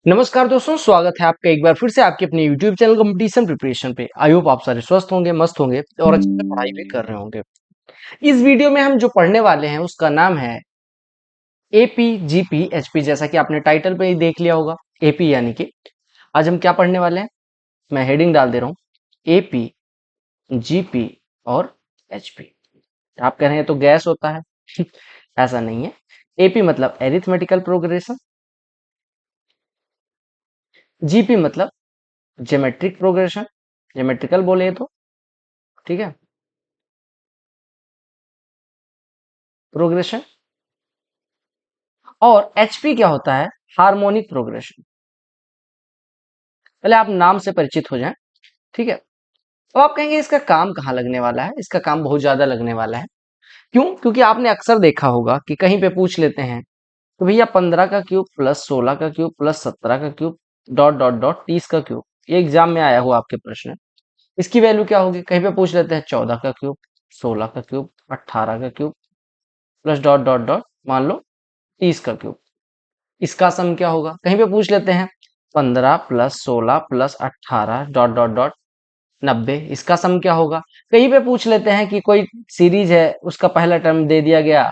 नमस्कार दोस्तों, स्वागत है आपका एक बार फिर से आपके अपने YouTube चैनल कंपटीशन प्रिपरेशन पे। आई होप आप सारे स्वस्थ होंगे, मस्त होंगे और अच्छे से पढ़ाई भी कर रहे होंगे। इस वीडियो में हम जो पढ़ने वाले हैं उसका नाम है एपी जीपी एचपी। जैसा कि आपने टाइटल पे ही देख लिया होगा, एपी यानी कि आज हम क्या पढ़ने वाले हैं। मैं हेडिंग डाल दे रहा हूँ, एपी जीपी और एचपी। आप कह रहे हैं तो गैस होता है ऐसा नहीं है। एपी मतलब एरिथमेटिकल प्रोग्रेशन, जीपी मतलब ज्योमेट्रिक प्रोग्रेशन, ज्योमेट्रिकल बोले तो ठीक है, प्रोग्रेशन। और एचपी क्या होता है, हार्मोनिक प्रोग्रेशन। पहले आप नाम से परिचित हो जाएं, ठीक है। तो आप कहेंगे इसका काम कहाँ लगने वाला है। इसका काम बहुत ज्यादा लगने वाला है। क्यों? क्योंकि आपने अक्सर देखा होगा कि कहीं पे पूछ लेते हैं तो भैया 15 का क्यूब प्लस 16 का क्यूब प्लस 17 का क्यूब डॉट डॉट डॉट 30 का क्यूब। ये एग्जाम में आया हुआ आपके प्रश्न। इसकी वैल्यू क्या होगी? कहीं पे पूछ लेते हैं 14 का क्यूब, 16 का क्यूब, 18 का cube plus dot dot dot मान लो 30 का क्यूब। इसका सम क्या होगा? कहीं पे पूछ लेते हैं 15 plus 16 plus 18 dot dot dot 90। इसका सम क्या होगा? कहीं पे पूछ लेते हैं कि कोई सीरीज है, उसका पहला टर्म दे दिया गया,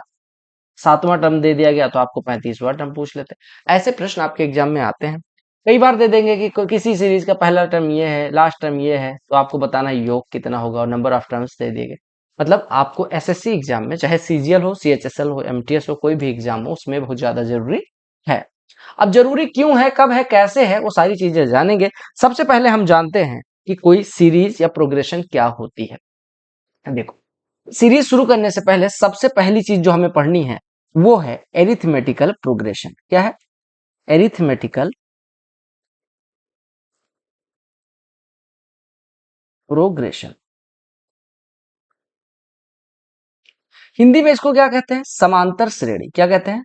सातवां टर्म दे दिया गया, तो आपको 35वां टर्म पूछ लेते हैं। ऐसे प्रश्न आपके एग्जाम में आते हैं। कई बार दे देंगे कि किसी सीरीज का पहला टर्म ये है, लास्ट टर्म ये है, तो आपको बताना योग कितना होगा और नंबर ऑफ टर्म्स दे दिए गए। मतलब आपको एसएससी एग्जाम में, चाहे सीजीएल हो, सीएचएसएल हो, एमटीएस हो, कोई भी एग्जाम हो, उसमें बहुत ज्यादा जरूरी है। अब जरूरी क्यों है, कब है, कैसे है, वो सारी चीजें जानेंगे। सबसे पहले हम जानते हैं कि कोई सीरीज या प्रोग्रेशन क्या होती है। देखो, सीरीज शुरू करने से पहले सबसे पहली चीज जो हमें पढ़नी है वो है एरिथमेटिकल प्रोग्रेशन। क्या है? Arithmetical progression. हिंदी में इसको क्या कहते हैं? समांतर श्रेणी। क्या कहते हैं?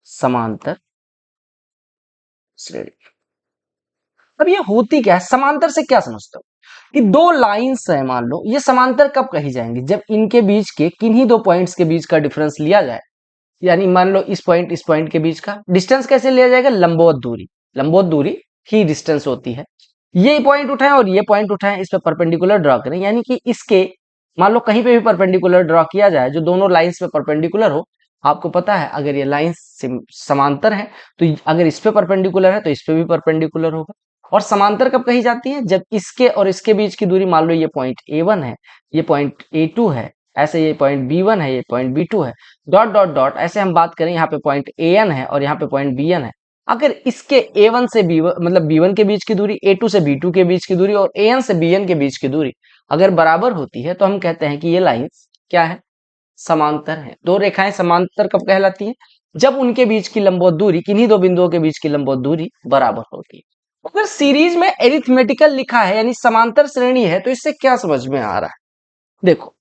समांतर श्रेणी। अब ये होती क्या है? समांतर से क्या समझते हो कि दो लाइंस है, मान लो ये समांतर कब कही जाएंगी? जब इनके बीच के किन्हीं दो पॉइंट्स के बीच का डिफरेंस लिया जाए। यानी मान लो इस पॉइंट के बीच का डिस्टेंस कैसे लिया जाएगा? लंबवत दूरी। लंबवत दूरी ही डिस्टेंस होती है। ये पॉइंट उठाएं और ये पॉइंट उठाएं, इस पे परपेंडिकुलर ड्रॉ करें। यानी कि इसके मान लो कहीं पे भी परपेंडिकुलर ड्रॉ किया जाए जो दोनों लाइंस पे परपेंडिकुलर हो। आपको पता है अगर ये लाइंस समांतर है तो अगर इस पे परपेंडिकुलर है तो इस पे भी परपेंडिकुलर होगा। और समांतर कब कही जाती है? जब इसके और इसके बीच की दूरी, मान लो ये पॉइंट A1 है, ये पॉइंट A2 है, ऐसे ये पॉइंट B1 है, ये पॉइंट B2 है, डॉट डॉट डॉट। ऐसे हम बात करें, यहाँ पे पॉइंट AN है और यहाँ पे पॉइंट BN है। अगर इसके A1 से B1 मतलब B1 के बीच की दूरी, A2 से B2 के बीच की दूरी और AN से BN के बीच की दूरी अगर बराबर होती है तो हम कहते हैं कि ये लाइंस क्या है? समांतर है। दो रेखाएं समांतर कब कहलाती हैं? जब उनके बीच की लंबवत दूरी, किन्हीं दो बिंदुओं के बीच की लंबवत दूरी बराबर होती है। अगर सीरीज में एरिथमेटिकल लिखा है यानी समांतर श्रेणी है, तो इससे क्या समझ में आ रहा है? देखो,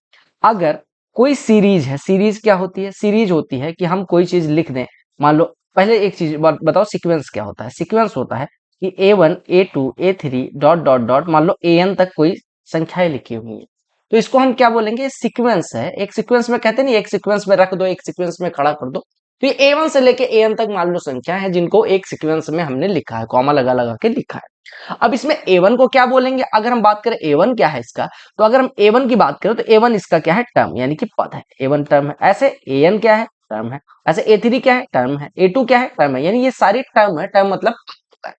अगर कोई सीरीज है, सीरीज क्या होती है? सीरीज होती है कि हम कोई चीज लिख दें। मान लो, पहले एक चीज बताओ, सीक्वेंस क्या होता है? सीक्वेंस होता है कि A1 A2 A3 dot dot dot मान लो AN तक कोई संख्याएं लिखी हुई है, तो इसको हम क्या बोलेंगे? सीक्वेंस है। एक सीक्वेंस में कहते नहीं, एक सीक्वेंस में रख दो, एक सीक्वेंस में खड़ा कर दो। तो ये A1 से लेके AN तक मान लो संख्या है जिनको एक सीक्वेंस में हमने लिखा है, कॉमा लगा लगा के लिखा है। अब इसमें A1 को क्या बोलेंगे? अगर हम बात करें A1 क्या है इसका, तो अगर हम A1 की बात करें तो A1 इसका क्या है? टर्म, यानी कि पद है। A1 टर्म है। ऐसे AN क्या है? टर्म है। ऐसे A3 क्या है? टर्म है। A2 क्या है? टर्म है। यानी ये सारी टर्म है। टर्म मतलब पद है।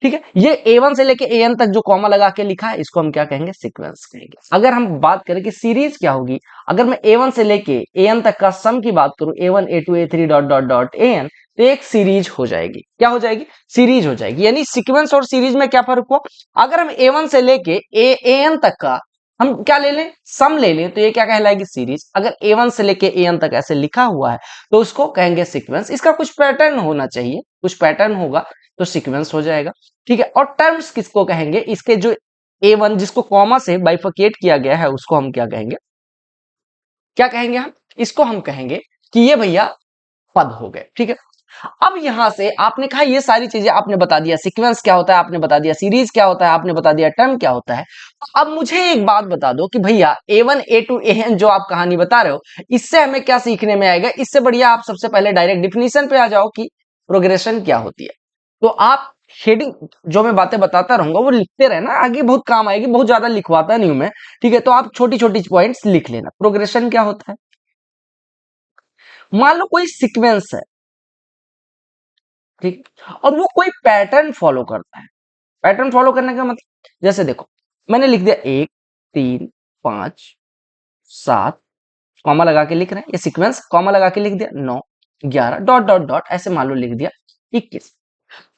ठीक है। ये A1 से लेके AN तक जो कॉमा लगा के लिखा है इसको हम क्या कहेंगे? सीक्वेंस कहेंगे। अगर हम बात करें कि सीरीज क्या होगी, अगर मैं A1 से लेके AN तक का सम की बात करूं, A1 A2 A3 dot dot dot AN, तो एक सीरीज हो जाएगी। क्या हो जाएगी? सीरीज हो जाएगी। यानी सीक्वेंस और सीरीज में क्या फर्क हुआ? अगर हम A1 से लेके AN तक का हम क्या ले लें? सम ले लें, तो ये क्या कहलाएगी? सीरीज। अगर A1 से लेके AN तक ऐसे लिखा हुआ है तो उसको कहेंगे सीक्वेंस। इसका कुछ पैटर्न होना चाहिए, कुछ पैटर्न होगा तो सीक्वेंस हो जाएगा। ठीक है। और टर्म्स किसको कहेंगे? इसके जो A1 जिसको कॉमा से बाइफरकेट किया गया है उसको हम क्या कहेंगे? क्या कहेंगे हम? इसको हम कहेंगे कि ये भैया पद हो गए। ठीक है। अब यहां से आपने कहा ये सारी चीजें आपने बता दिया, सीक्वेंस क्या होता है आपने बता दिया, सीरीज क्या होता है आपने बता दिया, टर्म क्या होता है। तो अब मुझे एक बात बता दो कि भैया A1 A2 AN जो आप कहानी बता रहे हो, इससे हमें क्या सीखने में आएगा? इससे बढ़िया आप सबसे पहले डायरेक्ट डिफिनीशन पे आ जाओ कि प्रोग्रेशन क्या होती है। तो आप हेडिंग जो मैं बातें बताता रहूंगा वो लिखते रहना, आगे बहुत काम आएगी, बहुत ज्यादा लिखवाता नहीं हूं मैं, ठीक है। तो आप छोटी छोटी पॉइंट्स लिख लेना। प्रोग्रेशन क्या होता है, मान लो कोई सीक्वेंस है, ठीक, और वो कोई पैटर्न फॉलो करता है। पैटर्न फॉलो करने का मतलब, जैसे देखो मैंने लिख दिया 1 3 5 7, कॉमा लगा के लिख रहे हैं, ये सीक्वेंस कॉमा लगा के लिख दिया, 9 11 डॉट डॉट डॉट ऐसे मान लो लिख दिया 21।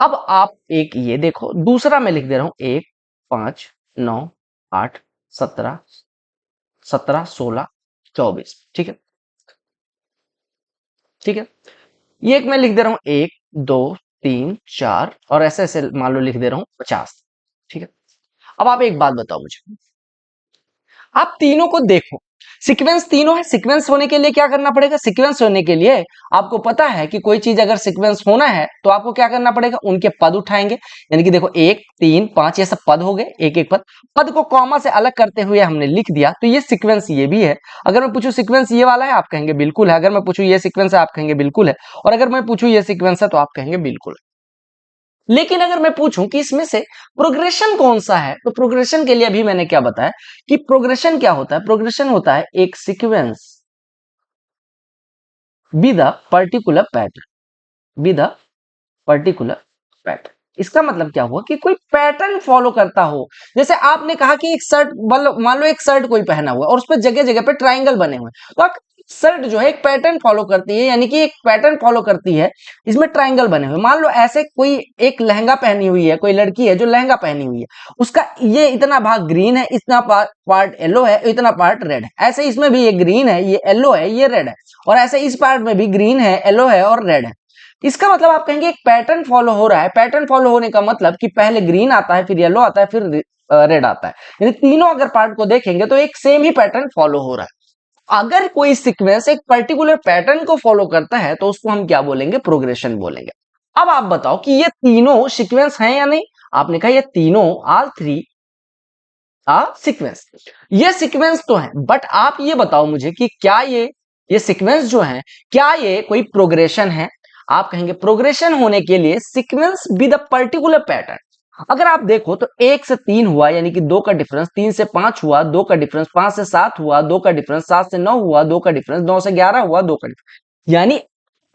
अब आप एक ये देखो, दूसरा मैं लिख दे रहा हूं 1 5 9 8 17 17 16 24, ठीक है, ठीक है। ये एक मैं लिख दे रहा हूं 1 2 3 4 और ऐसे ऐसे मान लो लिख दे रहा हूं 50, ठीक है। अब आप एक बात बताओ मुझे, आप तीनों को देखो, सीक्वेंस तीनों है। सीक्वेंस होने के लिए क्या करना पड़ेगा, सीक्वेंस होने के लिए आपको पता है कि कोई चीज अगर सीक्वेंस होना है तो आपको क्या करना पड़ेगा, उनके पद उठाएंगे। यानी कि देखो 1 3 5 ये सब पद हो गए, एक एक पद, पद को कॉमा से अलग करते हुए हमने लिख दिया, तो ये सीक्वेंस ये भी है। अगर मैं पूछूं सीक्वेंस ये वाला है, आप कहेंगे बिल्कुल है। अगर मैं पूछूं ये सीक्वेंस है, आप कहेंगे बिल्कुल है। और अगर मैं पूछूं ये सीक्वेंस है, तो आप कहेंगे बिल्कुल है। लेकिन अगर मैं पूछूं कि इसमें से प्रोग्रेशन कौन सा है, तो प्रोग्रेशन के लिए अभी मैंने क्या बताया कि प्रोग्रेशन क्या होता है, प्रोग्रेशन होता है एक sequence with a particular pattern, with a particular pattern. इसका मतलब क्या हुआ कि कोई पैटर्न फॉलो करता हो। जैसे आपने कहा कि एक शर्ट, मान लो एक शर्ट कोई पहना हुआ है और उस पर जगह जगह पे ट्राइंगल बने हुए हैं, तो आप शर्ट जो है एक पैटर्न फॉलो करती है, यानी कि एक पैटर्न फॉलो करती है, इसमें ट्राइंगल बने हुए। मान लो ऐसे कोई एक लहंगा पहनी हुई है, कोई लड़की है जो लहंगा पहनी हुई है, उसका ये इतना भाग ग्रीन है, इतना पार्ट येलो है, इतना पार्ट रेड है। ऐसे इसमें भी ये ग्रीन है, ये येलो है, ये रेड है, और ऐसे इस पार्ट में भी ग्रीन है, येलो है और रेड है। इसका मतलब आप कहेंगे एक पैटर्न फॉलो हो रहा है। पैटर्न फॉलो होने का मतलब कि पहले ग्रीन आता है, फिर येलो आता है, फिर रेड आता है, यानी तीनों अगर पार्ट को देखेंगे तो एक सेम ही पैटर्न फॉलो हो रहा है। अगर कोई सीक्वेंस एक पर्टिकुलर पैटर्न को फॉलो करता है तो उसको हम क्या बोलेंगे, प्रोग्रेशन बोलेंगे। अब आप बताओ कि ये तीनों सीक्वेंस हैं या नहीं। आपने कहा ये तीनों, ऑल थ्री सीक्वेंस, ये सीक्वेंस तो है, बट आप ये बताओ मुझे कि क्या ये सीक्वेंस जो है, क्या ये कोई प्रोग्रेशन है। आप कहेंगे प्रोग्रेशन होने के लिए sequence with a particular pattern. अगर आप देखो तो 1 से 3 हुआ, यानी कि 2 का डिफरेंस, 3 से 5 हुआ, 2 का डिफरेंस, 5 से 7 हुआ, 2 का डिफरेंस, 7 से 9 हुआ, 2 का डिफरेंस, 9 से 11 हुआ, 2 का डिफरेंस, यानी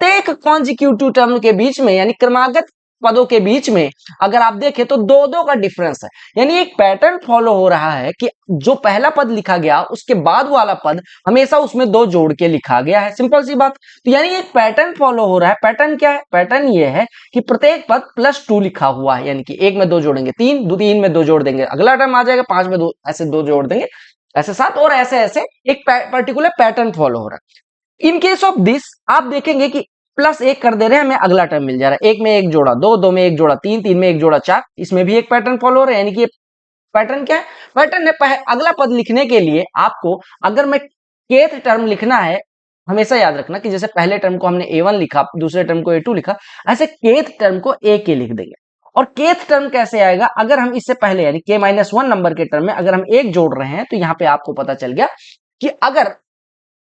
प्रत्येक कॉन्जिक्यूटिव टर्म के बीच में, यानी क्रमागत पदों के बीच में अगर आप देखें तो दो दो का डिफरेंस है। यानी एक पैटर्न फॉलो हो रहा है कि जो पहला पद लिखा गया उसके बाद वाला पद हमेशा उसमें दो जोड़ के लिखा गया है, सिंपल सी बात। तो यानी एक पैटर्न फॉलो हो रहा है। पैटर्न क्या है, पैटर्न ये है कि प्रत्येक पद +2 लिखा हुआ है, यानी कि एक में दो जोड़ेंगे 3, तीन में दो जोड़ देंगे अगला टर्म आ जाएगा, 5 में दो, ऐसे दो जोड़ देंगे, ऐसे 7, और ऐसे ऐसे एक पर्टिकुलर पैटर्न फॉलो हो रहा है। इन केस ऑफ दिस आप देखेंगे कि +1 कर दे रहे हैं, हमें अगला टर्म मिल जा रहा है। एक में एक जोड़ा 2, 2 में एक जोड़ा 3, 3 में एक जोड़ा 4, इसमें भी एक पैटर्न फॉलो हो रहा है। यानी कि पैटर्न क्या है, पैटर्न है अगला पद लिखने के लिए आपको, अगर मैं केथ टर्म लिखना है, हमेशा याद रखना कि जैसे पहले टर्म को हमने A1 लिखा, दूसरे टर्म को A2 लिखा, ऐसे केथ टर्म को AK लिख देंगे। और केथ टर्म कैसे आएगा, अगर हम इससे पहले यानी K-1 नंबर के टर्म में अगर हम एक जोड़ रहे हैं, तो यहां पे आपको पता चल गया कि अगर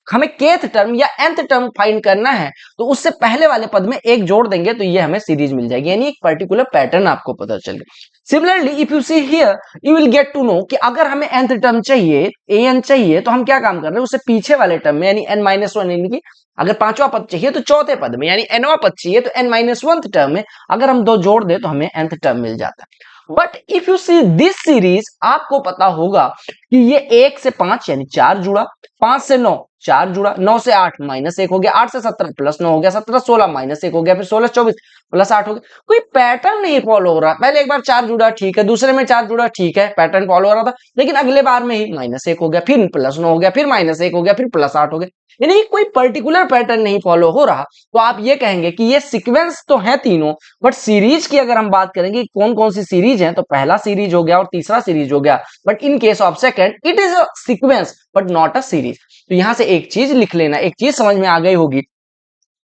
हमें केथ टर्म या nth टर्म फाइंड करना है तो उससे पहले वाले पद में एक जोड़ देंगे तो ये हमें सीरीज मिल जाएगी, यानी एक पर्टिकुलर पैटर्न आपको पता चल गया। Similarly if you see here you will get to know कि अगर हमें nth टर्म चाहिए, an चाहिए, तो हम क्या काम कर रहे हैं, उससे पीछे वाले टर्म में यानी n-1, यानी कि अगर पांचवा पद चाहिए तो चौथे पद में, यानी nवां पद चाहिए तो n-1 टर्म में अगर हम दो जोड़ दे तो हमें nth टर्म मिल जाता है। But if you see this series, आपको पता होगा कि ये 1 से 5 यानी 4 जुड़ा, 5 से 9 4 जुड़ा, 9 से 8 -1 हो गया, 8 से 17 +9 हो गया, 17 16 -1 हो गया, फिर 16 24 +8 हो गया। कोई पैटर्न नहीं फॉलो हो रहा। पहले एक बार 4 जुड़ा ठीक है, दूसरे में 4 जुड़ा ठीक है, पैटर्न फॉलो हो रहा था, लेकिन अगले बार में ही -1 हो गया, फिर +9 हो गया, फिर -1 हो गया, फिर +8 हो गया, यानी कोई पर्टिकुलर पैटर्न नहीं फॉलो हो रहा। तो आप ये कहेंगे कि ये सीक्वेंस तो है तीनों, बट सीरीज की अगर हम बात करेंगे कौन कौन सी सीरीज है, तो पहला सीरीज हो गया और तीसरा सीरीज हो गया, but in case of second it is a sequence but not a series. तो यहां से एक चीज लिख लेना, एक चीज समझ में आ गई होगी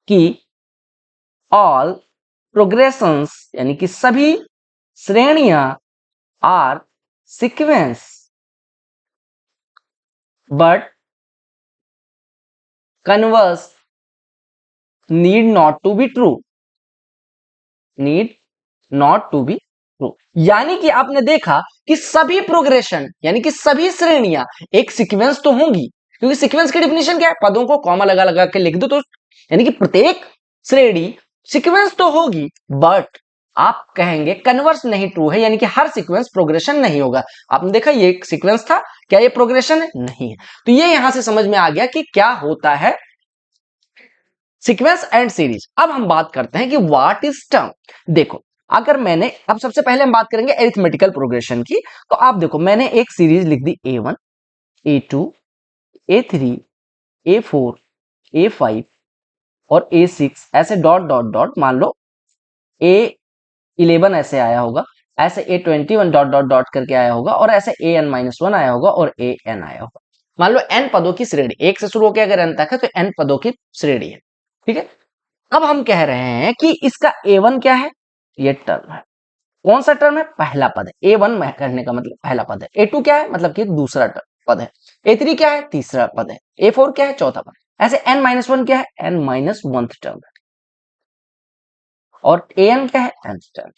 कि ऑल प्रोग्रेशंस, यानी कि सभी श्रेणियां are sequence but converse need not to be true, need not to be true. यानी कि आपने देखा कि सभी प्रोग्रेशन यानी कि सभी श्रेणियां एक सीक्वेंस तो होंगी, क्योंकि सीक्वेंस की डेफिनेशन क्या है, पदों को कॉमा लगा लगा के लिख दो, तो यानी कि प्रत्येक श्रेणी सीक्वेंस तो होगी, बट आप कहेंगे कन्वर्स नहीं ट्रू है, यानी कि हर सीक्वेंस प्रोग्रेशन नहीं होगा। आपने देखा ये एक सीक्वेंस था, क्या ये प्रोग्रेशन है? नहीं है। तो ये यहां से समझ में आ गया कि क्या होता है सीक्वेंस एंड सीरीज। अब हम बात करते हैं कि व्हाट इज टर्म। देखो, अगर मैंने, अब सबसे पहले हम बात करेंगे एरिथमेटिकल प्रोग्रेशन की। तो आप देखो, मैंने एक सीरीज लिख दी A1, A2, A3, A4, A5 और A6, ऐसे डॉट डॉट डॉट, मान लो A11 ऐसे आया होगा, ऐसे A21 डॉट डॉट डॉट करके आया होगा, और ऐसे AN-1 आया होगा और AN आया होगा। मान लो n पदों की श्रेणी, एक से शुरू होकर अगर n तक है तो n पदों की श्रेणी है, ठीक है। अब हम कह रहे हैं कि इसका A1 क्या है, ये टर्म है। कौन सा टर्म है? पहला पद है। A1 में करने का मतलब पहला पद है। A2 क्या है? मतलब कि दूसरा पद है। A3 क्या है? तीसरा पद है। A4 क्या है? चौथा पद। ऐसे n-1 क्या है? n-1 टर्म है। और an क्या है? nth term.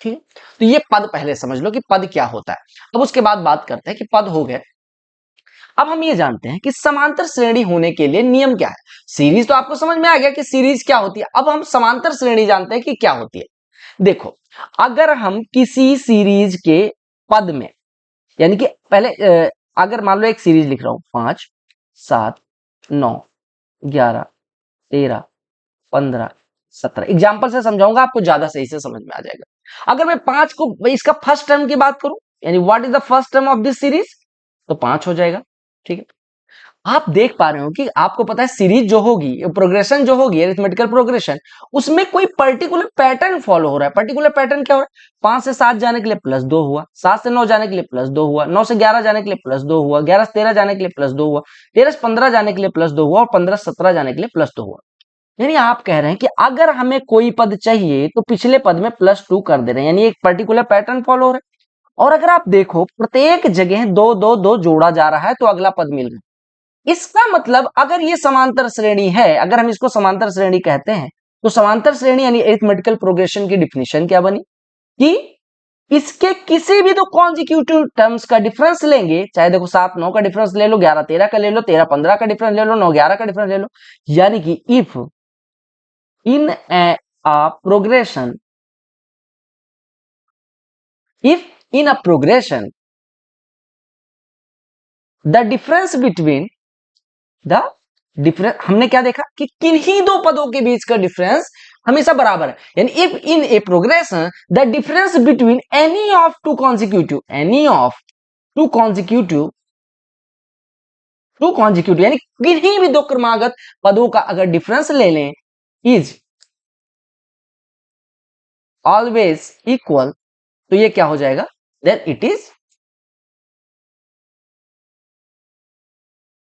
ठीक है, तो ये पद पहले समझ लो कि पद क्या होता है। अब उसके बाद बात करते हैं कि पद हो गए। अब हम ये जानते हैं कि समांतर श्रेणी होने के लिए नियम क्या है। सीरीज तो आपको समझ में आ गया कि सीरीज क्या होती है। अब हम समांतर श्रेणी जानते हैं कि क्या होती है। देखो, अगर हम किसी सीरीज के पद में, यानी कि पहले अगर मान लो एक सीरीज लिख रहा हूं, 5, 7, 9, 11, 13, 15, 17, एग्जाम्पल से समझाऊंगा, आपको ज्यादा सही से समझ में आ जाएगा। अगर मैं 5 को इसका फर्स्ट टर्म की बात करूं, यानी what is the first term of this series, तो 5 हो जाएगा। ठीक है, आप देख पा रहे हो कि आपको पता है सीरीज जो होगी, प्रोग्रेशन जो होगी, अरिथमेटिकल प्रोग्रेशन, उसमें कोई पर्टिकुलर पैटर्न फॉलो हो रहा है। पर्टिकुलर पैटर्न क्या हो रहा है? 5 से 7 जाने के लिए +2 हुआ, 7 से 9 जाने के लिए +2 हुआ, 9 से 11 जाने के लिए +2 हुआ, 11 से 13 जाने के लिए +2 हुआ, 13 से 15 जाने के लिए +2 हुआ, और 15 से 17 जाने के लिए +2 हुआ। यानी आप कह रहे हैं कि अगर हमें कोई पद चाहिए तो पिछले पद में +2 कर दे रहे हैं, यानी एक पर्टिकुलर पैटर्न फॉलो हो रहा है। और अगर आप देखो, प्रत्येक जगह 2 2 2 जोड़ा जा रहा है, तो अगला पद मिल गया। इसका मतलब अगर ये समांतर श्रेणी है, अगर हम इसको समांतर श्रेणी कहते हैं, तो समांतर श्रेणी यानी अरिथमेटिकल प्रोग्रेशन की डिफिनेशन क्या बनी कि इसके किसी भी दो कॉन्जिक्यूटिव टर्म्स का डिफरेंस लेंगे, चाहे देखो 7 9 का डिफरेंस ले लो, 11 13 का ले लो, 13 15 का डिफरेंस ले लो, 9 11 का डिफरेंस ले लो, यानी कि if in a progression, if in a progression the difference between the difference, हमने क्या देखा कि किन्हीं दो पदों के बीच का डिफरेंस हमेशा बराबर है। यानी if in A progression the difference between any of two consecutive, any of two consecutive, two consecutive यानी किन्हीं भी दो क्रमागत पदों का अगर डिफरेंस ले लें, इज ऑलवेज इक्वल, तो ये क्या हो जाएगा? देन इट इज,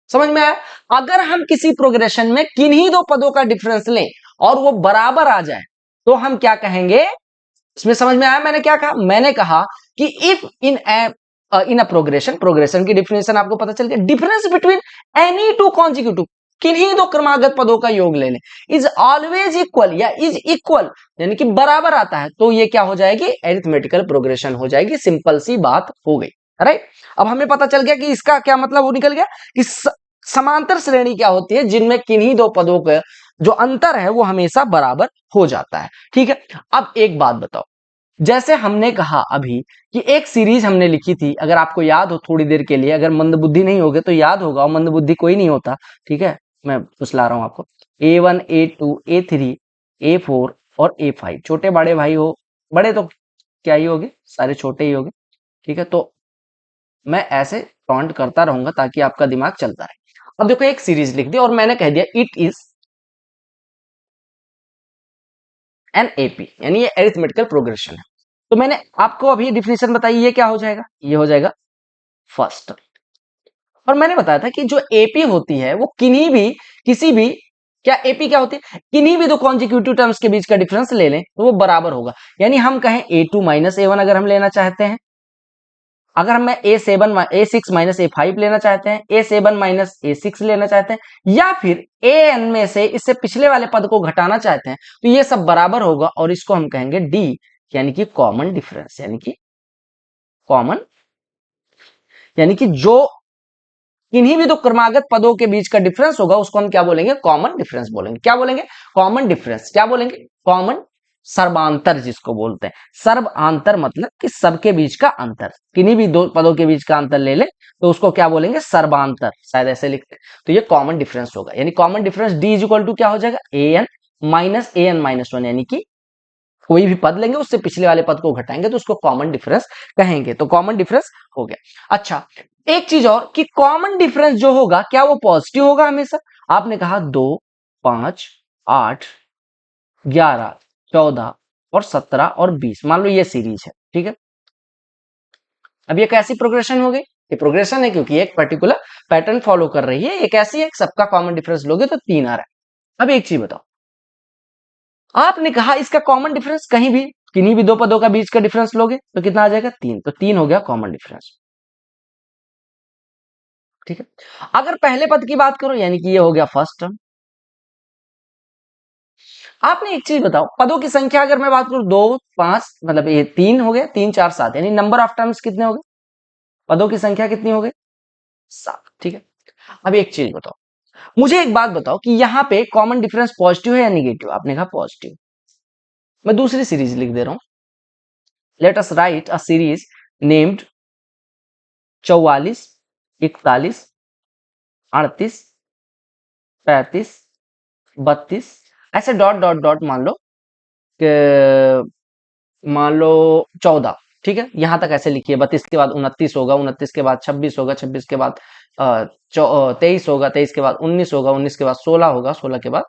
समझ में आया? अगर हम किसी प्रोग्रेशन में किन्हीं दो पदों का डिफरेंस लें और वो बराबर आ जाए, तो हम क्या कहेंगे? इसमें समझ में आया मैंने क्या कहा? मैंने कहा कि if in a progression, progression की डिफिनेशन आपको पता चल गया, difference between any two consecutive, किन्हीं दो क्रमागत पदों का योग ले लें, इज ऑलवेज इक्वल या इज इक्वल, यानी कि बराबर आता है, तो ये क्या हो जाएगी? अरिथमेटिकल प्रोग्रेशन हो जाएगी। सिंपल सी बात हो गई, राइट। अब हमें पता चल गया कि इसका क्या मतलब, वो निकल गया कि समांतर श्रेणी क्या होती है, जिनमें किन्हीं दो पदों का जो अंतर है वो हमेशा बराबर हो जाता है। ठीक है, अब एक बात बताओ, जैसे हमने कहा अभी कि एक सीरीज हमने लिखी थी, अगर आपको याद हो थोड़ी देर के लिए, अगर मंदबुद्धि नहीं होगे तो याद होगा, और मंदबुद्धि कोई नहीं होता, ठीक है, मैं फुसला रहा हूं आपको। A1 A2 A3 A4 और A5, छोटे बड़े भाई हो, बड़े तो क्या ही होगे, सारे छोटे ही होगे। ठीक है, तो मैं ऐसे काउंट करता रहूंगा ताकि आपका दिमाग चलता रहे। अब देखो, एक सीरीज लिख दी और मैंने कह दिया इट इज एन एपी, यानी ये अरिथमेटिकल प्रोग्रेशन है। तो मैंने आपको अभी डिफिनेशन बताई, ये क्या हो जाएगा? ये हो जाएगा फर्स्ट। और मैंने बताया था कि जो एपी होती है वो किन्हीं भी, किसी भी, क्या एपी क्या होती है? किन्हीं भी दो कॉन्जिक्यूटिव टर्म्स के बीच का डिफरेंस ले लें तो वो बराबर होगा। यानी हम कहें A2 - A1 अगर हम लेना चाहते हैं, अगर मैं A6 माइनस A5 लेना चाहते हैं, A7 माइनस A6 लेना चाहते हैं, या फिर AN में से इससे पिछले वाले पद को घटाना चाहते हैं, तो ये सब बराबर होगा और इसको हम कहेंगे D, यानी कि कॉमन डिफरेंस, यानी कि जो किन्हीं भी दो क्रमागत पदों के बीच का डिफरेंस होगा उसको हम क्या बोलेंगे? कॉमन डिफरेंस बोलेंगे। क्या बोलेंगे? Common difference. क्या बोलेंगे? कॉमन सर्वांतर जिसको बोलते हैं। सर्वांतर मतलब कि सबके बीच का अंतर। किन्हीं भी दो पदों के बीच का अंतर ले ले तो उसको क्या बोलेंगे? सर्वांतर, शायद ऐसे लिखते हैं। तो ये कॉमन डिफरेंस होगा, यानी common difference D is equal to क्या हो जाएगा? an माइनस वन, यानी कि कोई भी पद लेंगे उससे पिछले वाले पद को घटाएंगे तो उसको कॉमन डिफरेंस कहेंगे। तो कॉमन डिफरेंस हो गया। अच्छा, एक चीज और कि कॉमन डिफरेंस जो होगा क्या वो पॉजिटिव होगा हमेशा? आपने कहा 2, 5, 8, 11, 14 और 17 और 20, मान लो ये सीरीज है, ठीक है। अब ये कैसी प्रोग्रेशन हो गई? ये प्रोग्रेशन है क्योंकि एक पर्टिकुलर पैटर्न फॉलो कर रही है। एक ऐसी है, सबका कॉमन डिफरेंस लोगे तो 3 आ रहा है। अब एक चीज बताओ, आपने कहा इसका कॉमन डिफरेंस कहीं भी किन्हीं भी दो पदों का बीच का डिफरेंस लोगे तो कितना आ जाएगा? 3। तो 3 हो गया कॉमन डिफरेंस, ठीक है। अगर पहले पद की बात करो, यानी कि ये हो गया फर्स्ट टर्म। आपने एक चीज बताओ, पदों की संख्या अगर मैं बात करूं 2, 5, मतलब ये 3 हो गया, 3, 4, 7, यानी नंबर ऑफ टर्म्स कितने हो गए? पदों की संख्या कितनी हो गई? 7, ठीक है। अब एक चीज बताओ, मुझे एक बात बताओ कि यहाँ पे कॉमन डिफरेंस पॉजिटिव है या निगेटिव? आपने कहा पॉजिटिव। मैं दूसरी सीरीज लिख दे रहा हूं। Let us right a series named 44, 41, 38, 35, 32, ऐसे डॉट डॉट डॉट मान लो कि मान लो 14, ठीक है। यहां तक ऐसे लिखिए। 32 के बाद 29 होगा, 29 के बाद 26 होगा, 26 के बाद 23 होगा, 23 के बाद 19 होगा, 19 के बाद 16 होगा, 16 के बाद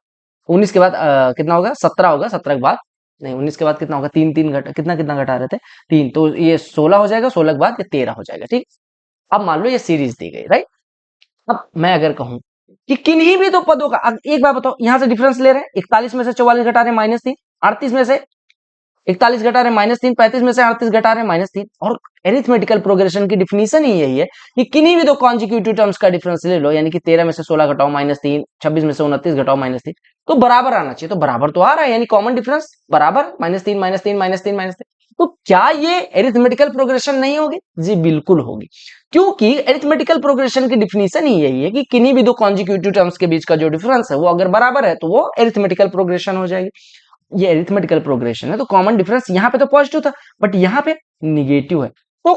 19 के बाद कितना होगा? 17 होगा, 17 के बाद नहीं, 19 के बाद कितना होगा? तीन तीन घटा, कितना कितना घटा रहे थे? 3, तो ये 16 हो जाएगा, 16 के बाद ये 13 हो जाएगा, ठीक। अब मान लो ये सीरीज दी गई, राइट। अब मैं अगर कहूं कि किन्हीं भी दो पदों का, अब एक बात बताओ, यहां से डिफरेंस ले रहे हैं, 41 में से 44 घटा रहे -3, 38 में से 41 घटा रहे -3, 35 में से 38 घटा रहे -3। और एरिथमेटिकल प्रोग्रेशन की डिफिनीशन ही यही है कि किन्हीं भी दो कॉन्जिक्यूटिव टर्म्स का डिफरेंस ले लो, यानी कि 13 में से 16 घटाओ -3, 26 में से 29 घटाओ -3, तो बराबर आना चाहिए। तो बराबर तो आ रहा है, यानी कॉमन डिफरेंस बराबर, -3, -3, -3, -3। तो क्या ये एरिथमेटिकल प्रोग्रेशन नहीं होगी? जी बिल्कुल होगी, क्योंकि एरिथमेटिकल प्रोग्रेशन की डिफिनीशन ही यही है कि किन्हीं भी दो कॉन्जिक्यूटिव टर्म्स के बीच का जो डिफरेंस है वो अगर बराबर है तो वो एरिथमेटिकल प्रोग्रेशन हो जाएगी। ये एरिथमेटिकल प्रोग्रेशन है, तो कॉमन डिफरेंस यहाँ पे तो पॉजिटिव था बट यहाँ पे निगेटिव है। तो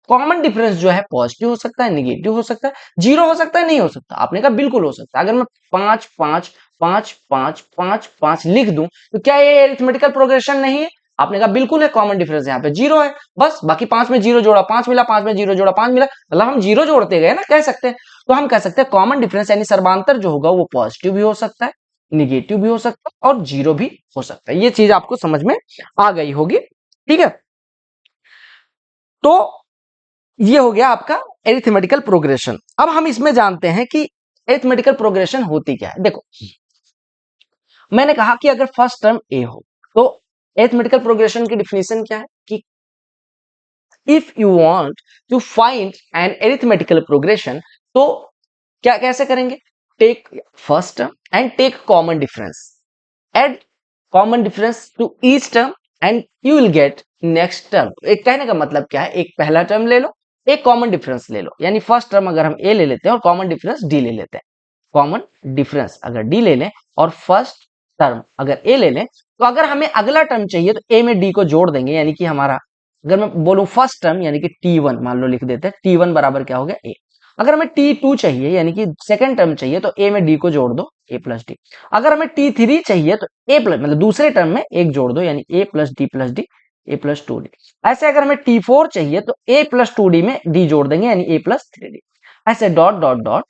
कॉमन डिफरेंस जो है पॉजिटिव हो सकता है, निगेटिव हो सकता है, 0 हो सकता है, नहीं हो सकता। आपने कहा बिल्कुल हो सकता है। अगर मैं 5, 5, 5, 5, 5, 5 लिख दूं तो क्या ये एरिथमेटिकल प्रोग्रेशन नहीं है? आपने कहा बिल्कुल है। कॉमन डिफरेंस यहाँ पे 0 है, बस। बाकी 5 में 0 जोड़ा 5 मिला, 5 में 0 जोड़ा 5 मिला, मतलब हम 0 जोड़ते गए ना, कह सकते हैं। तो हम कह सकते हैं कॉमन डिफरेंस यानी सर्वांतर जो होगा वो पॉजिटिव भी हो सकता है, निगेटिव भी हो सकता है और 0 भी हो सकता है। ये चीज आपको समझ में आ गई होगी, ठीक है। तो ये हो गया आपका एरिथमेटिकल प्रोग्रेशन। अब हम इसमें जानते हैं कि एरिथमेटिकल प्रोग्रेशन होती क्या है। देखो, मैंने कहा कि अगर फर्स्ट टर्म ए हो तो एरिथमेटिकल प्रोग्रेशन की डिफिनीशन क्या है कि if you want to find an arithmetical progression, तो क्या कैसे करेंगे? Take first term and take common difference, add common difference to each term and you will get next term. एक कहने का मतलब क्या है, एक पहला टर्म ले लो, एक कॉमन डिफरेंस ले लो, यानी फर्स्ट टर्म अगर हम ए ले लेते हैं और कॉमन डिफरेंस डी ले लेते हैं, कॉमन डिफरेंस अगर डी ले लें और फर्स्ट टर्म अगर ए ले लें, तो अगर हमें अगला टर्म चाहिए तो ए में डी को जोड़ देंगे, यानी कि हमारा, अगर मैं बोलूं फर्स्ट टर्म यानी कि T1 मान लो लिख देते हैं, T1 बराबर क्या हो गया? ए। अगर हमें T2 चाहिए यानी कि सेकंड टर्म चाहिए तो ए में डी को जोड़ दो, ए प्लस डी। अगर हमें T3 चाहिए तो ए प्लस, मतलब दूसरे टर्म में एक जोड़ दो, यानी ए plus d plus d, a plus 2डी। ऐसे अगर हमें T4 चाहिए तो ए प्लस 2डी में डी जोड़ देंगे, यानी ए प्लस 3डी। ऐसे डॉट डॉट डॉट।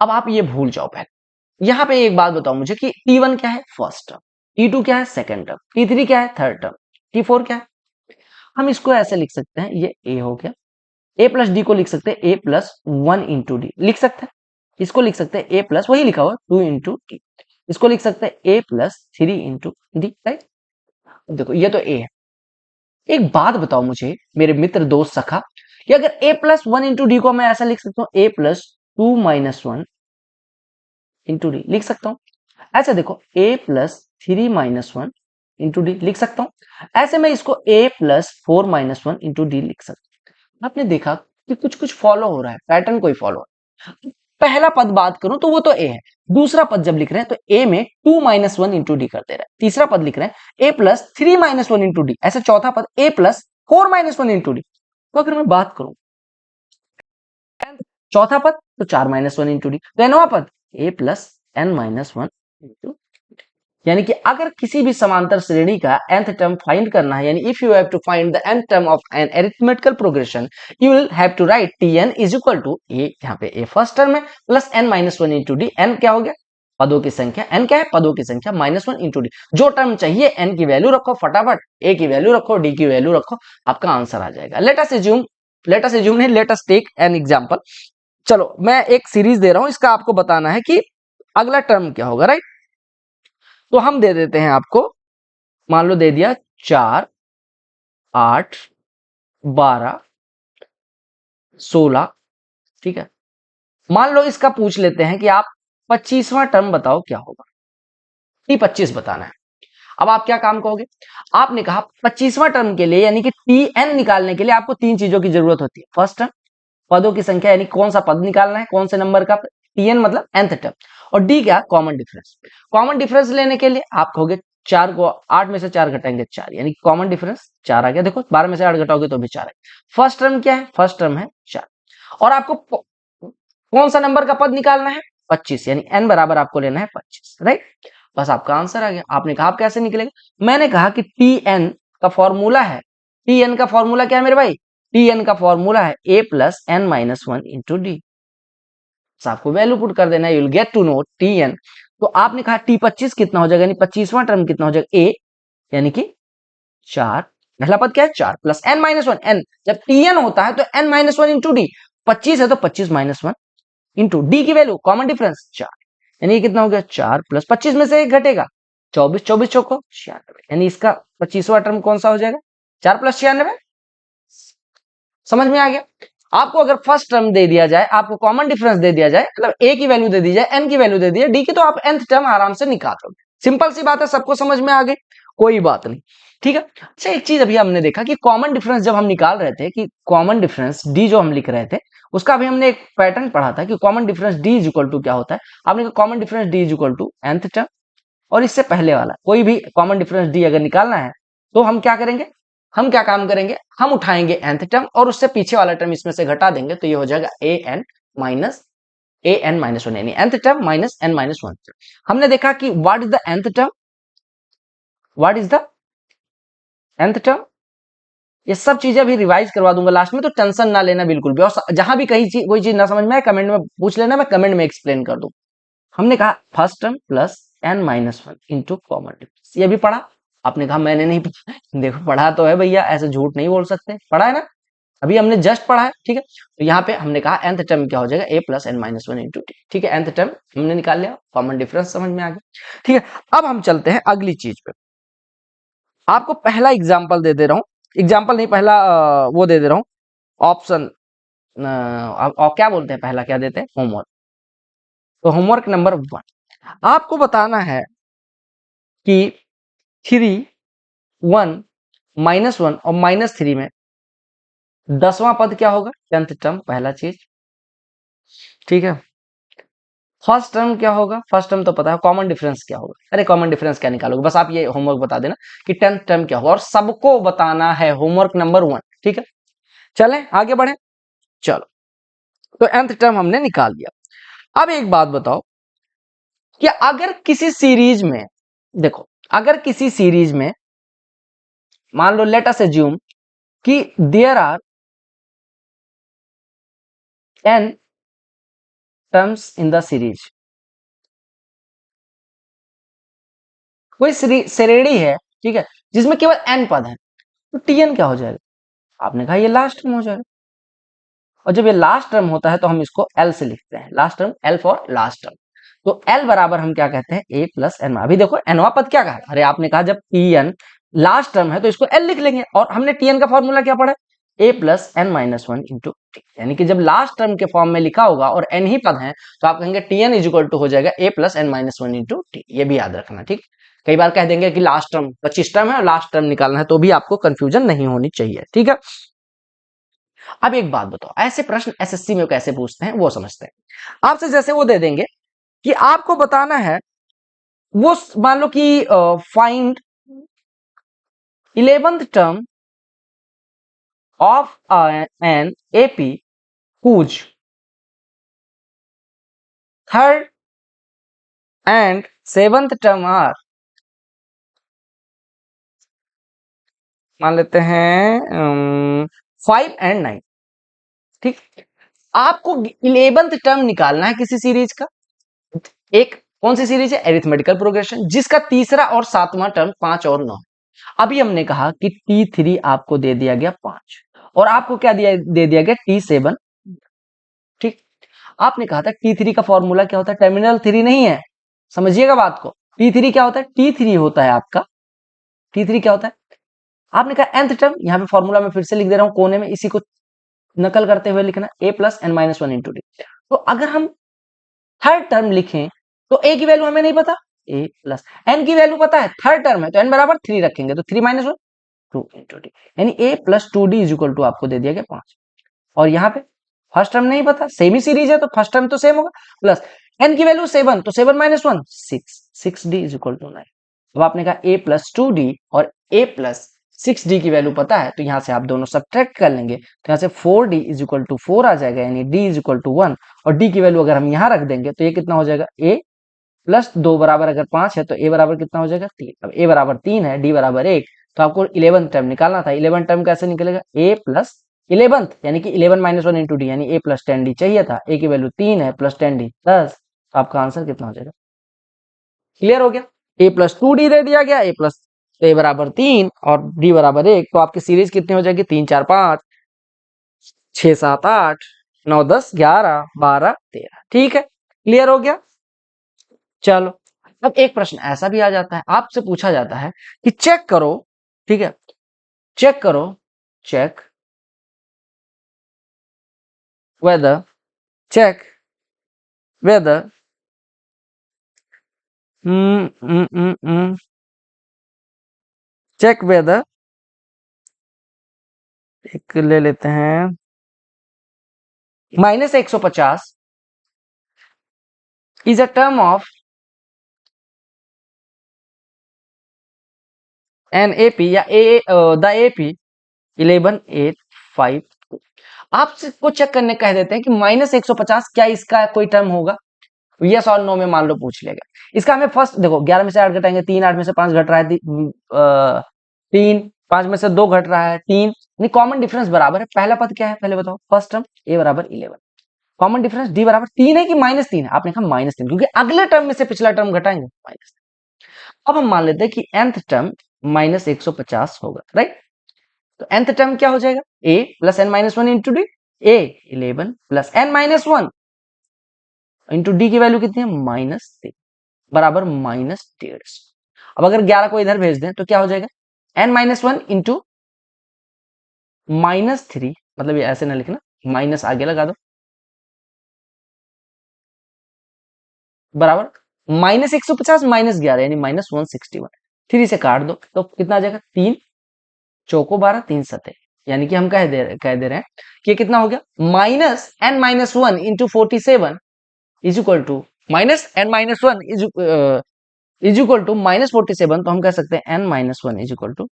अब आप ये भूल जाओ पहले, यहां पे एक बात बताओ मुझे कि T1 क्या है? First term. T2 क्या है? Second term. T3 क्या है? Third term. T4 क्या है? हम इसको ऐसे लिख सकते हैं, ये ए हो गया, ए प्लस डी को लिख सकते हैं ए प्लस 1 × डी लिख सकते हैं। इसको लिख सकते हैं ए प्लस, वही लिखा हुआ 2 × डी। इसको लिख सकते हैं ए प्लस 3 × डी, राइट। देखो ये तो ए है। एक बात बताओ मुझे मेरे मित्र दोस्त सखा, कि अगर a plus one into D को मैं ऐसा लिख सकता हूं, a plus to minus one into D लिख सकता हूं। ऐसे देखो a plus three minus one into D लिख सकता हूं। ऐसे मैं इसको a plus four minus one into D लिख सकता हूं। आपने देखा कि कुछ कुछ फॉलो हो रहा है, पैटर्न कोई फॉलो हो रहा है। पहला पद बात करूं तो वो तो a है, दूसरा पद जब लिख रहे हैं तो a में two minus one into d कर दे रहा है, तीसरा पद लिख रहे हैं a plus three minus one into d, ऐसे चौथा पद a plus four minus one into D. तो अगर मैं बात करूं चौथा पद तो चार माइनस वन इंटू डी, तो nवां पद a plus N minus one into, यानी कि अगर किसी भी समांतर श्रेणी का nth टर्म फाइंड करना है, यानी if you have to find the nth term of an arithmetical progression you will have to write tn is equal to a, यहाँ पे a फर्स्ट टर्म है, plus n minus one into d, n क्या हो गया पदों की संख्या, n क्या है पदों की संख्या, माइनस वन इंटू डी। जो टर्म चाहिए n की वैल्यू रखो फटाफट, a की वैल्यू रखो, d की वैल्यू रखो, आपका आंसर आ जाएगा। लेट अस एज्यूम नहीं, let us take an example. चलो मैं एक सीरीज दे रहा हूं, इसका आपको बताना है कि अगला टर्म क्या होगा, राइट। तो हम दे देते हैं आपको, मान लो दे दिया चार, आठ, बारह, सोलह, ठीक है। मान लो इसका पूछ लेते हैं कि आप 25वां टर्म बताओ क्या होगा, टी 25 बताना है। अब आप क्या काम करोगे, आपने कहा 25वां टर्म के लिए यानी कि टी एन निकालने के लिए आपको तीन चीजों की जरूरत होती है। फर्स्ट टर्म पदों की संख्या, यानी कौन सा पद निकालना है, कौन से नंबर का, टीएन मतलब nth टर्म, और डी क्या कॉमन डिफरेंस। कॉमन डिफरेंस लेने के लिए आप कहोगे चार को, आठ में से चार घटाएंगे चार, यानी कॉमन डिफरेंस चार आ गया। देखो 12 में से 8 घटाओगे तो भी चार है। फर्स्ट टर्म क्या है, फर्स्ट टर्म है चार, और आपको कौन सा नंबर का पद निकालना है 25, यानी n बराबर आपको लेना है 25, राइट। बस आपका आंसर आ गया। आपने कहा आप कैसे निकलेगा, मैंने कहा कि टी एन का फॉर्मूला है, टी एन का फॉर्मूला क्या है मेरे भाई, टी एन का फॉर्मूला है a plus N minus one into d. आपको वैल्यू पुट कर देना है, you'll get to know t n. तो आपने कहा टी 25 कितना हो जाएगा, यानी 25वां टर्म कितना हो जाएगा, a यानी कि चार, पहला पद क्या है चार, plus N minus one, n जब टी एन होता है तो n minus one into d, 25 है तो 25 माइनस वन इंटू डी की वैल्यू कॉमन डिफरेंस चार, यानी कितना हो गया चार प्लस 25 में से एक घटेगा 24, 24 चौको 96, यानी इसका 25वां टर्म कौन सा हो जाएगा, चार प्लस 96। समझ में आ गया। आपको अगर फर्स्ट टर्म दे दिया जाए, आपको कॉमन डिफरेंस दे दिया जाए, मतलब a की वैल्यू दे दी जाए, n की वैल्यू दे दी जाए, d की, तो आप nth टर्म आराम से निकाल दोगे। सिंपल सी बात है, सबको समझ में आ गई, कोई बात नहीं, ठीक है। अच्छा एक चीज अभी हमने देखा कि कॉमन डिफरेंस जब हम निकाल रहे थे, कि कॉमन डिफरेंस d जो हम लिख रहे थे, उसका अभी हमने एक पैटर्न पढ़ा था कि common difference d is equal to क्या होता है। आपने कहा common difference d is equal to nth term, और इससे पहले वाला कोई भी कॉमन डिफरेंस d अगर निकालना है तो हम क्या करेंगे, हम क्या काम करेंगे, हम उठाएंगे nth टर्म और उससे पीछे वाला टर्म इसमें से घटा देंगे, तो ये हो जाएगा a n माइनस वन, यानी nth term minus n minus one. हमने देखा कि what is the nth term, what is the nth term, ये सब चीजें अभी रिवाइज करवा दूंगा लास्ट में, तो टेंशन ना लेना बिल्कुल भी, और जहां भी कहीं चीज कोई चीज ना समझ में आए कमेंट में पूछ लेना, मैं कमेंट में एक्सप्लेन कर दूं। हमने कहा first term plus n minus one into common difference, ये भी पढ़ा। आपने कहा मैंने नहीं पढ़ा, देखो पढ़ा तो है भैया, ऐसे झूठ नहीं बोल सकते, पढ़ा है ना, अभी हमने जस्ट पढ़ा है, ठीक है। तो यहाँ पे हमने कहा nth टर्म क्या हो जाएगा, a plus N minus one into t, ठीक है। nth टर्म हमने निकाल लिया, कॉमन डिफरेंस समझ में आ गया, ठीक है। अब हम चलते हैं अगली चीज पे। आपको पहला एग्जाम्पल दे दे रहा हूं, एग्जाम्पल नहीं, पहला वो दे दे रहा हूं ऑप्शन, क्या बोलते हैं, पहला क्या देते हैं, होमवर्क। तो होमवर्क नंबर 1, आपको बताना है कि थ्री, वन, माइनस वन और माइनस थ्री में 10वां पद क्या होगा, 10th टर्म, पहला चीज, ठीक है। फर्स्ट टर्म क्या होगा, फर्स्ट टर्म तो पता है, कॉमन डिफरेंस क्या होगा, अरे कॉमन डिफरेंस क्या निकालोगे, बस आप ये होमवर्क बता देना कि 10th टर्म क्या होगा, और सबको बताना है, होमवर्क नंबर 1, ठीक है। चलें आगे बढ़े, चलो। तो nth टर्म हमने निकाल दिया। अब एक बात बताओ कि अगर किसी सीरीज में, देखो अगर किसी सीरीज में मान लो लेट अस अज्यूम कि there are n terms in the series, कोई श्रेणी है, ठीक है, जिसमें केवल n पद है, तो tn क्या हो जाएगा, आपने कहा ये लास्ट टर्म हो जाएगा, और जब ये लास्ट टर्म होता है तो हम इसको l से लिखते हैं, last term, l for last term. तो l बराबर हम क्या कहते हैं, a प्लस एन। अभी देखो nवां पद क्या कहा, अरे आपने कहा जब tn लास्ट टर्म है तो इसको l लिख लेंगे, और हमने tn का फॉर्मूला क्या पढ़ा, a plus N minus one into t, यानी कि जब लास्ट टर्म के फॉर्म में लिखा होगा और n ही पद है तो आप कहेंगे tn इज इक्वल टू हो जाएगा a plus N minus one into t. ये भी याद रखना, ठीक। कई बार कह देंगे कि लास्ट टर्म 25 टर्म है और लास्ट टर्म निकालना है, तो भी आपको कंफ्यूजन नहीं होनी चाहिए, ठीक है। अब एक बात बताओ, ऐसे प्रश्न एसएससी में कैसे पूछते हैं वो समझते हैं। आपसे जैसे वो दे देंगे कि आपको बताना है, वो मान लो कि find 11th term of an AP whose third and seventh term are, मान लेते हैं 5 and 9, ठीक। आपको 11th टर्म निकालना है किसी सीरीज का। एक कौन सी सीरीज है? एरिथमेटिकल प्रोग्रेशन, जिसका तीसरा और सातवां टर्म 5 और 9। अभी हमने कहा कि T3 आपको दे दिया गया 5 और आपको क्या दे दिया गया T7, ठीक। आपने कहा था T3 का फॉर्मूला क्या होता है? टर्मिनल 3 नहीं है, समझिएगा बात को। T3 क्या होता है? T3 होता है आपका, T3 क्या होता है? आपने कहा nth टर्म, यहाँ पे फॉर्मूला में फिर से लिख दे रहा हूं कोने में, इसी को नकल करते हुए लिखना a plus N minus one into D. तो अगर हम थर्ड टर्म लिखें तो a की वैल्यू हमें नहीं पता, a प्लस n की वैल्यू पता है, थर्ड टर्म है तो n बराबर 3 रखेंगे, तो 3 माइनस वन 2 इंटू डी, यानी a plus two d is equal to आपको दे दिया गया 5। और यहाँ पे फर्स्ट टर्म नहीं पता, सेमी सीरीज है तो फर्स्ट टर्म तो सेम होगा, प्लस n की वैल्यू 7, तो 7 minus one 6 d is equal to 9। अब आपने कहा a प्लस टू डी और a प्लस 6d की वैल्यू पता है, तो यहां से आप दोनों सब्ट्रैक्ट कर लेंगे, तो यहां से 4d इज इक्वल टू 4 आ जाएगा, यानी d इज इक्वल टू 1। और d की वैल्यू अगर हम यहां रख देंगे तो ये कितना हो जाएगा? a प्लस 2 बराबर अगर 5 है तो a बराबर कितना हो जाएगा? 3। अब a बराबर 3 है, d बराबर 1, तो आपको 11 टर्म निकालना था। 11 टर्म कैसे निकलेगा? a प्लस 11th यानी कि 11 माइनस वन इंटू डी, यानी a प्लस 10d चाहिए था, a की वैल्यू 3 है, प्लस 10d 10, तो आपका आंसर कितना हो जाएगा? क्लियर हो गया? a प्लस टू डी दे दिया गया, a प्लस a बराबर 3 और d बराबर 1, तो आपकी सीरीज कितनी हो जाएगी? 3 4 5 6 7 8 9 10 11 12 13, ठीक है। क्लियर हो गया? चलो, अब एक प्रश्न ऐसा भी आ जाता है, आपसे पूछा जाता है कि चेक करो, ठीक है, चेक करो, check whether, check whether check whether, एक ले लेते हैं -150 is a term of an AP या the AP 11,852। आपसे को चेक करने कह देते हैं कि -150 क्या इसका कोई टर्म होगा? यस और नो में मान लो पूछ लेगा। इसका हमें फर्स्ट देखो, 11 में से 8 घटाएंगे 3, 8 में से 5 घट रहा है 3, 5 में से 2 घट रहा है 3, नहीं कॉमन डिफरेंस बराबर है। पहला पद क्या है पहले बताओ? फर्स्ट टर्म a बराबर 11, कॉमन डिफरेंस d बराबर 3 है कि -3 है? आपने कहा -3, क्योंकि अगले टर्म में से पिछला टर्म घटाएंगे माइनस। अब हम मान लेते हैं कि nth टर्म -150 होगा, राइट। तो nth टर्म क्या हो जाएगा? a plus N minus one into d, a 11 plus N minus one into d की वैल्यू कितनी है? -3 बराबर -150। अब अगर 11 को इधर भेज दें तो क्या हो जाएगा? n माइनस वन इंटू -3, मतलब ये ऐसे ना लिखना, माइनस आगे लगा दो, बराबर -150 -11 यानी -161। 3 से काट दो तो कितना आ जाएगा? 3 चौको 12 3 सते, यानी कि हम कह दे रहे हैं कि ये कितना हो गया? -n minus one into 47 is equal to -n minus one is equal to -47, तो हम कह सकते हैं n minus one is equal to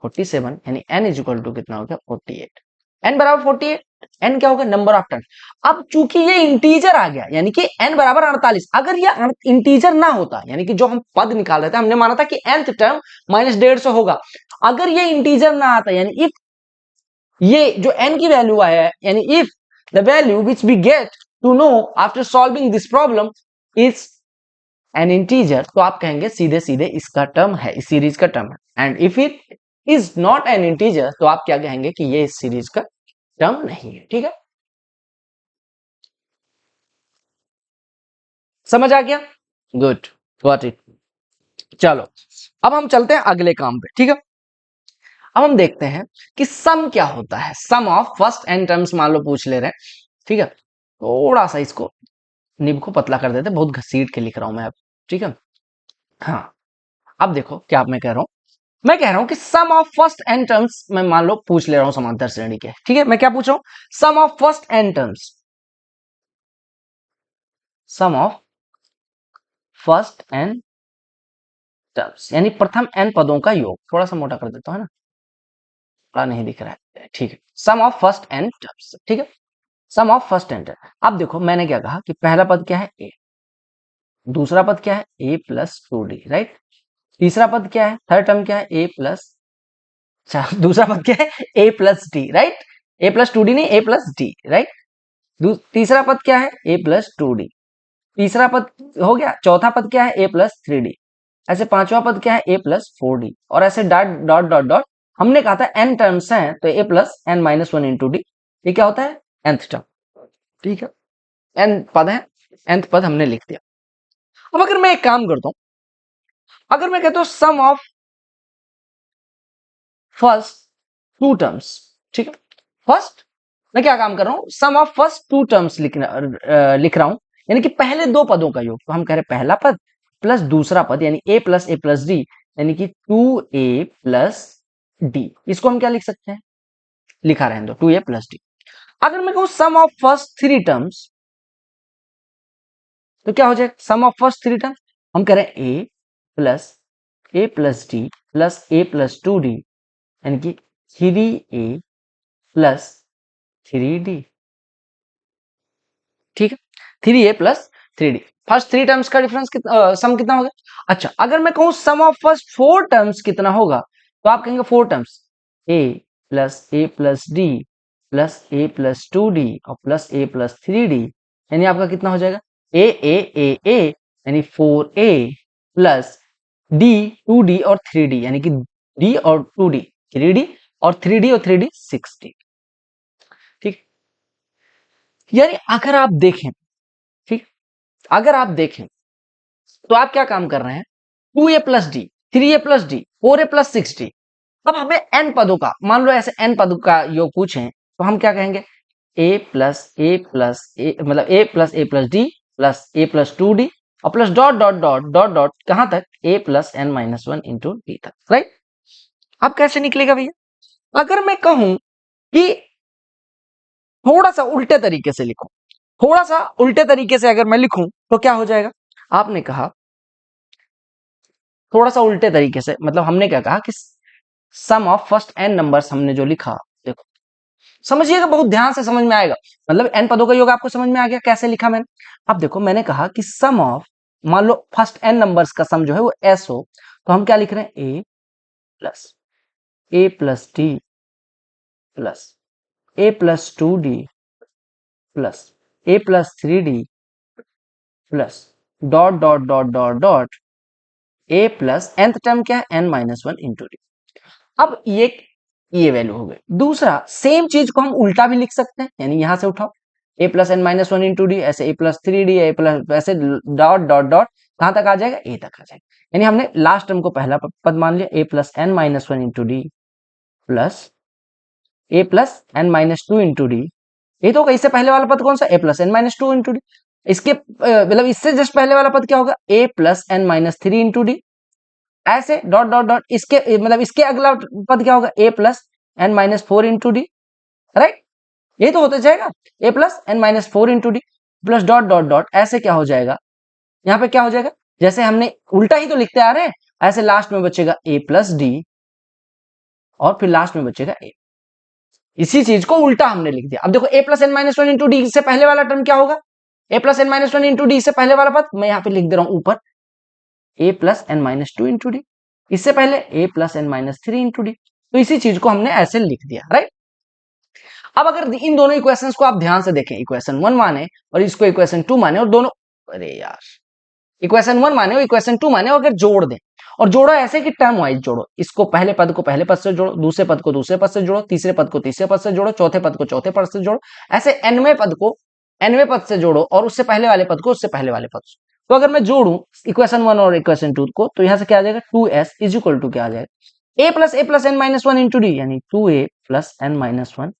47, यानी n इज इक्वल टू कितना हो गया? 48। n बराबर 48, n क्या होगा? Number of term. अब चूंकि ये इंटीजर आ गया, यानी कि n बराबर 48, अगर ये इंटीजर ना होता, यानी कि जो हम पद निकाल रहे थे, हमने माना था कि nth टर्म -150 होगा, अगर ये इंटीजर ना आता, यानी इफ ये जो n की वैल्यू आया है, यानी if the value which we get to know after solving this problem is an integer, तो आप कहेंगे सीधे सीधे इसका टर्म है, इस सीरीज का टर्म है। And if it is not an integer, तो आप क्या कहेंगे कि ये इस सीरीज का टर्म नहीं है, ठीक है। समझ आ गया? Good, got it. चलो, अब हम चलते हैं अगले काम पे, ठीक है। अब हम देखते हैं कि सम क्या होता है। Sum of first N terms मान लो पूछ ले रहे हैं, ठीक है। थोड़ा सा इसको निब को पतला कर देते, बहुत घसीट के लिख रहा हूं मैं अब, ठीक है। हाँ, अब देखो क्या मैं कह रहा हूं। मैं कह रहा हूं कि sum of first N terms मैं मान लो पूछ ले रहा हूं समांतर श्रेणी के, ठीक है। मैं क्या पूछ रहा हूं, sum of first N terms, sum of first N terms यानी प्रथम एन पदों का योग। थोड़ा सा मोटा कर देता हूं, है ना, बड़ा नहीं दिख रहा है, ठीक है। Sum of first N terms, ठीक है, sum of first N term. अब देखो मैंने क्या कहा कि पहला पद क्या है ए, दूसरा पद क्या है ए प्लस टू डी, राइट। तीसरा पद क्या है, थर्ड टर्म क्या है ए प्लस, अच्छा दूसरा पद क्या है ए प्लस डी, राइट। ए प्लस टू डी नहीं, ए प्लस डी, राइट। तीसरा पद क्या है ए प्लस टू डी, तीसरा पद हो गया। चौथा पद क्या है ए प्लस थ्री डी, ऐसे पांचवा पद क्या है ए प्लस फोर डी, और ऐसे डॉट डॉट डॉट डॉट। हमने कहा था एन टर्म्स हैं तो a plus N minus one into d, ये क्या होता है nth टर्म, ठीक है। एन पद है, nth पद हमने लिख दिया। अब अगर मैं एक काम करता हूं, अगर मैं कहता हूं sum of first to terms, ठीक है। फर्स्ट मैं क्या काम कर रहा हूं, sum of first to terms लिख रहा हूं, यानी कि पहले दो पदों का योग। तो हम कह रहे पहला पद प्लस दूसरा पद यानी ए प्लस डी, यानी कि टू ए प्लस डी। इसको हम क्या लिख सकते हैं, लिखा रहने दो टू ए प्लस डी। अगर मैं कहूं sum of first three terms, तो क्या हो जाएगा sum of first three terms, हम कह रहे हैं a plus d plus a plus two d, यानी कि three a plus three d, ठीक है। Three a plus three d, first three terms का डिफरेंस सम कितना होगा। अच्छा अगर मैं कहूं sum of first four terms कितना होगा, तो आप कहेंगे four terms a plus d plus a plus two d और plus a plus three d, यानी आपका कितना हो जाएगा ए यानी four a plus d two d और थ्री डी, यानी कि डी और टू डी थ्री डी और थ्री डी सिक्स डी, ठीक। यानी अगर आप देखें, ठीक, अगर आप देखें तो आप क्या काम कर रहे हैं, two a plus d, three a plus d, four a plus six d. अब हमें एन पदों का मान लो ऐसे एन पदों का योग पूछें, तो हम क्या कहेंगे ए मतलब a plus d plus a plus two d और plus dot dot dot dot dot कहां तक a plus N minus one into d तक, राइट। अब कैसे निकलेगा भैया, अगर मैं कहूं कि थोड़ा सा उल्टे तरीके से लिखूं, थोड़ा सा उल्टे तरीके से अगर मैं लिखूं तो क्या हो जाएगा, आपने कहा थोड़ा सा उल्टे तरीके से, मतलब हमने क्या कहा कि sum of first N numbers हमने जो लिखा, देखो समझिएगा बहुत ध्यान से समझ में आएगा, मतलब एन पदों का योग आपको समझ में आ गया कैसे लिखा मैंने। अब देखो मैंने कहा कि सम ऑफ, मान लो फर्स्ट एन नंबर्स का सम जो है वो एस हो, तो हम क्या लिख रहे हैं a plus d plus a plus two d plus a plus three d plus dot dot dot dot dot a plus nth term क्या है n minus one into d. अब ये वैल्यू हो गई। दूसरा सेम चीज को हम उल्टा भी लिख सकते हैं, यानी यहां से उठाओ a plus N minus one into d, ऐसे a plus three d a plus ऐसे डॉट डॉट डॉट कहां तक आ जाएगा ए तक आ जाएगा, यानी हमने लास्ट टर्म को पहला पद मान लिया a plus N minus one into d plus a plus N minus two into d. ये तो इससे पहले वाला पद कौन सा a plus N minus two into d, इसके मतलब इससे जस्ट पहले वाला पद क्या होगा a plus N minus three into d, ऐसे डॉट डॉट डॉट इसके मतलब इसके अगला पद क्या होगा a plus N minus four into d, right. ये तो होता जाएगा a plus N minus four into d plus dot dot dot, ऐसे क्या हो जाएगा, यहाँ पे क्या हो जाएगा, जैसे हमने उल्टा ही तो लिखते आ रहे हैं, ऐसे लास्ट में बचेगा ए प्लस डी और फिर लास्ट में बचेगा ए। इसी चीज को उल्टा हमने लिख दिया। अब देखो a plus N minus one into d से पहले वाला टर्म क्या होगा, a plus N minus one into d से पहले वाला पद मैं यहाँ पे लिख दे रहा हूं ऊपर a plus N minus two into d, इससे पहले a plus N minus three into D. तो इसी चीज को हमने ऐसे लिख दिया, राइट। अब अगर इन दोनों इक्वेशंस को आप ध्यान से देखें, इक्वेशन वन माने और इसको इक्वेशन टू माने और दोनों, अरे यार इक्वेशन वन माने और इक्वेशन टू माने, अगर जोड़ दें और जोड़ो ऐसे कि टर्म वाइज जोड़ो, इसको पहले पद को पहले पद से जोड़ो, दूसरे पद को दूसरे पद से जोड़ो, तीसरे पद को तीसरे पद से जोड़ो, चौथे पद को चौथे पद से जोड़ो, ऐसे एनवें पद को एनवें पद से जोड़ो और उससे पहले वाले पद को उससे पहले वाले पद से। तो अगर मैं जोड़ू इक्वेशन वन और इक्वेशन टू को, तो यहां से क्या आ जाएगा two s is equal to क्या आ जाएगा a plus N minus one into d यानी 2a plus N minus one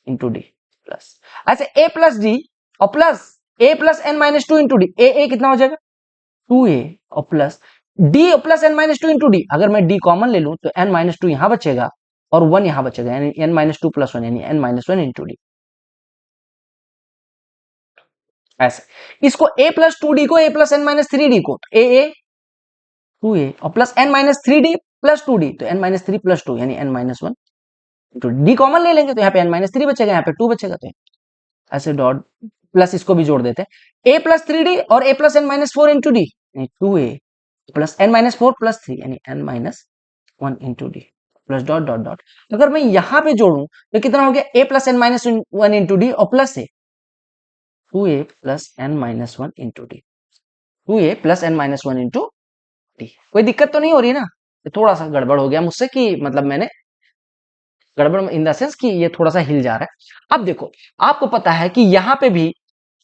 into d plus ऐसे ए प्लस डी और plus a plus N minus two into d a कितना हो जाएगा 2a और plus d plus N minus two into d अगर मैं D common ले लूं तो एन माइनस टू यहां बचेगा और वन यहां बचेगा यानी n minus two plus one यानी n minus one into d ऐसे इसको ए प्लस टू डी को a plus N minus three d को ए 2a और plus N minus three d plus two d तो n minus three plus two यानी n minus one into d common ले लेंगे तो यहाँ पे एन माइनस थ्री बचेगा यहाँ पे टू बचेगा तो ऐसे डॉट प्लस इसको भी जोड़ देते हैं ए प्लस थ्री डी और a plus N minus four into d two a plus N minus four plus three यानी n minus one into d plus dot dot dot अगर मैं यहां पे जोड़ूं तो कितना हो गया a plus N minus one into d और plus a 2a plus N minus one into d 2a plus N minus one into d कोई दिक्कत तो नहीं हो रही ना थोड़ा सा गड़बड़ हो गया मुझसे कि मतलब मैंने गड़बड़ इन द सेंस कि ये थोड़ा सा हिल जा रहा है अब देखो आपको पता है कि यहां पे भी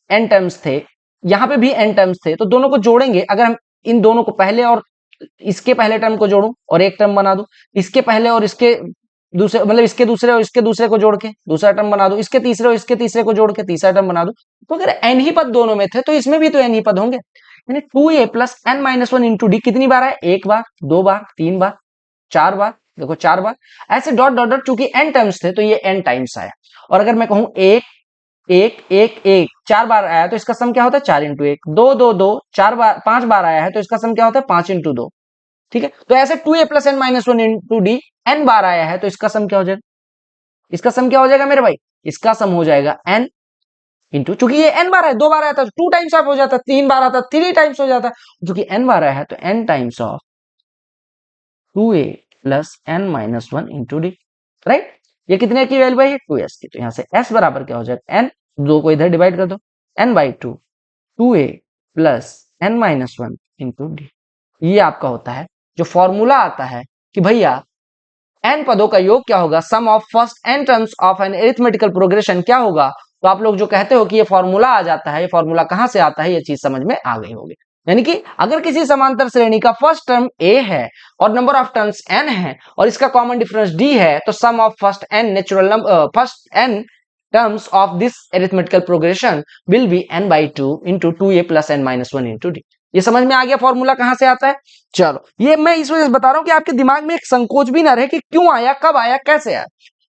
n टर्म्स थे यहां पे भी n टर्म्स थे तो दोनों को जोड़ेंगे अगर हम इन दोनों को पहले और इसके पहले टर्म को जोड़ूं और एक टर्म बना दूं इसके पहले और इसके दूसरे मतलब इसके दूसरे और इसके दूसरे को जोड़ के दूसरा टर्म बना दूं इसके तीसरे और इसके तीसरे को जोड़ के तीसरा टर्म बना दूं तो अगर n ही पद दोनों में थे तो इसमें भी तो n ही पद होंगे यानी 2a plus N minus one into d कितनी बार है एक बार दो बार तीन बार चार बार देखो चार बार ऐसे डॉट डॉट डॉट चूंकि n टर्म्स थे तो ये n टाइम्स आया और अगर मैं कहूं एक एक एक एक चार बार आया तो इसका सम क्या होता है चार इंटू एक दो दो दो चार बार पांच बार आया है तो इसका सम क्या होता है पांच इंटू दो ठीक है तो ऐसे 2a plus N minus one into d n बार आया है तो इसका सम क्या हो जाएगा इसका सम क्या हो जाएगा मेरे भाई इसका सम हो जाएगा n इंटू चूंकि ये n बार है दो बार आया था टू टाइम्स ऑफ हो जाता तीन बार आता थ्री टाइम्स हो जाता क्योंकि n बार आया है तो n times of 2a plus N minus one into d right ये कितने की वैल्यू है 2s की तो यहां से s बराबर क्या हो जाएगा n दो को इधर डिवाइड कर दो n by two 2a plus N minus one into d ये आपका होता है जो फॉर्मूला आता है कि भैया n पदों का योग क्या होगा sum of first n terms of an arithmetical progression क्या होगा तो आप लोग जो कहते हो कि ये फॉर्मूला आ जाता है ये फॉर्मूला कहां से आता है ये चीज समझ में आ गई होगी यानी कि अगर किसी समांतर श्रेणी का फर्स्ट टर्म a है और नंबर ऑफ टर्म्स n है और इसका कॉमन डिफरेंस d है तो sum of first n natural number first n terms of this arithmetical progression will be n by two into two a plus N minus one into d ये समझ में आ गया फॉर्मूला कहां से आता है चलो ये मैं इस वजह से बता रहा हूं कि आपके दिमाग में एक संकोच भी ना रहे कि क्यों आया कब आया कैसे आया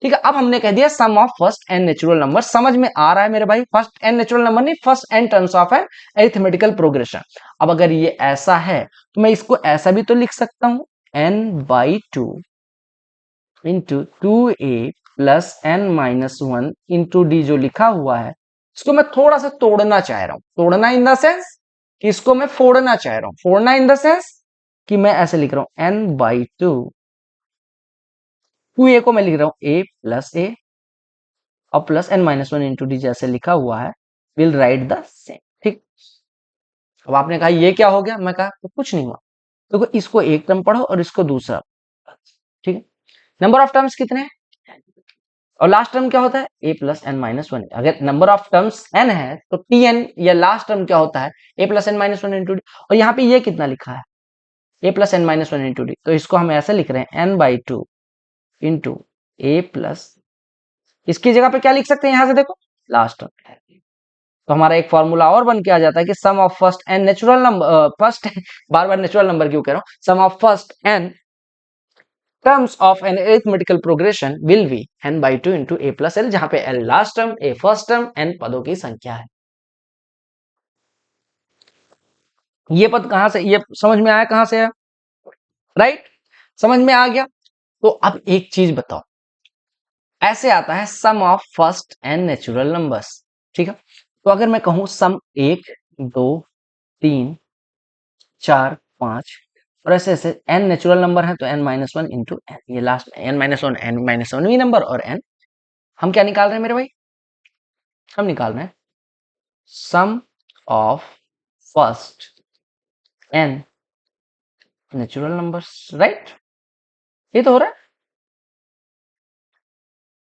ठीक है अब हमने कह दिया sum of first N natural number समझ में आ रहा है मेरे भाई फर्स्ट एन नेचुरल नंबर नहीं first N terms of an arithmetical progression अब अगर ये ऐसा है तो मैं इसको ऐसा भी तो लिख सकता हूं n by two into two a plus N minus one into d जो लिखा हुआ है इसको मैं थोड़ा सा तोड़ना चाह रहा हूं तोड़ना इन द सेंस कि इसको मैं फोड़ना चाह रहा हूं फोड़ना इन द सेंस कि मैं ऐसे लिख रहा हूं n by two two a को मैं लिख रहा हूं ए प्लस ए और plus N minus one into d जैसे लिखा हुआ है विल राइट द सेम ठीक अब आपने कहा ये क्या हो गया मैं कहा तो कुछ नहीं हुआ देखो तो इसको एक टर्म पढ़ो और इसको दूसरा ठीक है नंबर ऑफ टर्म्स कितने हैं और लास्ट टर्म क्या होता है ए प्लस एन माइनस वन अगर नंबर ऑफ टर्म्स एन है तो टी एन या लास्ट टर्म क्या होता है ए plus N minus one into d और यहाँ पे ये कितना लिखा है ए plus N minus one into D तो इसको हम ऐसे लिख रहे हैं n by two into a plus इसकी जगह पे क्या लिख सकते हैं यहां से देखो लास्ट टर्म तो हमारा एक फॉर्मूला और बन के आ जाता है कि sum of first N natural number first बार बार नेचुरल नंबर क्यों कह रहा हूं sum of first n terms of an arithmetical progression will be n by 2 into a plus l जहां पे l last term a first term n पदों की संख्या है ये पद कहां से ये समझ में आया कहां से है राइट समझ में आ गया तो अब एक चीज बताओ ऐसे आता है sum of first n natural numbers ठीक है तो अगर मैं कहूं सम एक दो तीन चार पांच और ऐसे ऐसे n नेचुरल नंबर है तो n minus one into n ये last n minus one n minus one भी नंबर और n हम क्या निकाल रहे हैं मेरे भाई हम निकाल रहे हैं sum of first n natural numbers right ये तो हो रहा है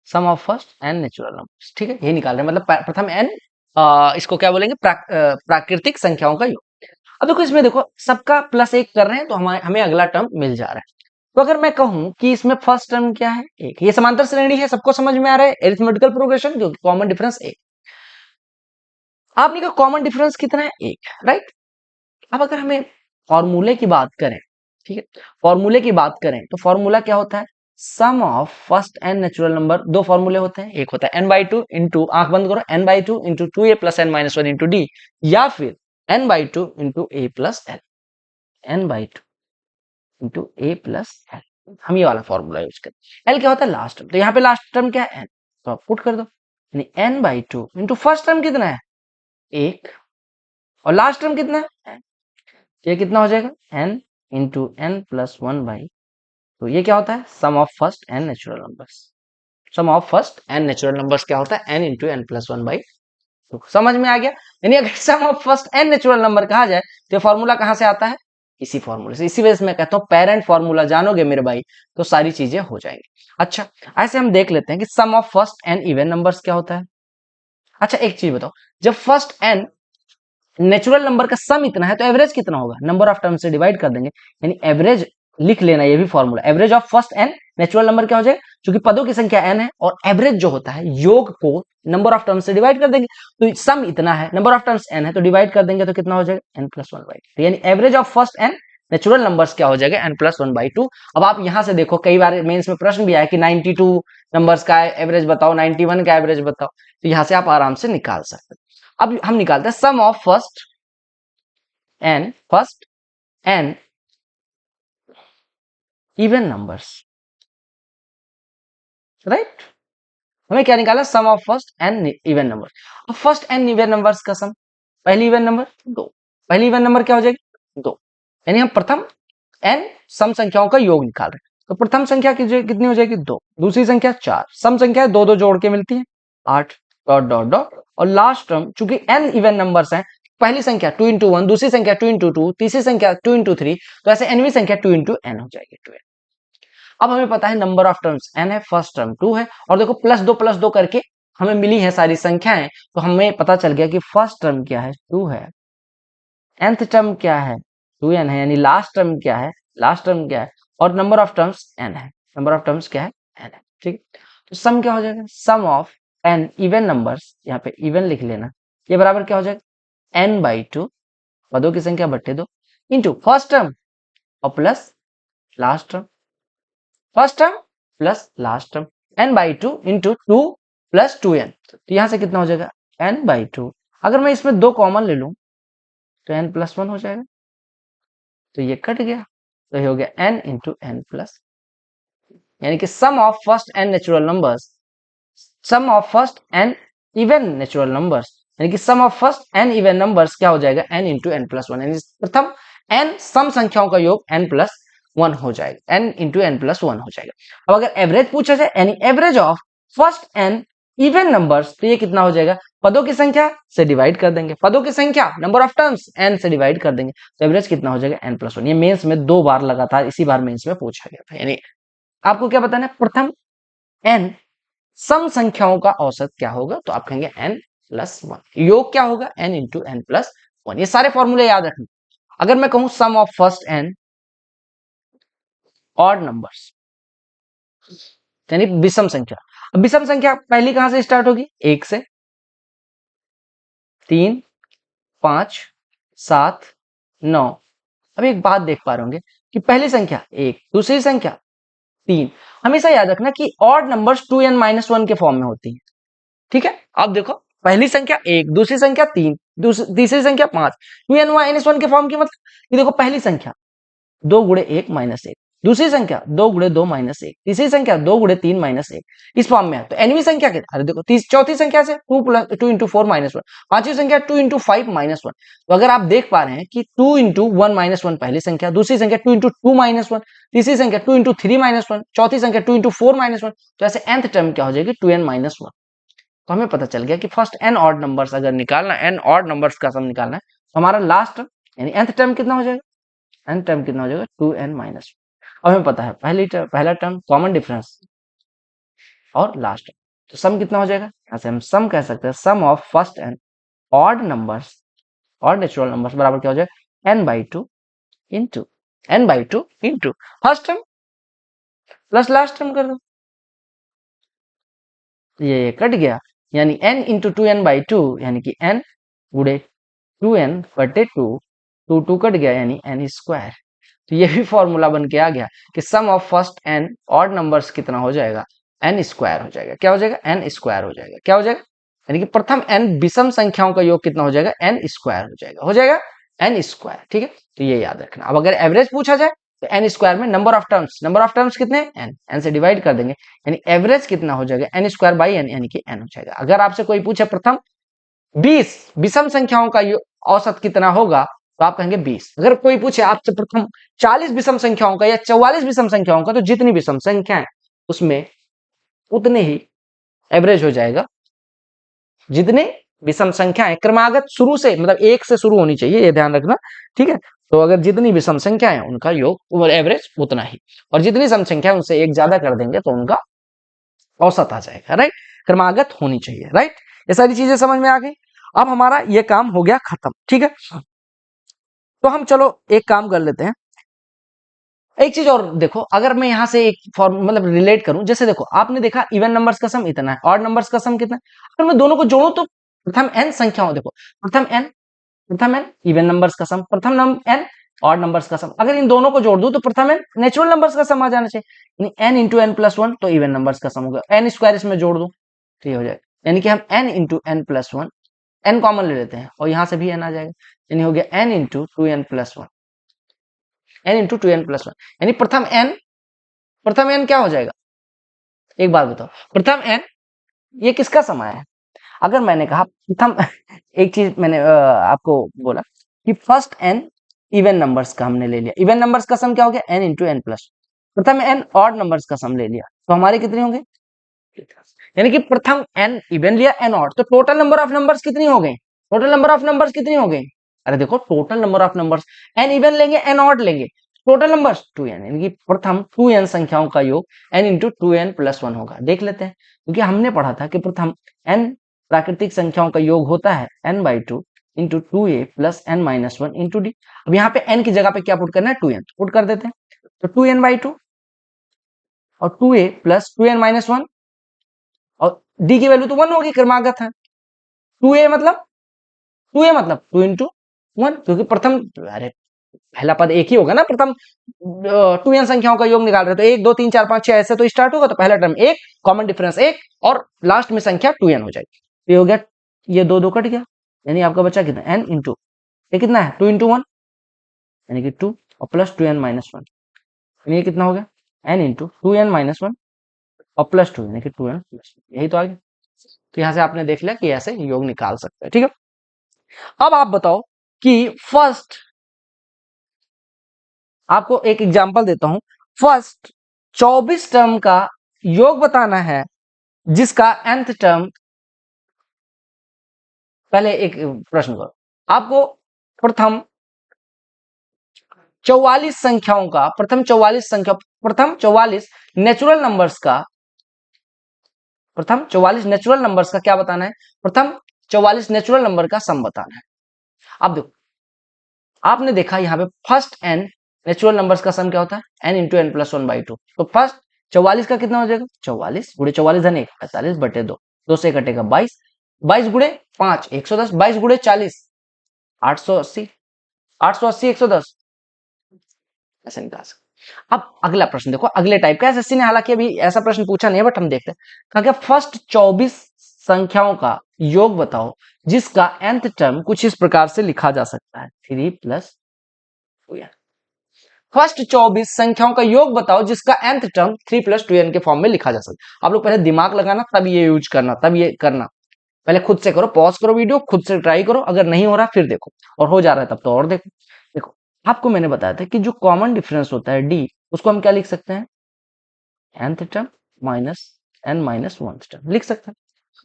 sum of first n natural numbers ठीक है ये निकाल रहे हैं मतलब प्रथम n इसको क्या बोलेंगे प्राकृतिक संख्याओं का योग अब देखो इसमें देखो सबका प्लस एक कर रहे हैं तो हमें अगला टर्म मिल जा रहा है तो अगर मैं कहूं कि इसमें फर्स्ट टर्म क्या है, एक, ये समांतर श्रेणी है, सबको समझ में आ रहा है, एरिथमेटिकल प्रोग्रेशन, जो कॉमन डिफरेंस एक। आपने कहा कॉमन डिफरेंस कितना है, एक, राइट। अब अगर हमें फॉर्मूले की बात करें, ठीक है, फॉर्मूले की बात करें तो फॉर्मूला क्या होता है, sum of first N natural number. दो फॉर्मूले होते हैं, एक होता है n बाई टू इंटू, आंख बंद करो, n by two into 2a plus n minus one into D, या फिर n by two into a plus L, n by two into a plus L. हम ये वाला फॉर्मूला यूज करें। L क्या होता है, लास्ट टर्म, तो यहाँ पे लास्ट टर्म क्या है, n, तो आप पुट कर दो, यानी n by two into first term कितना है, एक, और लास्ट टर्म कितना है, ये कितना हो जाएगा, n into N plus one by, तो ये क्या होता है, sum of first N natural numbers. Sum of first N natural numbers क्या होता है, n into N plus one by. तो समझ में आ गया, यानी अगर sum of first N natural number कहा जाए तो फॉर्मूला कहां से आता है, इसी फॉर्मूले से। इसी वजह से मैं कहता हूं पेरेंट फॉर्मूला जानोगे मेरे भाई तो सारी चीजें हो जाएंगी। अच्छा, ऐसे हम देख लेते हैं कि sum of first n even numbers क्या होता है। अच्छा, एक चीज बताओ, जब फर्स्ट एन नेचुरल नंबर का सम इतना है तो एवरेज कितना होगा, नंबर ऑफ टर्म से डिवाइड कर देंगे, यानी एवरेज लिख लेना, ये भी formula, average of first N natural number क्या हो जाएगा, क्योंकि पदों की संख्या n है और एवरेज जो होता है योग को नंबर ऑफ टर्म्स से डिवाइड कर देंगे, तो सम इतना है, नंबर ऑफ टर्म्स n है, तो डिवाइड कर देंगे तो कितना हो जाएगा, n plus one by two, यानी average of first N natural numbers क्या हो जाएगा, n plus one by two. अब आप यहां से देखो, कई बार मेंस में प्रश्न भी आया कि 92 नंबर्स का एवरेज बताओ, 91 का एवरेज बताओ, तो यहां से आप आराम से निकाल सकते हैं। अब हम निकालते हैं sum of first n even numbers, right. हमें क्या निकाला, sum of first n even number. अब फर्स्ट एन इवन नंबर्स का सम, पहली इवन नंबर दो, पहली इवन नंबर क्या हो जाएगी, दो, यानी हम प्रथम एन सम संख्याओं का योग निकाल रहे हैं, तो प्रथम संख्या कितनी हो जाएगी, दो, दूसरी संख्या चार, सम संख्या दो दो जोड़ के मिलती है, आठ, डॉट डॉट डॉट, और लास्ट टर्म चूंकि एन इवन नंबर्स हैं, पहली संख्या टू इंटू वन, दूसरी संख्या टू इंटू टू, तीसरी संख्या टू इंटू थ्री, तो ऐसे एनवी संख्या टू इंटू एन हो जाएगी, टू। अब हमें पता है नंबर ऑफ टर्म्स n है, फर्स्ट टर्म 2 है, और देखो प्लस दो करके हमें मिली है सारी संख्याएं, तो हमें पता चल गया कि फर्स्ट टर्म क्या है, 2 है, nth टर्म क्या है, 2n है, यानी लास्ट टर्म क्या है, लास्ट टर्म क्या है, और नंबर ऑफ टर्म्स n है, नंबर ऑफ टर्म्स क्या है, n है, ठीक। तो सम क्या हो जाएगा, sum of n even numbers, यहाँ पे इवन लिख लेना, ये बराबर क्या हो जाएगा, n बाई टू, पदों की संख्या बट्टे दो, इंटू फर्स्ट टर्म और plus last term, first term plus last term, n by two into two plus two n, तो यहां से कितना हो जाएगा, n बाई टू, अगर मैं इसमें दो कॉमन ले लूं तो n प्लस वन हो जाएगा, तो ये कट गया, तो ये हो गया n इंटू एन प्लस, यानी कि sum of first n natural numbers, sum of first n even natural numbers, यानी कि sum of first n even numbers क्या हो जाएगा, n into N plus one, यानी प्रथम n सम संख्याओं का योग n प्लस वन हो जाएगा, n into N plus one हो जाएगा। अब अगर एवरेज पूछा जाए, यानी average of first n even numbers, तो ये कितना हो जाएगा, पदों की संख्या से डिवाइड कर देंगे, पदों की संख्या नंबर ऑफ टर्म्स n से डिवाइड कर देंगे, तो एवरेज कितना हो जाएगा, n प्लस वन। ये मेंस में दो बार लगातार इसी बार मेंस में पूछा गया था, यानी आपको क्या बताना है, प्रथम n सम संख्याओं का औसत क्या होगा, तो आप कहेंगे n प्लस वन, योग क्या होगा, n into N plus one. ये सारे फॉर्मूले याद रखना। अगर मैं कहूं sum of first n odd numbers, यानी विषम संख्या, अब विषम संख्या पहली कहां से स्टार्ट होगी, एक से, तीन, पांच, सात, नौ। अब एक बात देख पा रहे होंगे कि पहली संख्या एक, दूसरी संख्या तीन, हमेशा याद रखना कि odd numbers two n minus one के फॉर्म में होती है, ठीक है। अब देखो, पहली संख्या एक, दूसरी संख्या तीन, तीसरी संख्या पांच, टू एन माइनस वन के फॉर्म की, मतलब ये देखो, पहली संख्या दो गुड़े एक माइनस एक, दूसरी संख्या दो गुड़े दो माइनस एक, तीसरी संख्या दो गुड़े तीन माइनस एक, इस फॉर्म में है। तो एनवी संख्या के, अरे देखो, चौथी संख्या से to plus two into four minus one, पांचवी संख्या two into five minus one. तो अगर आप देख पा रहे हैं कि two into one minus one पहली संख्या, दूसरी संख्या to into to minus one, तीसरी संख्या two into three minus one, चौथी संख्या two into four minus one, तो ऐसे nth टर्म क्या हो जाएगी, टू एन माइनस वन। तो हमें पता चल गया कि फर्स्ट एन ऑड नंबर्स अगर निकालना, एन ऑड नंबर्स का सम निकालना है, तो हमारा लास्ट यानी nth टर्म कितना हो जाएगा, n टर्म कितना हो जाएगा, टू एन माइनस। अब हमें पता है पहला टर्म कॉमन डिफरेंस और लास्ट, तो सम कितना हो जाएगा, यहाँ से हम सम कह सकते हैं, sum of first n odd numbers, odd natural numbers बराबर क्या हो जाएगा, n by two into first term plus last term कर दो, ये कट गया, यानी n into two n by two, यानी कि n गुड़े टू एन बटे टू, टू टू कट गया यानी n स्क्वायर। तो ये भी फॉर्मूला बन के आ गया कि sum of first n odd numbers कितना हो जाएगा, n स्क्वायर हो जाएगा। क्या हो जाएगा, n स्क्वायर हो जाएगा। क्या हो जाएगा, यानी कि प्रथम n विषम संख्याओं का योग कितना हो जाएगा, n स्क्वायर हो जाएगा, हो जाएगा n स्क्वायर। ठीक है, तो ये याद रखना। अब अगर एवरेज पूछा जाए तो n स्क्वायर में नंबर ऑफ टर्म्स कितने हैं, n से डिवाइड कर देंगे, यानी एवरेज कितना हो जाएगा, n स्क्वायर बाई n, यानी कि n हो जाएगा। अगर आपसे कोई पूछे प्रथम 20 विषम संख्याओं का औसत कितना होगा, तो आप कहेंगे 20। अगर कोई पूछे आपसे प्रथम 40 विषम संख्याओं का या 44 विषम संख्याओं का, तो जितनी विषम संख्या है उसमें उतने ही एवरेज हो जाएगा। जितने विषम संख्याएं क्रमागत शुरू से, मतलब एक से शुरू होनी चाहिए, ये ध्यान रखना। ठीक है, तो अगर जितनी विषम संख्या है उनका योग एवरेज उतना ही, और जितनी सम संख्या है उनसे एक ज्यादा कर देंगे तो उनका औसत आ जाएगा। राइट, क्रमागत होनी चाहिए। राइट, ये सारी चीजें समझ में आ गई। अब हमारा ये काम हो गया खत्म। ठीक है, तो हम चलो एक काम कर लेते हैं। एक चीज और देखो, अगर मैं यहां से एक फॉर्म मतलब रिलेट करूं, जैसे देखो आपने देखा इवन नंबर्स का सम इतना है, ऑड नंबर्स का सम कितना है। अगर मैं दोनों को जोड़ूं तो प्रथम n संख्याओं, देखो प्रथम n इवन नंबर्स का सम, प्रथम n ऑड नंबर्स का सम। अगर इन दोनों को जोड़ दूं तो प्रथम n नेचुरल नंबर्स का सम आ जाना चाहिए, यानी n into N plus one, तो इवन नंबर्स का सम हो गया। n स्क्वायर इसमें जोड़ दूं तो ये हो जाएगा, यानी कि हम n into N plus one, n common ले लेते हैं और यहां से भी n आ जाएगा, यानी हो गया n into two n plus one, n into two n plus one. यानी प्रथम n क्या हो जाएगा, एक बात बताओ, प्रथम n ये किसका समय है। अगर मैंने कहा प्रथम एक चीज मैंने आपको बोला कि फर्स्ट n इवन नंबर्स का हमने ले लिया, इवन नंबर्स का सम क्या हो गया, n इंटू एन प्लस, प्रथम n ऑड नंबर्स का सम ले लिया, तो हमारे कितने होंगे, यानी कि प्रथम n इवन लिया, n ऑड, तो टोटल नंबर ऑफ नंबर्स कितनी हो गई, टोटल नंबर ऑफ नंबर्स कितनी हो गई। अरे देखो total number of numbers, n even लेंगे n ऑड लेंगे, टोटल नंबर्स 2n, यानी कि प्रथम 2n संख्याओं का योग n into two n plus one होगा। देख लेते हैं, क्योंकि हमने पढ़ा था कि प्रथम n प्राकृतिक संख्याओं का योग होता है n by two into two a plus N minus one into d. अब यहाँ पे n की जगह पे क्या पुट करना है, 2n पुट कर देते हैं, तो 2n बाई टू और two a plus two n minus one, और डी की वैल्यू तो वन होगी, क्रमागत है। टू ए मतलब टू इंटू वन, क्योंकि प्रथम, अरे पहला पद एक ही होगा ना, प्रथम 2n संख्याओं का योग निकाल रहे हैं, तो एक दो तीन चार पांच छह ऐसे तो स्टार्ट होगा, तो पहला टर्म एक, कॉमन डिफरेंस एक, और लास्ट में संख्या 2n हो जाएगी। तो ये हो गया, ये दो दो कट गया, यानी आपका बचा कितना, n इंटू, ये कितना है, टू इंटू वन, यानी कि टू, और plus two n minus one, ये कितना हो गया, n into two n minus one और प्लस टू, यानी कि टू एन प्लस, यही तो आ गया। तो यहां से आपने देख लिया कि ऐसे योग निकाल सकते हैं। ठीक है, अब आप बताओ कि फर्स्ट, आपको एक एग्जांपल देता हूं, फर्स्ट 24 टर्म का योग बताना है जिसका nth टर्म, पहले एक प्रश्न करो, आपको प्रथम 44 संख्याओं का, प्रथम 44 नेचुरल नंबर्स का, प्रथम 44 नेचुरल नंबर्स का क्या बताना है, प्रथम 44 नेचुरल नंबर का सम बताना है। अब देखो, आपने देखा यहाँ पे फर्स्ट n नेचुरल नंबर्स का सम क्या होता है, n into N plus one by two, तो फर्स्ट 44 का कितना हो जाएगा, 44 गुड़े 44 धन एक 45 बटे दो, दो से कटेगा 22, 22 गुड़े 5 110, 22 गुड़े 40 880, 880 110, ऐसे निकाल सकते। अब अगला प्रश्न देखो, अगले टाइप का, एसएससी ने हालांकि अभी ऐसा प्रश्न पूछा नहीं है, बट हम देखते हैं, कहा क्या फर्स्ट 24 संख्याओं का योग बताओ जिसका nth टर्म कुछ इस प्रकार से लिखा जा सकता है, 3 प्लस, फर्स्ट 24 संख्याओं का योग बताओ जिसका nth term 3 plus two n के फॉर्म में लिखा जा सकता है। आप लोग पहले दिमाग लगाना, तब ये यूज करना, तब ये करना, पहले खुद से करो, पॉज करो वीडियो, खुद से ट्राई करो, अगर नहीं हो रहा फिर देखो, और हो जा रहा है तब तो और देखो। देखो, आपको मैंने बताया था कि जो कॉमन डिफरेंस होता है डी, उसको हम क्या लिख सकते हैं, nth term minus n minus one term लिख सकते हैं।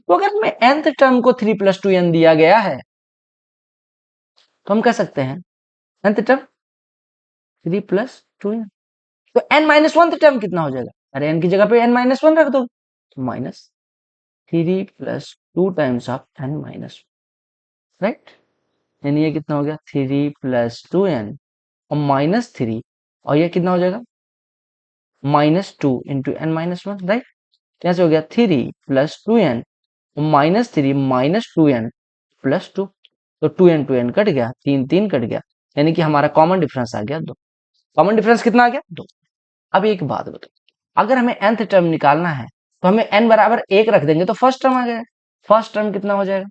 तो अगर मैं nth टर्म को 3 प्लस टू एन दिया गया है, तो हम कह सकते हैं nth term 3 plus two n, तो n माइनस वन टर्म कितना हो जाएगा, अरे n की जगह पे n माइनस वन रख दो, तो minus 3 plus two times of n minus, right, यानी ये कितना हो गया, 3 प्लस टू एन और माइनस थ्री, और ये कितना हो जाएगा, -2 × n-1, राइट। यहाँ से हो गया 3 + 2n -3 - 2n + 2, तो 2n 2n कट गया, 3 3 कट गया, यानी कि हमारा कॉमन डिफरेंस आ गया 2। कॉमन डिफरेंस कितना आ गया? 2। अब एक बात बताओ, अगर हमें nth टर्म निकालना है तो हमें n बराबर 1 रख देंगे तो फर्स्ट टर्म आ गया। फर्स्ट टर्म कितना हो जाएगा?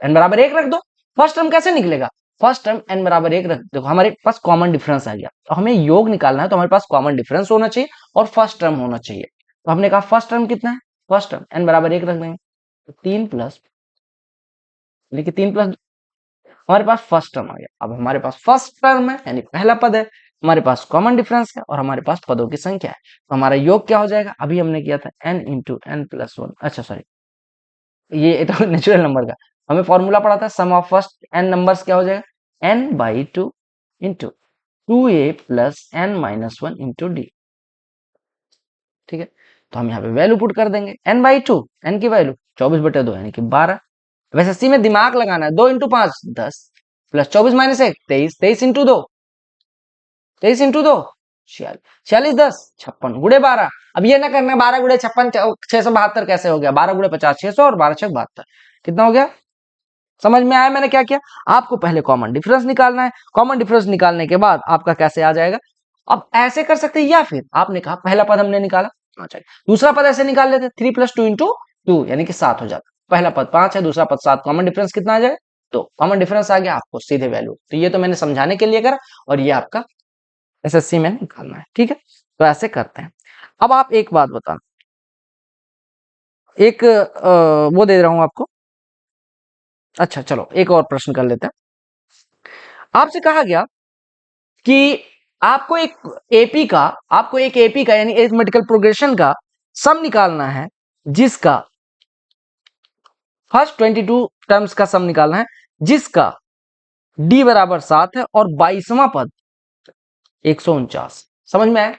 n बराबर 1 रख दो, फर्स्ट टर्म कैसे निकलेगा? फर्स्ट टर्म n बराबर 1 रख दो, हमारे पास कॉमन डिफरेंस आ गया। तो हमें योग निकालना है तो हमारे पास कॉमन डिफरेंस होना चाहिए और फर्स्ट टर्म होना चाहिए। तो हमने कहा फर्स्ट टर्म कितना है? फर्स्ट टर्म n बराबर 1 रख देंगे, तो 3 प्लस, यानी कि 3 प्लस, हमारे पास फर्स्ट टर्म आ गया। अब हमारे पास फर्स्ट टर्म है यानी पहला पद है, हमारे पास कॉमन डिफरेंस है और हमारे पास पदों की संख्या है, तो हमारा योग क्या हो जाएगा? अभी हमने किया था n × n+1, अच्छा सॉरी, ये तो नेचुरल नंबर का हमें फॉर्मूला पढ़ा था, सम ऑफ फर्स्ट n नंबर्स क्या हो जाएगा? n/2 × 2a + n-1 × d, ठीक है। तो हम यहाँ पे वैल्यू पुट कर देंगे, n/2, n की वैल्यू 24/2 यानी कि 12। वैसे सी में दिमाग लगाना है, 2 × 5 10 + 24 - 1 23, 23 × 2 23 × 2 46, 46 10 56 गुणे 12। अब ये ना करना 12 गुणे 56 672 कैसे हो गया? 12 गुणे 50 600 और 12 6 72, कितना हो गया? समझ में आया मैंने क्या किया? आपको पहले कॉमन डिफरेंस निकालना है, कॉमन डिफरेंस निकालने के बाद आपका कैसे आ जाएगा? अब ऐसे कर सकते हैं, या फिर आपने कहा पहला पद हमने निकाला 5 है, दूसरा पद ऐसे निकाल लेते 3 + 2 × 2 यानी कि 7 हो जाता। पहला पद 5 है, दूसरा पद 7, कॉमन डिफरेंस कितना आ जाए? तो कॉमन डिफरेंस आ गया, आपको सीधे वैल्यू। तो ये तो मैंने समझाने के लिए करा और ये आपका एसएससी में निकालना है, ठीक है। तो ऐसे करते हैं। अब आप एक बात बताना, एक वो दे रहा हूं आपको। अच्छा चलो एक और प्रश्न कर लेते हैं। आपसे कहा गया कि आपको एक एपी का यानी एरिथमेटिकल प्रोग्रेशन का सम निकालना है, जिसका फर्स्ट 22 टर्म्स का सम निकालना है, जिसका डी बराबर 7 है और 22वां पद 149। समझ में आया?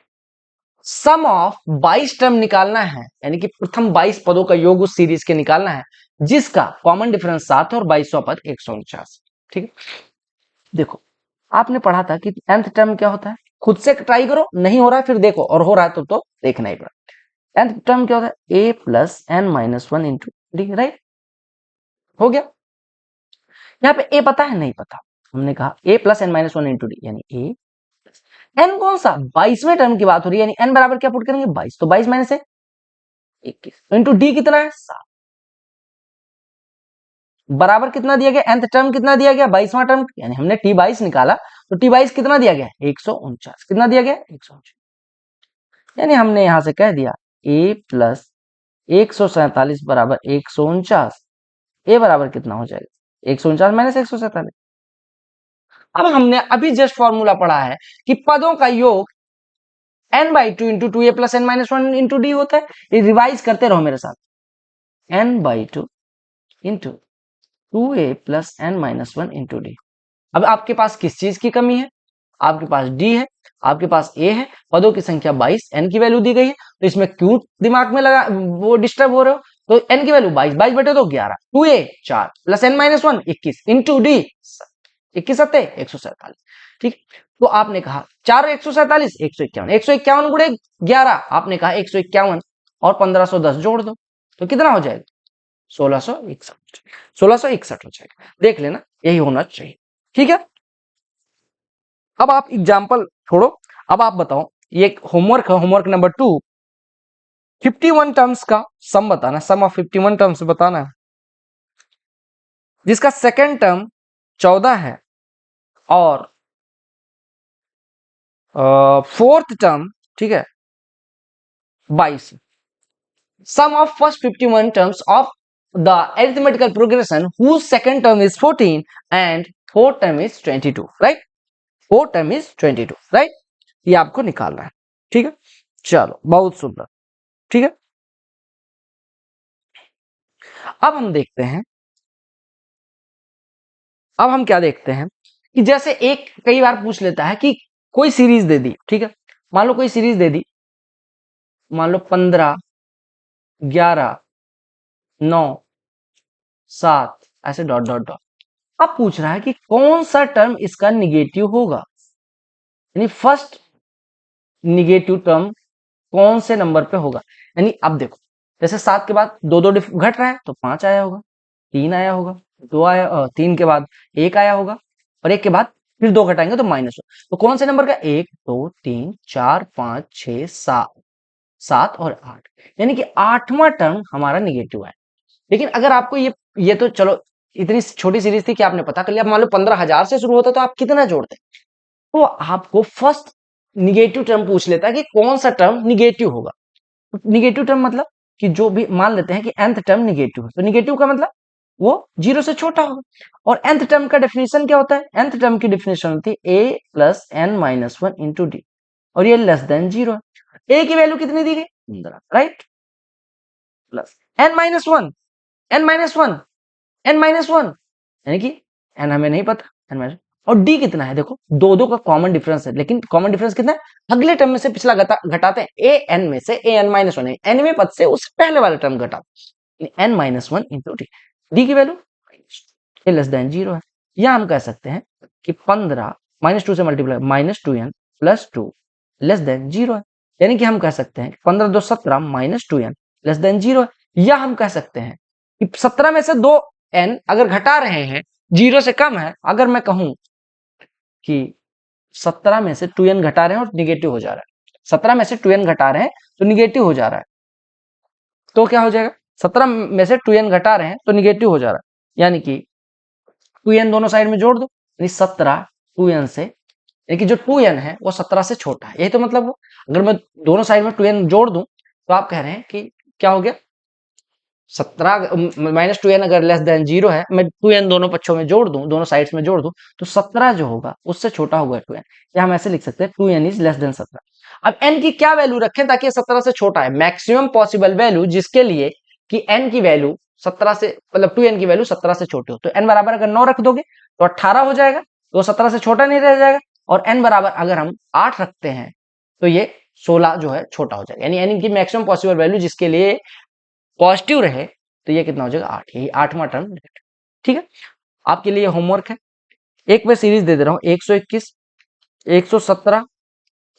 सम ऑफ 22 टर्म निकालना है, यानी कि प्रथम 22 पदों का योग उस सीरीज के निकालना है, जिसका कॉमन डिफरेंस 7 है और 22वां पद 149, ठीक है। देखो आपने पढ़ा था कि nth टर्म क्या होता है, खुद से ट्राई करो, नहीं हो रहा है फिर देखो, और हो रहा है तो देखना ही पड़ा। nth टर्म क्या होता है? a + n-1 × d, right. हो गया। यहाँ पे a पता है? नहीं पता। हमने कहा a + n-1 × d यानी a, n कौन सा? 22वें टर्म की बात हो रही है, यानी n बराबर क्या पुट करेंगे? 22, तो 22 - 1 21 इंटू डी कितना है? 7, बराबर कितना दिया गया? nth टर्म कितना दिया गया? 22वां टर्म, यानी हमने t22 निकाला तो t22 कितना दिया गया? 149। कितना दिया गया? 149, यानी हमने यहां से कह दिया a + 147 बराबर 149। a बराबर कितना हो जाएगा? 149 - 147। अब हमने अभी जस्ट फॉर्मूला पढ़ा है कि पदों का योग n/2 × 2a + n-1 × d होता है। ये रिवाइज करते रहो मेरे साथ, n/2 × 2a + n-1 × d। अब आपके पास किस चीज की कमी है? आपके पास d है, आपके पास a है, पदों की संख्या 22, n की वैल्यू दी गई है, तो इसमें क्यों दिमाग में लगा वो डिस्टर्ब हो रहे हो? तो n की वैल्यू 22, 22/2 11, 2a 4 + n-1 21 × d 21 7 147, ठीक। तो आपने कहा 4 147 151, 151 गुणे 11, आपने कहा 151 और 1510 जोड़ दो तो कितना हो जाएगा? 1661, 1661 हो जाएगा। देख लेना, यही होना चाहिए, ठीक है। अब आप एग्जाम्पल छोड़ो, अब आप बताओ, ये होमवर्क है, होमवर्क नंबर 2, 51 टर्म्स का सम बताना, सम ऑफ 51 टर्म्स बताना है, जिसका सेकेंड टर्म 14 है और फोर्थ टर्म, ठीक है, 22। Sum of first 51 terms of the arithmetical progression whose second term is 14 and fourth term is 22, right? Fourth term is 22, right? ये आपको निकालना है, ठीक है। चलो बहुत सुंदर, ठीक है। अब हम देखते हैं, अब हम क्या देखते हैं कि जैसे एक कई बार पूछ लेता है कि कोई सीरीज दे दी, ठीक है, मान लो कोई सीरीज दे दी, मान लो 15 11 9 7 ऐसे डॉट डॉट डॉट। अब पूछ रहा है कि कौन सा टर्म इसका निगेटिव होगा, यानी फर्स्ट निगेटिव टर्म कौन से नंबर पे होगा। यानी अब देखो, जैसे 7 के बाद दो दो घट रहा है तो 5 आया होगा, 3 आया होगा, 2 आया, 3 के बाद 1 आया होगा, और 1 के बाद फिर 2 घटाएंगे तो -1। तो कौन से नंबर का, 1 2 3 4 5 6 7, 7 और 8, यानी कि 8वां टर्म हमारा निगेटिव है। लेकिन अगर आपको ये तो चलो इतनी छोटी सीरीज थी कि आपने पता कर लिया। मान लो 15,000 से शुरू होता तो आप कितना जोड़ते, तो आपको फर्स्ट निगेटिव टर्म पूछ लेता है कि कौन सा टर्म निगेटिव होगा। निगेटिव टर्म मतलब कि जो भी मान लेते हैं कि nth टर्म निगेटिव है, तो निगेटिव का मतलब वो 0 से छोटा होगा। और nth टर्म का डेफिनेशन क्या होता है, nth टर्म की डेफिनेशन होती है a plus n minus 1 into d, और ये लेस देन 0 है। a की वैल्यू कितनी दी गई, 15, right, plus n minus 1, n minus 1, n minus 1, यानी कि n हमें नहीं पता, n माइनस, और d कितना है, देखो दो दो का कॉमन डिफरेंस है, लेकिन कॉमन डिफरेंस कितना है, अगले टर्म में से पिछला घटाते हैं, a n में से a n माइनस 1 है, nवें पद से उससे पहले वाला टर्म घटाते हैं, n minus 1 into D, D की वैल्यू लेस देन 0 है। या हम कह सकते हैं कि 15 -2 से multiply -2n plus 2 less than 0 है। यानी कि हम कह सकते हैं 15 2 17 -2n लेस देन 0 है। या हम कह सकते हैं कि 17 में से 2n अगर घटा रहे हैं 0 से कम है, अगर मैं कहूं कि 17 में से 2n घटा रहे हैं और निगेटिव हो जा रहा है, 17 में से 2n घटा रहे हैं तो निगेटिव हो जा रहा है, तो क्या हो जाएगा, 17 में से 2n घटा रहे हैं तो निगेटिव हो जा रहा है, यानी कि 2n दोनों साइड में जोड़ दो, यानी 17 2n से, यानी कि जो 2n है वो 17 से छोटा है, यही तो मतलब हो। अगर मैं दोनों साइड में 2n जोड़ दूं तो आप कह रहे हैं कि क्या हो गया, 17 -2n अगर लेस देन 0 है, मैं 2n दोनों पक्षों में जोड़ दूं, दोनों साइड्स में जोड़ दूं, तो 17 जो होगा उससे छोटा होगा 2n, या हम ऐसे लिख सकते हैं 2n इज लेस देन 17। अब n की क्या वैल्यू रखें ताकि 17 से छोटा है, मैक्सिमम पॉसिबल वैल्यू जिसके लिए कि n की वैल्यू 17 से, मतलब 2n की वैल्यू 17 से छोटी हो, तो n बराबर अगर 9 रख दोगे तो 18 हो जाएगा, तो 17 से छोटा नहीं रह जाएगा। और n बराबर अगर हम 8 रखते हैं तो ये 16 जो है छोटा हो जाएगा, यानी n की मैक्सिमम पॉसिबल वैल्यू जिसके लिए पॉजिटिव रहे, तो ये कितना हो जाएगा, 8, यही 8वां टर्म। ठीक है, आपके लिए होमवर्क है, एक मैं सीरीज दे दे रहा हूं, 121 117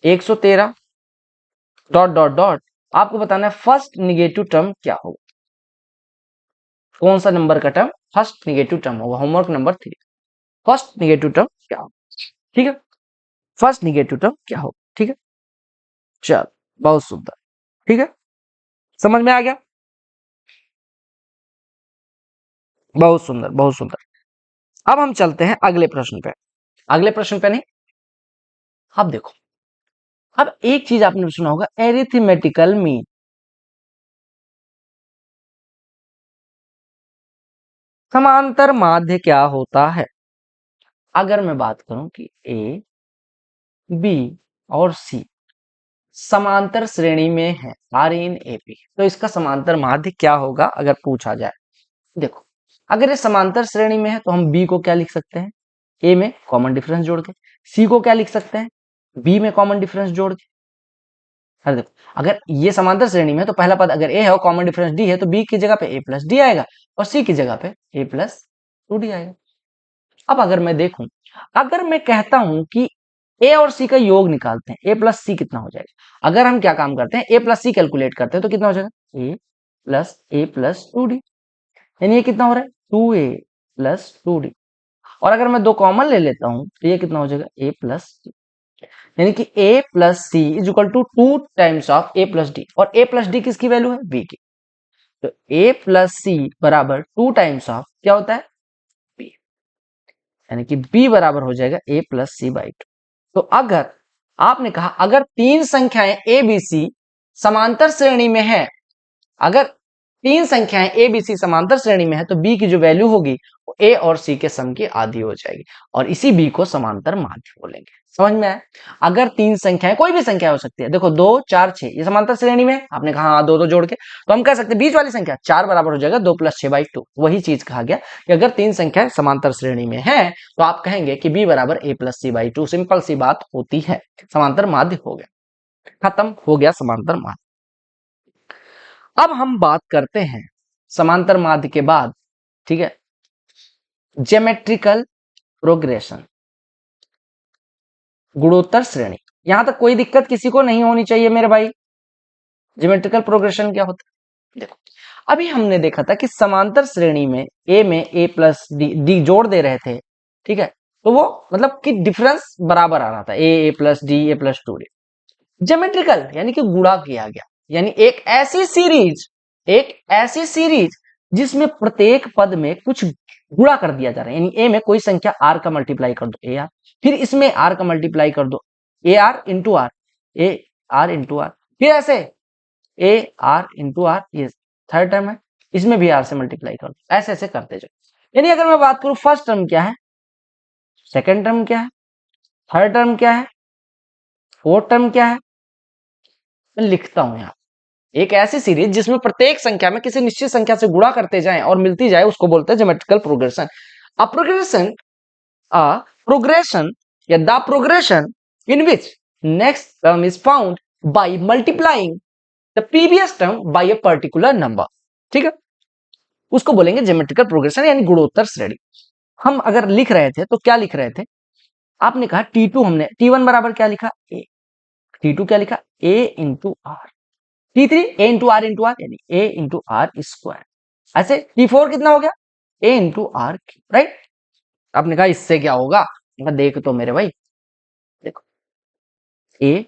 113 डॉट डॉट डॉट, आपको बताना है फर्स्ट निगेटिव टर्म क्या होगा, कौन सा नंबर का टर्म फर्स्ट निगेटिव टर्म होगा। Homework number 3, first negative term क्या होगा। ठीक है, फर्स्ट निगेटिव टर्म क्या होगा। ठीक है, चल, बहुत सुंदर, ठीक है, समझ में आ गया, बहुत सुंदर बहुत सुंदर। अब हम चलते हैं अगले प्रश्न पे, अगले प्रश्न पे नहीं, अब देखो, अब एक चीज आपने सुना होगा, एरिथमेटिकल मीन। समांतर माध्य क्या होता है, अगर मैं बात करूं कि ए बी और सी समांतर श्रेणी में है, आर इन ए पी, तो इसका समांतर माध्य क्या होगा अगर पूछा जाए। देखो, अगर ये समांतर श्रेणी में है तो हम बी को क्या लिख सकते हैं, ए में कॉमन डिफरेंस जोड़ के, सी को क्या लिख सकते हैं, बी में कॉमन डिफरेंस जोड़ के। अरे देखो, अगर ये समांतर श्रेणी में है तो पहला पद अगर ए है और कॉमन डिफरेंस डी है, तो बी की जगह पे ए प्लस डी आएगा और सी की जगह पे ए प्लस 2d आएगा। अब अगर मैं देखूं, अगर मैं कहता हूं कि ए और सी का योग निकालते हैं, ए प्लस सी कितना हो जाएगा, अगर हम क्या काम करते हैं, ए प्लस सी कैलकुलेट करते हैं तो कितना हो जाएगा, ए प्लस 2d, यानी ये कितना हो रहा है, 2a प्लस 2d। और अगर मैं दो कॉमन ले लेता हूं तो ये कितना हो जाएगा, ए प्लस, यानी कि a plus c is equal to 2 times of a plus d, और a प्लस डी किसकी वैल्यू है, b की, तो a प्लस सी बराबर 2 टाइम्स ऑफ क्या होता है, b, यानी कि b बराबर हो जाएगा a प्लस सी बाई 2। तो अगर आपने कहा अगर तीन संख्याएं a b c समांतर श्रेणी में है, अगर तीन संख्याएं ए बी सी समांतर श्रेणी में है तो बी की जो वैल्यू होगी वो ए और सी के सम की आधी हो जाएगी, और इसी बी को समांतर माध्य बोलेंगे। समझ में आया, अगर तीन संख्याएं, कोई भी संख्या हो सकती है, देखो 2 4 6 ये समांतर श्रेणी में है, आपने कहा हाँ दो दो जोड़ के, तो हम कह सकते हैं बीच वाली संख्या 4 बराबर हो जाएगा 2 प्लस 6 बाई 2। वही चीज कहा गया कि अगर तीन संख्याएं समांतर श्रेणी में है तो आप कहेंगे कि बी बराबर ए प्लस सी बाई 2, सिंपल सी बात होती है, समांतर माध्य हो गया, खत्म हो गया समांतर माध्य। अब हम बात करते हैं समांतर माध्य के बाद, ठीक है, ज्योमेट्रिकल प्रोग्रेशन, गुणोत्तर श्रेणी। यहां तक कोई दिक्कत किसी को नहीं होनी चाहिए मेरे भाई, ज्योमेट्रिकल प्रोग्रेशन क्या होता है? देखो, अभी हमने देखा था कि समांतर श्रेणी में ए में ए प्लस डी जोड़ दे रहे थे, ठीक है, तो वो मतलब कि डिफरेंस बराबर आ रहा था, a plus d a plus two d. Geometrical यानी कि गुणा किया गया, यानी एक ऐसी सीरीज जिसमें प्रत्येक पद में कुछ गुणा कर दिया जा रहा है, यानी ए में कोई संख्या आर का मल्टीप्लाई कर दो ए आर, फिर इसमें आर का मल्टीप्लाई कर दो a r into r, a r into r, फिर ऐसे ए आर इंटू आर, ये थर्ड टर्म है, इसमें भी आर से मल्टीप्लाई कर दो, ऐसे ऐसे करते जाओ। यानी अगर मैं बात करूं फर्स्ट टर्म क्या है, सेकेंड टर्म क्या है, थर्ड टर्म क्या है, फोर्थ टर्म क्या है, मैं लिखता हूं यहाँ। एक ऐसी सीरीज जिसमें प्रत्येक संख्या में किसी निश्चित संख्या से गुणा करते जाएं और मिलती जाए, उसको बोलते हैं ज्योमेट्रिकल प्रोग्रेशन। अ प्रोग्रेशन अ प्रोग्रेशन या the progression in which next term is found by multiplying the previous term by a particular number, ठीक है, उसको बोलेंगे ज्योमेट्रिकल प्रोग्रेशन यानी गुणोत्तर श्रेणी। हम अगर लिख रहे थे तो क्या लिख रहे थे, आपने कहा T2, हमने T1 बराबर क्या लिखा ए, T2 क्या लिखा a into r, T3 a into r यानी ए इंटू आर स्क्वायर, ऐसे T4 कितना हो गया ए इंटू आर, राइट। आपने कहा इससे क्या होगा, देख तो मेरे भाई, देखो ए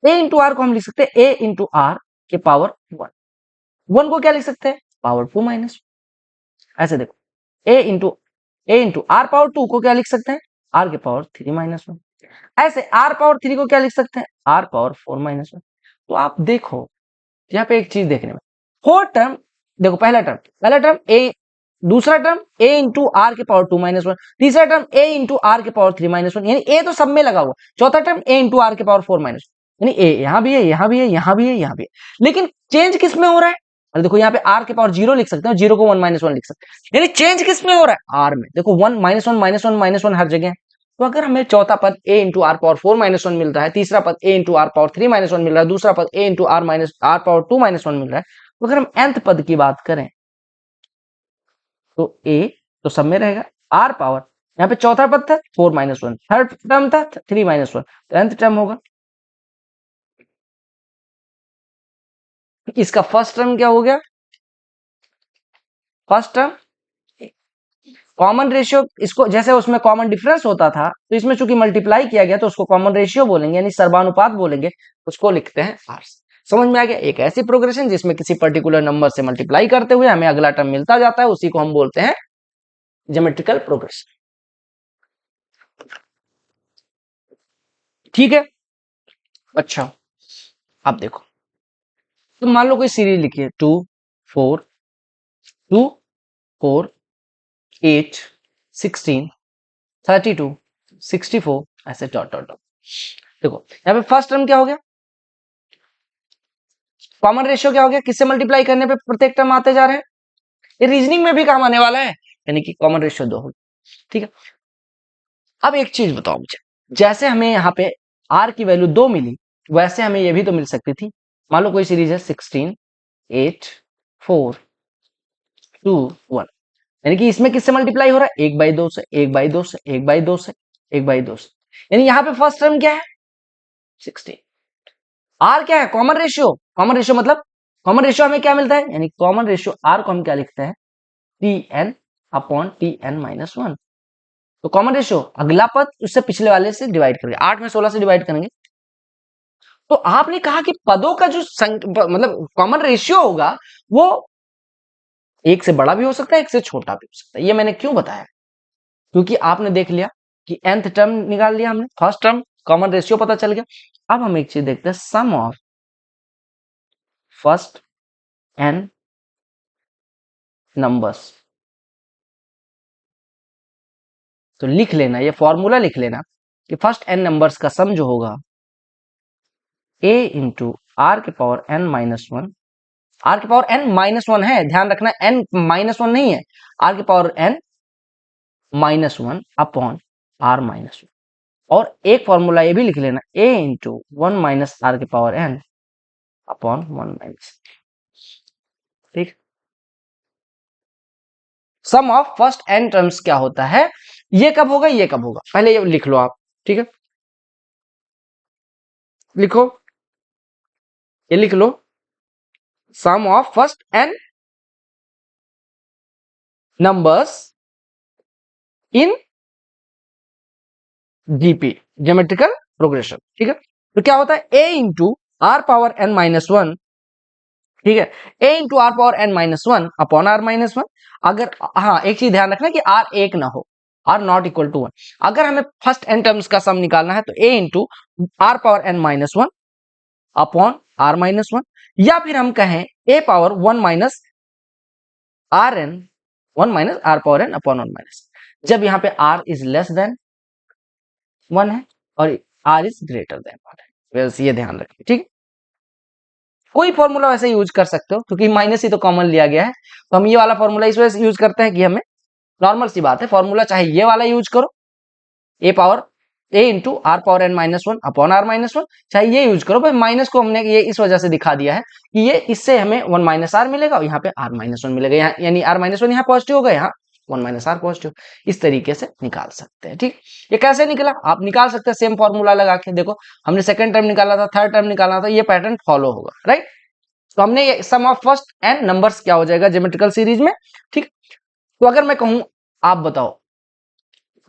इंटू आर को हम लिख सकते हैं ए इंटू आर के पावर 1, 1 को क्या लिख सकते हैं पावर 2 माइनस, ऐसे देखो ए इंटू आर पावर 2 को क्या लिख सकते हैं आर के पावर 3 माइनस 1, ऐसे आर पावर 3 को क्या लिख सकते हैं आर पावर 4 माइनस 1। तो आप देखो यहाँ पे एक चीज देखने में, फोर्थ टर्म देखो, पहला टर्म ए, दूसरा टर्म ए इंटू आर के पावर 2 माइनस 1, तीसरा टर्म ए इंटू आर के पावर 3 माइनस 1, यानी ए तो सब में लगा हुआ, चौथा टर्म ए इंटू आर के पावर 4 माइनस 1, यानी ए यहां भी है, यहां भी है, यहां भी है, यहां भी है, लेकिन चेंज किस में हो रहा है, अरे देखो यहाँ पे आर के पावर 0 लिख सकते हो, 0 को 1 माइनस 1 लिख सकते हैं, यानी चेंज किस में हो रहा है आर में, देखो 1 माइनस 1 माइनस 1 माइनस 1 हर जगह है। तो अगर हमें चौथा पद a into are power 4 minus 1 मिल रहा है, तीसरा पद a into are power 3 minus 1 मिल रहा है, दूसरा पद a into r minus r power 2 minus 1 मिल रहा है, तो अगर हम nth पद की बात करें तो ए तो सब में रहेगा आर पावर, यहाँ पे चौथा पद था 4 माइनस 1, थर्ड टर्म था 3 माइनस 1, तो nth टर्म होगा, इसका फर्स्ट टर्म क्या हो गया, फर्स्ट टर्म कॉमन रेशियो, इसको जैसे उसमें कॉमन डिफरेंस होता था तो इसमें चूंकि मल्टीप्लाई किया गया तो उसको कॉमन रेशियो बोलेंगे, यानी सर्वानुपात बोलेंगे, उसको लिखते हैं आर। समझ में आ गया, एक ऐसी प्रोग्रेशन जिसमें किसी पर्टिकुलर नंबर से मल्टीप्लाई करते हुए हमें अगला टर्म मिलता जाता है, उसी को हम बोलते हैं ज्योमेट्रिकल प्रोग्रेशन, ठीक है। अच्छा, आप देखो, तो मान लो कोई सीरीज लिखी है 2 4 2 4 8 16 32 64, ऐसे डॉट डॉट डॉट। देखो यहाँ पे फर्स्ट टर्म क्या हो गया, कॉमन रेशियो क्या हो गया, किससे मल्टीप्लाई करने पे प्रत्येक टर्म आते जा रहे हैं, ये रीजनिंग में भी काम आने वाला है, यानी कि कॉमन रेशियो 2 हो, ठीक है। अब एक चीज बताओ मुझे, जैसे हमें यहाँ पे आर की वैल्यू 2 मिली, वैसे हमें ये भी तो मिल सकती थी। मान लो कोई सीरीज है 16 8 4 2 1, यानी कि इसमें किससे मल्टीप्लाई हो रहा है 1/2 से, 1/2 से, 1/2 से, 1/2 से, यानी यहाँ पे फर्स्ट टर्म क्या है 16, आर क्या है कॉमन रेशियो मतलब कॉमन रेशियो हमें क्या मिलता है, यानी कॉमन रेशियो आर को हम क्या लिखते हैं t n upon t n minus 1। तो कॉमन रेशियो अगला पद उससे पिछले वाले से डिवाइड करेंगे, 8 में 16 से डिवाइड करेंगे, तो आपने कहा कि पदों का जो मतलब कॉमन रेशियो होगा वो एक से बड़ा भी हो सकता है, एक से छोटा भी हो सकता है। ये मैंने क्यों बताया, क्योंकि आपने देख लिया कि nth टर्म निकाल लिया हमने, फर्स्ट टर्म कॉमन रेशियो पता चल गया। अब हम एक चीज देखते हैं, sum of first n numbers, तो लिख लेना, ये फॉर्मूला लिख लेना कि फर्स्ट n नंबर्स का सम जो होगा a इंटू आर के पावर n माइनस 1, आर के पावर n माइनस 1 है, ध्यान रखना n माइनस 1 नहीं है, आर के power n minus 1 upon are minus 1, और एक फॉर्मूला ये भी लिख लेना a इंटू 1 माइनस आर के पावर n अपॉन 1 माइनस, ठीक। Sum of first n terms क्या होता है, ये कब होगा ये कब होगा, पहले ये लिख लो आप, ठीक है, लिखो, ये लिख लो sum of first n numbers in GP, geometrical progression. ठीक है, तो क्या होता है a into are power n minus one. ठीक है, a into are power n minus one upon are minus one. अगर, हाँ एक चीज ध्यान रखना कि r एक ना हो, r not equal to one. अगर हमें फर्स्ट n टर्म्स का सम निकालना है तो a into are power n minus one upon are minus one, या फिर हम कहें a power one minus r n, one minus r power n upon one minus, जब यहाँ पे r is less than one है और r is greater than one है। बस ये ध्यान रखिए। ठीक, कोई फॉर्मूला वैसे यूज कर सकते हो क्योंकि माइनस ही तो कॉमन लिया गया है, तो हम ये वाला फॉर्मूला इस वजह से यूज करते हैं कि हमें नॉर्मल सी बात है, फॉर्मूला चाहे ये वाला यूज करो, a power a into are power N minus one upon are minus one, चाहे ये यूज करो। भाई माइनस को हमने ये इस वजह से दिखा दिया है कि ये इससे हमें वन माइनस आर मिलेगा और यहाँ पे आर माइनस वन मिलेगा, यहाँ यानी आर माइनस वन यहाँ पॉजिटिव होगा, यहाँ वन माइनस आर पॉजिटिव। इस तरीके से निकाल सकते हैं। ठीक, ये कैसे निकला आप निकाल सकते हैं सेम फॉर्मूला लगा के। देखो हमने सेकंड टर्म निकाला था, थर्ड टर्म निकाला था, ये पैटर्न फॉलो होगा। राइट, तो हमने ये सम ऑफ फर्स्ट एन नंबर्स क्या हो जाएगा ज्योमेट्रिकल सीरीज में। ठीक, तो अगर मैं कहूं आप बताओ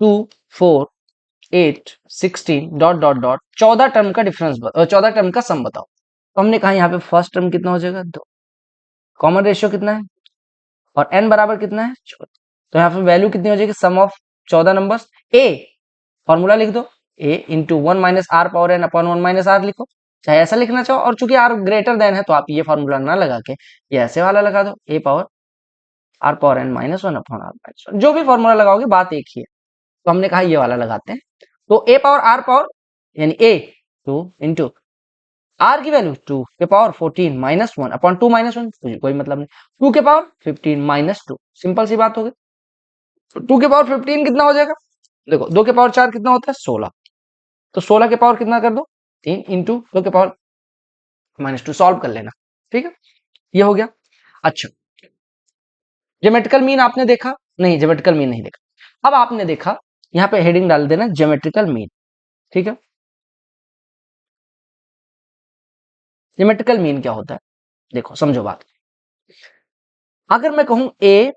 2 4 8 16 डॉट डॉट डॉट 14 टर्म का डिफरेंस 14 टर्म का सम बताओ, तो हमने कहा यहाँ पे फर्स्ट टर्म कितना हो जाएगा 2, कॉमन रेशियो कितना है और n बराबर कितना है 14, तो यहाँ पे वैल्यू कितनी हो जाएगी sum of 14 numbers. a formula लिख दो, a into one minus r power n upon one minus r लिखो, चाहे ऐसा लिखना चाहो, और चूंकि r ग्रेटर देन है तो आप ये फॉर्मूला ना लगा के ये ऐसे वाला लगा दो, a power r power N minus one upon are minus one, जो भी फॉर्मूला लगाओगे बात एक ही है। तो हमने कहा ये वाला लगाते हैं, तो a पावर आर पावर यानी a 2 इंटू आर की वैल्यू 2 के power 14 minus one upon two minus one, कोई मतलब नहीं, 2 के पावर 15 माइनस टू, सिंपल सी बात हो गई। तो 2 के पावर 15 कितना हो जाएगा, देखो 2 के पावर 4 कितना होता है 16, तो 16 के पावर कितना कर दो 3 इंटू 2 के पावर माइनस टू, सॉल्व कर लेना। ठीक है, ये हो गया। अच्छा, ज्योमेट्रिकल मीन आपने देखा नहीं, ज्योमेट्रिकल मीन नहीं देखा, अब आपने देखा यहाँ पे हेडिंग डाल देना ज्योमेट्रिकल मीन। ठीक है, ज्योमेट्रिकल मीन क्या होता है, देखो समझो बात। अगर मैं कहूं ए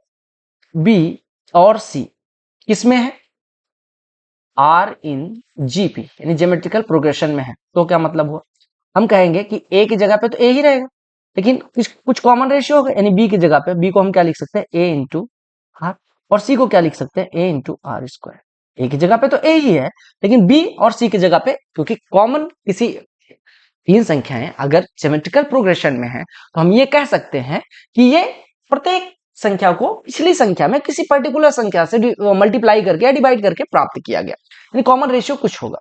बी और सी किसमें है, आर इन जीपी यानी ज्योमेट्रिकल प्रोग्रेशन में है, तो क्या मतलब हुआ, हम कहेंगे कि ए की जगह पे तो ए ही रहेगा, लेकिन कुछ कुछ कॉमन रेशियो होगा, यानी बी की जगह पे बी को हम क्या लिख सकते हैं ए इंटू आर, और सी को क्या लिख सकते हैं ए इंटू आर स्क्वायर। ए की जगह पे तो ए ही है, लेकिन बी और सी की जगह पे क्योंकि कॉमन किसी तीन संख्याएं अगर ज्योमेट्रिकल प्रोग्रेशन में है तो हम ये कह सकते हैं कि ये प्रत्येक संख्या को पिछली संख्या में किसी पर्टिकुलर संख्या से मल्टीप्लाई करके या डिवाइड करके प्राप्त किया गया, यानी कॉमन रेशियो कुछ होगा।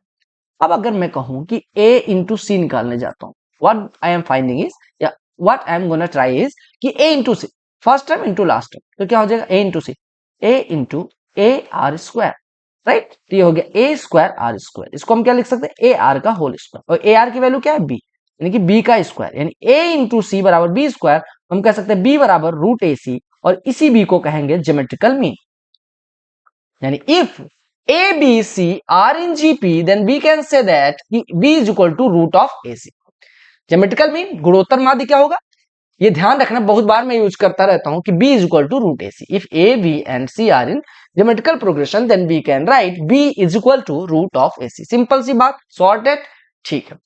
अब अगर मैं कहूं कि a इंटू सी निकालने जाता हूं, what I am finding is या what I am gonna try is कि a into c first term into last term, तो क्या हो जाएगा a into c a into a r square. Right, तो ये हो गया ए स्क्वायर आर स्क्वायर, इसको हम क्या लिख सकते हैं ए आर का होल स्क्वायर, और ए आर की वैल्यू क्या है बी, यानी कि बी का स्क्वायर, यानी ए इंटू सी बराबर बी स्क्वायर, हम कह सकते हैं बी बराबर रूट ए सी, और इसी बी को कहेंगे ज्योमेट्रिकल मीन। यानी if A b c are in GP then we can say that b is equal to root of A c. Geometrical mean गुणोत्तर माध्य क्या होगा, ये ध्यान रखना, बहुत बार मैं यूज करता रहता हूं कि b is equal to root A C. If A B and C are in geometrical progression then we can write b is equal to root of A C. Simple सी बात, सॉर्टेड। ठीक है,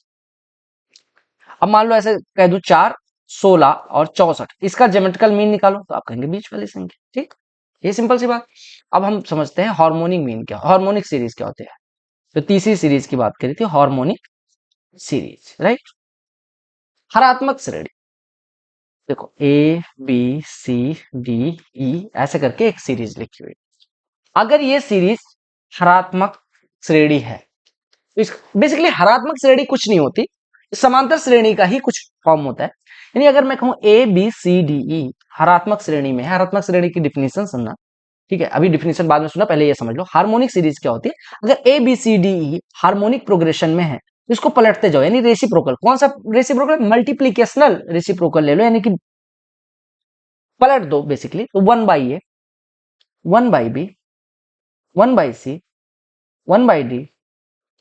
अब मान लो ऐसे कह दू 4 16 और 64, इसका ज्योमेट्रिकल मीन निकालो, तो आप कहेंगे बीच वाली संख्या। ठीक, ये सिंपल सी बात। अब हम समझते हैं हार्मोनिक मीन क्या, हार्मोनिक सीरीज क्या होते हैं। तो तीसरी सीरीज की बात करी थी, हार्मोनिक सीरीज। राइट, हरात्मक श्रेणी, देखो ए बी सी डी ई ऐसे करके एक सीरीज लिखी हुई, अगर ये सीरीज हरात्मक श्रेणी है तो इस बेसिकली हरात्मक श्रेणी कुछ नहीं होती, समांतर श्रेणी का ही कुछ फॉर्म होता है। यानी अगर मैं कहूं ए बी सी डी ई हरात्मक श्रेणी में है, हरात्मक श्रेणी की डिफिनेशन सुनना। ठीक है, अभी डिफिनेशन बाद में सुना, पहले ये समझ लो हार्मोनिक सीरीज क्या होती है। अगर a b c d e harmonic progression में है तो इसको पलटते जाओ, यानी रेसिप्रोकल। कौन सा रेसिप्रोकल, मल्टीप्लीकेशनल रेसिप्रोकल ले लो, यानी कि पलट दो बेसिकली। तो one by a, one by b, one by c, one by d,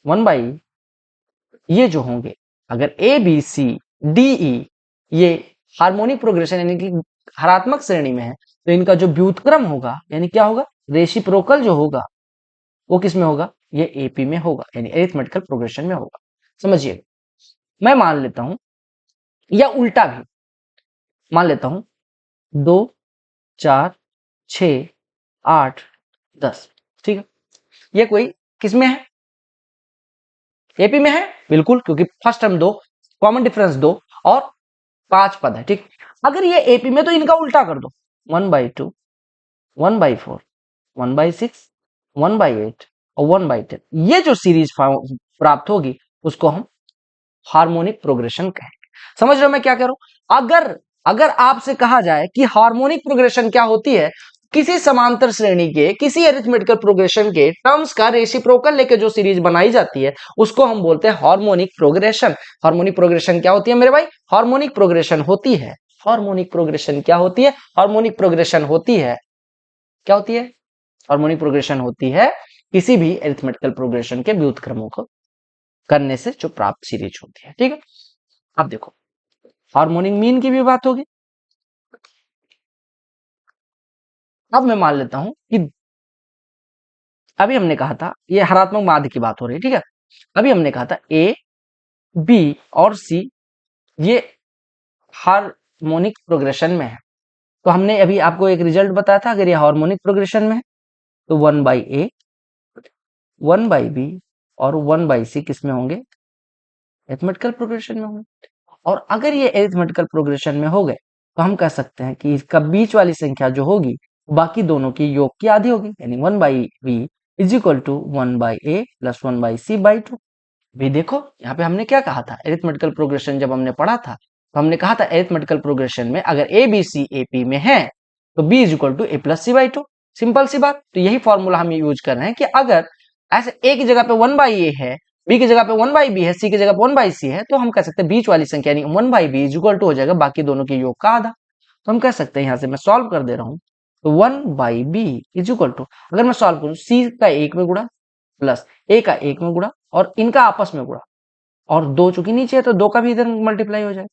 one by, ये जो होंगे अगर ए बी सी डी ई ये हार्मोनिक प्रोग्रेशन यानी कि हरात्मक श्रेणी में है, तो इनका जो व्युत्क्रम होगा यानी क्या होगा, रेसिप्रोकल जो होगा वो किस में होगा, ये एपी में होगा, यानी एरिथमेटिकल प्रोग्रेशन में होगा। समझिए, मैं मान लेता हूं या उल्टा भी मान लेता हूं, 2 4 6 8 10, ठीक है। ये कोई किसमें है, एपी में है बिल्कुल, क्योंकि फर्स्ट टर्म 2, कॉमन डिफरेंस 2 और 5 पद है, ठीक। अगर ये एपी में तो इनका उल्टा कर दो, 1/2 1/4 1/6 1/8 और 1/10, ये जो सीरीज प्राप्त होगी उसको हम हार्मोनिक प्रोग्रेशन कहेंगे। समझ रहे हो मैं क्या कह रहा हूं। अगर अगर आपसे कहा जाए कि हार्मोनिक प्रोग्रेशन क्या होती है, किसी समांतर श्रेणी के किसी अरिथमेटिकल प्रोग्रेशन के टर्म्स का रेसिप्रोकल लेके जो सीरीज बनाई जाती है उसको हम बोलते हैं हार्मोनिक प्रोग्रेशन। हार्मोनिक प्रोग्रेशन क्या होती है मेरे भाई, हार्मोनिक प्रोग्रेशन होती है, हार्मोनिक प्रोग्रेशन क्या होती है, हार्मोनिक प्रोग्रेशन होती है, क्या होती है, हार्मोनिक प्रोग्रेशन होती है किसी भी अरिथमेटिकल प्रोग्रेशन के व्युत्क्रमों को करने से जो प्राप्त सीरीज होती है, ठीक है। अब देखो, हार्मोनिक मीन की भी बात होगी। अब मैं मान लेता हूं कि अभी हमने कहा था, ये हरात्मक माध्य की बात हो रही है, ठीक है। अभी हमने कहा था ए बी और सी ये हार्मोनिक प्रोग्रेशन में है, तो हमने अभी आपको एक रिजल्ट बताया था, अगर ये हार्मोनिक प्रोग्रेशन में है तो 1/A 1/B और 1/C किस में होंगे, एरिथमेटिकल प्रोग्रेशन में होंगे। और अगर ये एरिथमेटिकल प्रोग्रेशन में हो गए तो हम कह सकते हैं कि इसका बीच वाली संख्या जो होगी बाकी दोनों की योग की आधी होगी, यानी 1/B is equal to 1/A plus 1/C/2। भी देखो यहाँ पे हमने क्या कहा था, एरिथमेटिकल प्रोग्रेशन जब हमने पढ़ा था तो हमने कहा था एरिथमेटिकल प्रोग्रेशन में अगर a b C A P में है तो B is equal to A+C/2। Simple सी बात। तो यही फॉर्मूला हम यूज कर रहे हैं कि अगर ऐसे ए की जगह पे 1/A है, बी की जगह पे 1/B है, सी की जगह पे 1/C है, तो हम कह सकते हैं बीच वाली संख्या यानी 1/B इज इक्वल टू हो जाएगा बाकी दोनों के योग का आधा। तो हम कह सकते हैं, यहां से मैं सॉल्व कर दे रहा हूं, तो 1/B इज इक्वल टू, अगर मैं सॉल्व करूं, सी का 1 में गुणा प्लस ए का 1 में गुणा और इनका आपस में गुणा, और 2 चूंकि नीचे है तो 2 का भी इधर मल्टीप्लाई हो जाएगा,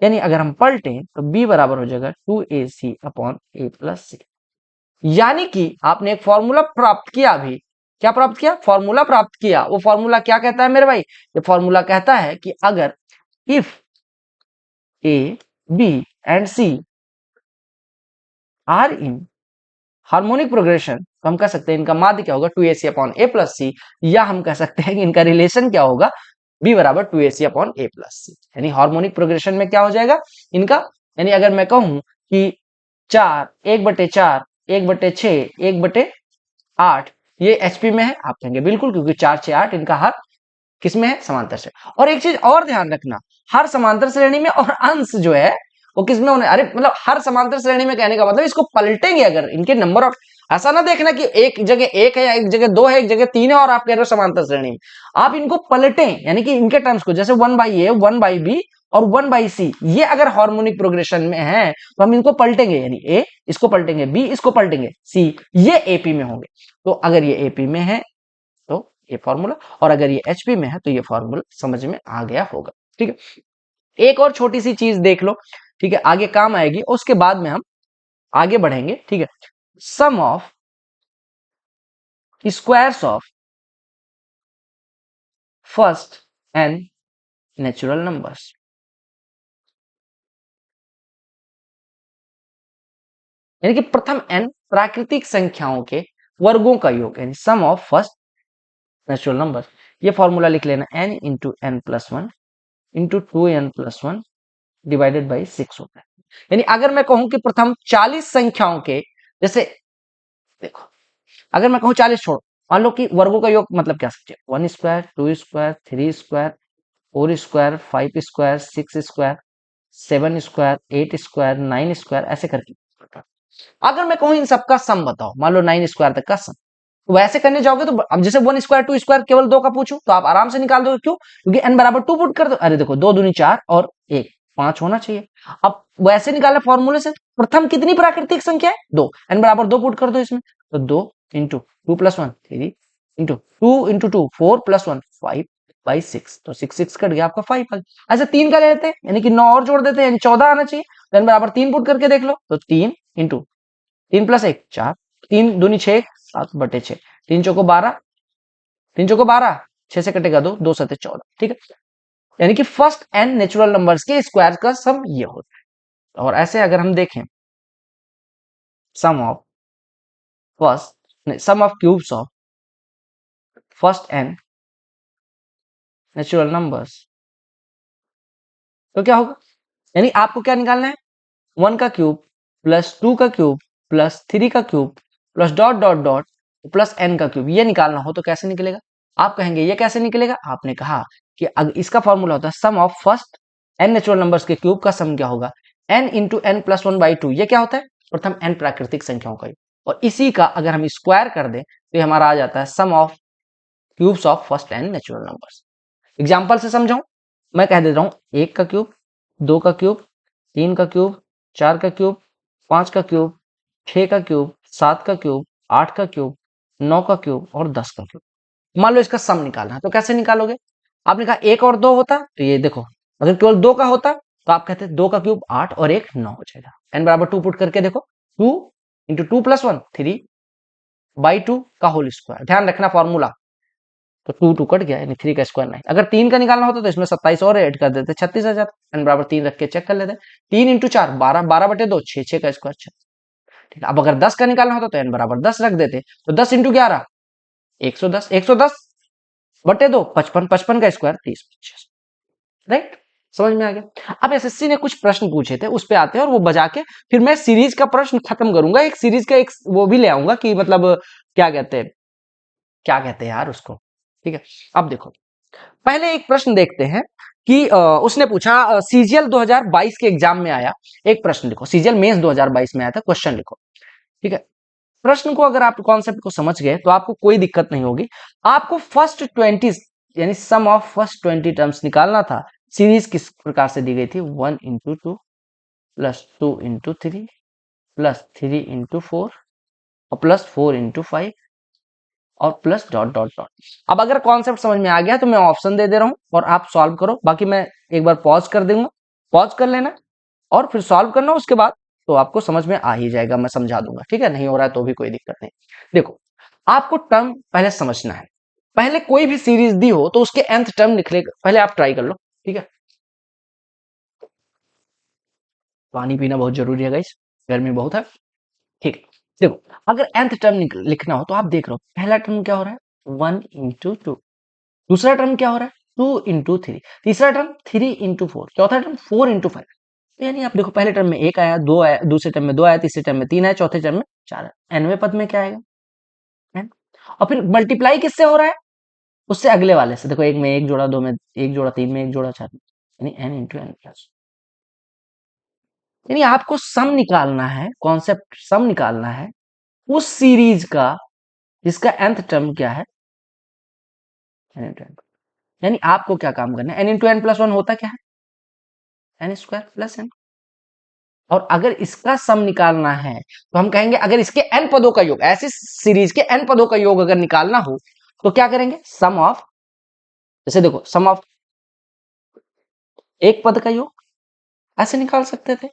यानी अगर हम पलटे तो b बराबर हो जाएगा 2AC/A+C। यानी कि आपने एक फॉर्मूला प्राप्त किया, अभी क्या प्राप्त किया, फॉर्मूला प्राप्त किया। वो फॉर्मूला क्या कहता है मेरे भाई, ये फॉर्मूला कहता है कि अगर if A B and C are in harmonic progression, तो हम कह सकते हैं इनका माध्य क्या होगा 2AC/A+C, या हम कह सकते हैं कि इनका रिलेशन क्या होगा, b बराबर 2AC/A+C। यानी हार्मोनिक प्रोग्रेशन में क्या हो जाएगा इनका, यानी अगर मैं कहूं कि 4 1/4 1/6 1/8 ये HP में है, आप कहेंगे बिल्कुल, क्योंकि 4 6 8 इनका हर किसमें है, समांतर श्रेणी। और एक चीज और ध्यान रखना, हर समांतर श्रेणी में और अंश जो है वो किसमें होने, अरे मतलब हर समांतर श्रेणी में कहने का मतलब इसको पलटेंगे अगर इनके नंबर ऑफ, ऐसा ना देखना कि एक जगह 1 है, एक जगह 2 है, एक जगह 3 है और आप कह रहे हो समांतर श्रेणी में, आप इनको पलटें, यानी कि इनके टर्म्स को, जैसे 1/A 1/B और 1/C, ये अगर हार्मोनिक प्रोग्रेशन में है तो हम इनको पलटेंगे, यानी A इसको पलटेंगे, B इसको पलटेंगे, C ये AP में होंगे। तो अगर ये AP में है तो ये फॉर्मूला, और अगर ये HP में है तो ये फॉर्मूला समझ में आ गया होगा, ठीक है। एक और छोटी सी चीज देख लो, ठीक है, आगे काम आएगी, उसके बाद में हम आगे बढ़ेंगे, ठीक है। Sum of squares of first n natural numbers, यानी कि प्रथम n प्राकृतिक संख्याओं के वर्गों का योग, यानी sum of first natural numbers. ये फॉर्मूला लिख लेना, n into n plus 1 into 2n+1 divided by 6 होता है। यानी अगर मैं कहूं कि प्रथम 40 संख्याओं के, जैसे देखो अगर मैं कहूं 40 छोड़, मान लो कि वर्गों का योग मतलब क्या समझे, 1 square 2 square 3 square 4 square 5 square 6 square 7 square 8 square 9 square, ऐसे करके। अगर मैं कहूं इन सबका सम बताओ, मान लो 9 स्क्वायर तक का सम, तो वैसे करने जाओगे तो अब जैसे 1 स्क्वायर 2 स्क्वायर केवल 2 का पूछूं तो आप आराम से निकाल दो, क्यों, क्योंकि n बराबर 2 पुट कर दो, अरे देखो 2 दूनी 4 और 1 5 होना चाहिए। अब वैसे निकालना फॉर्मूले से, प्रथम कितनी प्राकृतिक संख्या है 2, n बराबर 2 पुट कर दो इसमें, तो 2 इंटू 2 + 1 3 इंटू 2 इंटू 2 4 + 1 5 बाई 6, तो 6 कट गया आपका 5 आ गया। ऐसे 3 का ले लेते हैं, यानी कि 9 और जोड़ देते हैं, यानी 14 आना चाहिए। तो n बराबर 3 पुट करके देख लो, तो 3 इंटू 3 प्लस 1 4, 3 दूनी 6 7 बटे 6, 3 चौको 12, 3 चौको 12, 6 से कटेगा 2, 2 7 14, ठीक है। यानी कि फर्स्ट n नेचुरल नंबर्स के स्क्वायर का सम ये होता है। और ऐसे अगर हम देखें sum of sum of cubes of first n natural numbers, तो क्या होगा, यानी आपको क्या निकालना है, 1 का क्यूब प्लस 2 का क्यूब प्लस 3 का cube plus dot dot dot plus n का क्यूब, ये निकालना हो तो कैसे निकलेगा। आप कहेंगे ये कैसे निकलेगा, आपने कहा कि अगर इसका फॉर्मूला होता है sum of first n natural numbers के क्यूब का सम क्या होगा, n इंटू एन प्लस 1/2। ये क्या होता है, प्रथम n प्राकृतिक संख्याओं का योग, और इसी का अगर हम स्क्वायर कर दें तो ये हमारा आ जाता है sum of cubes of first n natural numbers. Example से समझाऊं, मैं कह देता हूं 1 का क्यूब, 2 का क्यूब, 3 का क्यूब, 4 का क्यूब, 5 का क्यूब, 6 का क्यूब, 7 का क्यूब, 8 का क्यूब, 9 का क्यूब और 10 का क्यूब। मान लो इसका सम निकालना है, तो कैसे निकालोगे, आपने कहा 1 और 2 होता, तो ये देखो अगर केवल 2 का होता तो आप कहते 2 का क्यूब 8 और 1 9 हो जाएगा। n बराबर 2 पुट करके देखो, 2 इंटू 2 प्लस 1 3 बाई 2 का होल स्क्वायर, ध्यान रखना फॉर्मूला, तो 2 2 कट गया, यानी 3 का स्क्वायर 9। अगर 3 का निकालना होता तो इसमें 27 और ऐड कर देते, 36 आ जाता। n बराबर 3 रख के चेक कर लेते, 3 इंटू 4 12, 12 बटे 2 6, 6 का स्क्वायर 6, ठीक है। अब अगर 10 का निकालना होता तो n बराबर 10 रख देते, तो 10 इंटू 11 110, 110 बटे 2 55, 55 का स्क्वायर 30, राइट, समझ में आ गया। अब एसएससी ने कुछ प्रश्न पूछे थे, उस पे आते हैं और वो बजा के फिर मैं सीरीज का प्रश्न खत्म करूंगा, एक सीरीज का एक वो भी ले आऊंगा कि मतलब क्या कहते हैं यार उसको, ठीक है। अब देखो पहले एक प्रश्न देखते हैं कि उसने पूछा सीजीएल 2022 के एग्जाम में आया एक प्रश्न, लिखो सीजीएल मेंस 2022 में आया था, क्वेश्चन लिखो, ठीक है। प्रश्न को अगर आप कॉन्सेप्ट को समझ गए तो आपको कोई दिक्कत नहीं होगी। आपको फर्स्ट 20 यानी सम ऑफ फर्स्ट 20 टर्म्स निकालना था। सीरीज किस प्रकार से दी गई थी, 1 into 2 plus 2 into 3 plus 3 into 4 और प्लस 4 इंटू 5 और प्लस डॉट डॉट डॉट। अब अगर कॉन्सेप्ट समझ में आ गया तो मैं ऑप्शन दे रहा हूं और आप सॉल्व करो, बाकी मैं एक बार पॉज कर दूंगा, पॉज कर लेना और फिर सॉल्व करना, उसके बाद तो आपको समझ में आ ही जाएगा, मैं समझा दूंगा, ठीक है। नहीं हो रहा है तो भी कोई दिक्कत नहीं। देखो आपको टर्म पहले समझना है, पहले कोई भी सीरीज दी हो तो उसके nth टर्म लिख ले, पहले आप ट्राई कर लो, ठीक है। पानी पीना बहुत जरूरी है गाइस, गर्मी बहुत है, ठीक है। देखो अगर nth टर्म लिखना हो तो आप देख लो पहला टर्म क्या हो रहा है 1 इंटू 2, दूसरा टर्म क्या हो रहा है 2 इंटू 3, तीसरा टर्म 3 इंटू 4, चौथा टर्म 4 इंटू 5। यानी आप देखो पहले टर्म में 1 आया, 2 आया, दूसरे टर्म में 2 आया, तीसरे टर्म में 3 आया, चौथे टर्म में 4 आया, nवें पद में क्या आएगा n। और फिर मल्टीप्लाई किससे हो रहा है, उससे अगले वाले से, देखो एक में एक जोड़ा, दो में एक जोड़ा, तीन में एक जोड़ा, चार में, यानी n इंटू एन प्लस। यानी आपको सम निकालना है, कॉन्सेप्ट सम निकालना है उस सीरीज का जिसका nth टर्म क्या है n इंटू एन। यानी आपको क्या काम करना है, n इंटू एन प्लस 1 होता क्या है n स्क्वायर प्लस n। और अगर इसका सम निकालना है तो हम कहेंगे अगर इसके n पदों का योग, ऐसी सीरीज के n पदों का योग अगर निकालना हो तो क्या करेंगे, सम ऑफ, जैसे देखो सम ऑफ एक पद का योग ऐसे निकाल सकते थे,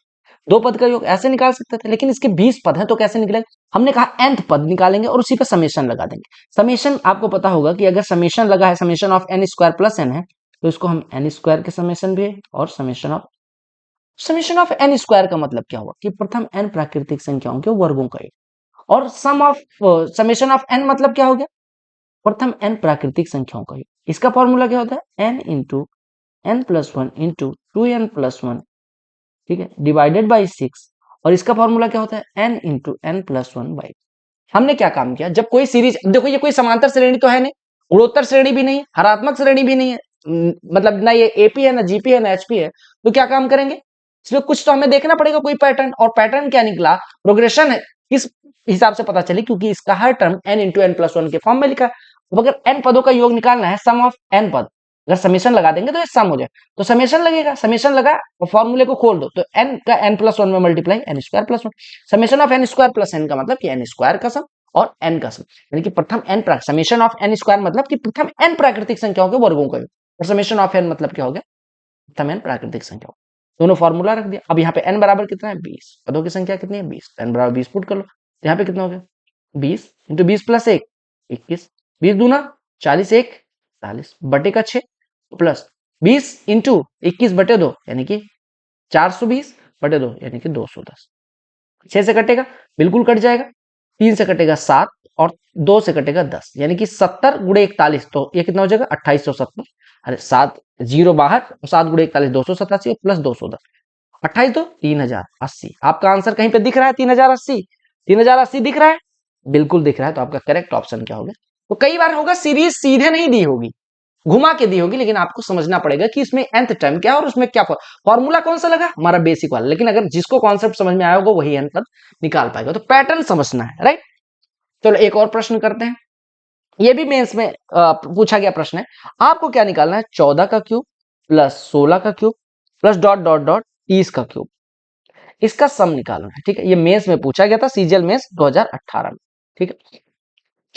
दो पद का योग ऐसे निकाल सकते थे, लेकिन इसके 20 पद हैं तो कैसे निकलेगा, हमने कहा nth पद निकालेंगे और उसी पे समेशन लगा देंगे। समेशन आपको पता होगा कि अगर समेशन लगा है, summation of n square plus n है, तो इसको हम n स्क्वायर के समेशन भी, और समेशन ऑफ n स्क्वायर का मतलब क्या हुआ कि प्रथम n प्राकृतिक संख्याओं के वर्गों का योग, और सम ऑफ समेशन ऑफ n मतलब क्या हो गया, प्रथम n प्राकृतिक संख्याओं का योग। इसका फॉर्मूला क्या होता है n into N plus 1 into 2n plus 1, ठीक है, डिवाइडेड बाई 6, और इसका फॉर्मूला क्या होता है n into N plus 1 by. हमने क्या काम किया, जब कोई सीरीज, देखो ये कोई समांतर श्रेणी तो है नहीं, गुणोत्तर श्रेणी भी नहीं है, हरात्मक श्रेणी भी नहीं है, मतलब ना ये एपी है ना जीपी है ना एचपी है, तो क्या काम करेंगे, इसमें कुछ तो हमें देखना पड़ेगा, कोई पैटर्न, और पैटर्न क्या निकला, प्रोग्रेशन है, किस हिसाब से पता चली, क्योंकि इसका हर term n into N plus 1 के फॉर्म में लिखा है। अब अगर n पदों का योग निकालना है, सम ऑफ n पद, अगर समेशन लगा देंगे तो ये सम हो जाए, तो समेशन लगेगा, समेशन लगा और फॉर्मूले को खोल दो, तो n का n प्लस 1 में multiply n square plus 1, summation of n square plus n का मतलब कि n स्क्वायर का सम और n का सम, यानी कि प्रथम n summation of n square मतलब कि प्रथम n प्राकृतिक संख्याओं के वर्गों का योग। और समेशन ऑफ एन मतलब क्या हो गया, अधिकतम एन प्राकृतिक संख्या हो। दोनों फॉर्मूला रख दिया। अब यहाँ पे एन बराबर कितना है 20, पदों की संख्या कितनी है 20, एन बराबर 20 पुट कर लो। तो यहाँ पे कितना हो गया 20 इंटू 20 प्लस 1 21, 20 दूना 40, 1 40 बटे का 6 प्लस 20 इंटू 21 बटे 2 यानी कि 420 बटे 2 यानी कि 210। 6 से कटेगा बिल्कुल कट जाएगा, 3 से कटेगा 7 और 2 से कटेगा 10 यानी कि 70 गुणे 41, तो ये कितना हो जाएगा 2870। अरे 7 जीरो बाहर, 7 गुणे 41 287 प्लस 210, 28 दो 3080। आपका आंसर कहीं पे दिख रहा है 3080, 3080 दिख रहा है, बिल्कुल दिख रहा है। तो आपका करेक्ट ऑप्शन क्या होगा। तो कई बार होगा सीरीज सीधे नहीं दी होगी, घुमा के दी होगी, लेकिन आपको समझना पड़ेगा कि इसमें nth टर्म क्या है और उसमें क्या फॉर्मूला कौन सा लगा, हमारा बेसिक वाला। लेकिन अगर जिसको कॉन्सेप्ट समझ में आया होगा वही nth पद निकाल पाएगा। तो पैटर्न समझना है, राइट। चलो एक और प्रश्न करते हैं, ये भी मेंस में पूछा गया प्रश्न है। आपको क्या निकालना है, 14 का क्यूब प्लस 16 का cube plus dot dot dot 30 का क्यूब, इसका सम निकालना है। ठीक है, ये मेंस में पूछा गया था, सीजीएल मेंस 2018 में। ठीक है,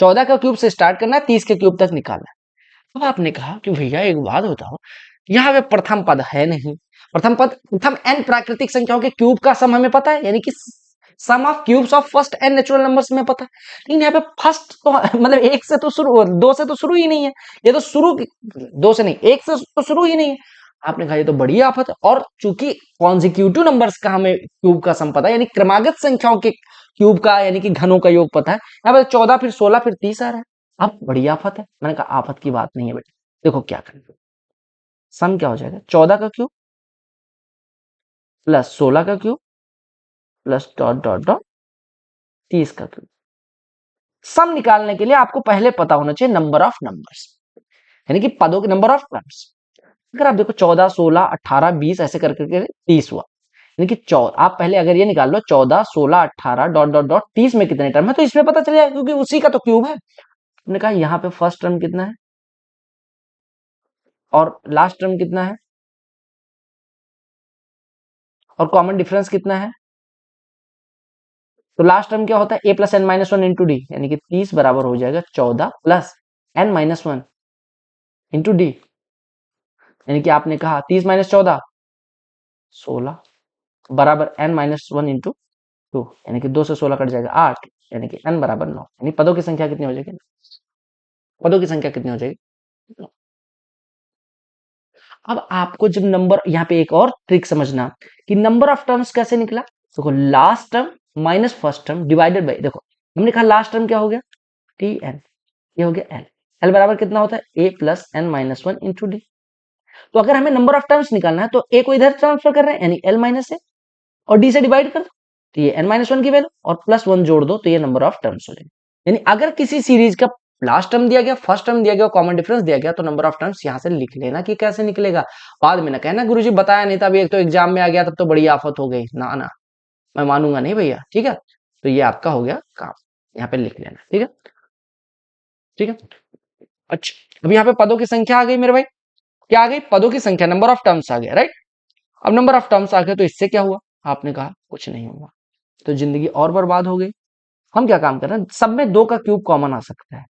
14 का क्यूब से स्टार्ट करना है, 30 के क्यूब तक निकालना है। अब आपने कहा कि भैया एक बात बताओ, यहाँ पे प्रथम पद है नहीं, प्रथम एन प्राकृतिक संख्याओं के क्यूब का सम हमें पता है, यानी कि sum of cubes of first N natural numbers में पता है। लेकिन यहाँ पे फर्स्ट तो मतलब एक से तो शुरू, दो से तो शुरू ही नहीं है, ये तो शुरू दो से नहीं एक से तो शुरू ही नहीं है। आपने कहा ये तो बड़ी आफत है। और चूंकि कॉन्जिक्यूटिव नंबर्स का हमें क्यूब का सम पता है, यानी क्रमागत संख्याओं के क्यूब का यानी कि घनों का योग पता है। यहाँ पे 14 फिर 16 फिर 30 आ रहा है। अब बड़ी आफत है। मैंने कहा आफत की बात नहीं है बेटा, देखो क्या करेंगे, सम क्या हो जाएगा 14 का क्यूब प्लस 16 का cube plus dot dot dot 30 का क्यूब। सम निकालने के लिए आपको पहले पता होना चाहिए नंबर ऑफ नंबर्स, यानी कि पदों के नंबर ऑफ टर्म्स। अगर आप देखो 14 16 18 20 ऐसे करके 30 हुआ, यानी कि आप पहले अगर ये निकाल लो 14 16 18 डॉट डॉट डॉट 30 में कितने टर्म है, तो इसमें पता चल जाएगा क्योंकि उसी का तो क्यूब है। हमने कहा यहाँ पे फर्स्ट टर्म कितना है और लास्ट टर्म कितना है और कॉमन डिफरेंस कितना है। तो लास्ट टर्म क्या होता है a plus N minus one into d, यानी कि 30 बराबर हो जाएगा 14 plus N minus one into d, यानी कि आपने कहा 30 माइनस 14 16 बराबर n minus one into two, यानी कि 2 से 16 कट जाएगा 8, यानी कि एन बराबर 9, यानी पदों की संख्या कितनी हो जाएगी, पदों की संख्या कितनी हो जाएगी। अब आपको जब नंबर, यहाँ पे एक और ट्रिक समझना कि नंबर ऑफ टर्म्स कैसे निकला। देखो last term minus first term divided by, देखो हमने कहा लास्ट टर्म क्या हो गया टी एन, ये हो गया एल, एल बराबर कितना होता है ए plus N minus one into D. तो अगर हमें नंबर ऑफ टर्म्स निकालना है तो ए को इधर ट्रांसफर कर रहे हैं यानी एल माइनस ए, और डी से डिवाइड कर दो तो ये एन माइनस वन की वैल्यू और प्लस वन जोड़ दो तो ये नंबर ऑफ टर्म्स हो जाएंगे। यानी अगर किसी सीरीज का लास्ट टर्म दिया गया, फर्स्ट टर्म दिया गया, कॉमन डिफरेंस दिया गया, तो नंबर ऑफ टर्म्स यहां से लिख लेना कि कैसे निकलेगा। बाद में ना कहना गुरुजी बताया नहीं था, अभी एक तो एग्जाम में आ गया तब तो बड़ी आफत हो गई, ना ना मैं मानूंगा नहीं भैया। ठीक है, तो ये आपका हो गया काम, यहाँ पे लिख लेना। ठीक है, ठीक है। अच्छा अब यहाँ पे पदों की संख्या आ गई मेरे भाई, क्या आ गई, पदों की संख्या, नंबर ऑफ टर्म्स आ गया, राइट। अब नंबर ऑफ टर्म्स आ गए तो इससे क्या हुआ, आपने कहा कुछ नहीं हुआ, तो जिंदगी और बर्बाद हो गई। हम क्या काम कर रहे हैं, सब में 2 का क्यूब कॉमन आ सकता है,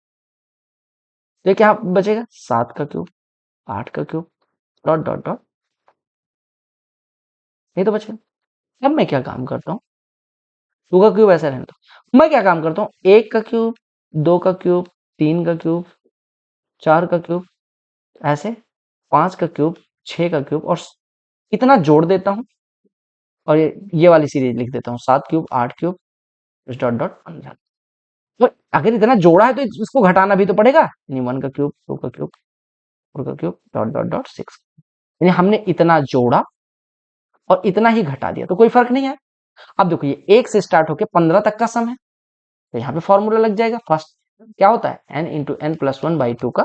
तो क्या बचेगा 7 का क्यूब 8 का क्यूब डॉट डॉट डॉट, ये तो बचेगा। अब मैं क्या काम करता हूँ, 2 का क्यूब ऐसा रहने दो, मैं क्या काम करता हूँ 1 का क्यूब 2 का क्यूब 3 का क्यूब 4 का क्यूब ऐसे 5 का क्यूब 6 का क्यूब और इतना जोड़ देता हूँ और ये वाली सीरीज लिख देता हूँ 7 क्यूब 8 क्यूब डॉट डॉट 15। तो अगर इतना जोड़ा है तो इसको घटाना भी तो पड़ेगा, यानी 1 का क्यूब 2 का क्यूब 4 का क्यूब डॉट डॉट डॉट 6, यानी हमने इतना जोड़ा और इतना ही घटा दिया तो कोई फर्क नहीं है। अब देखो ये 1 से स्टार्ट होकर 15 तक का सम है, तो यहाँ पे फॉर्मूला लग जाएगा। फर्स्ट क्या होता है n into N plus one by two का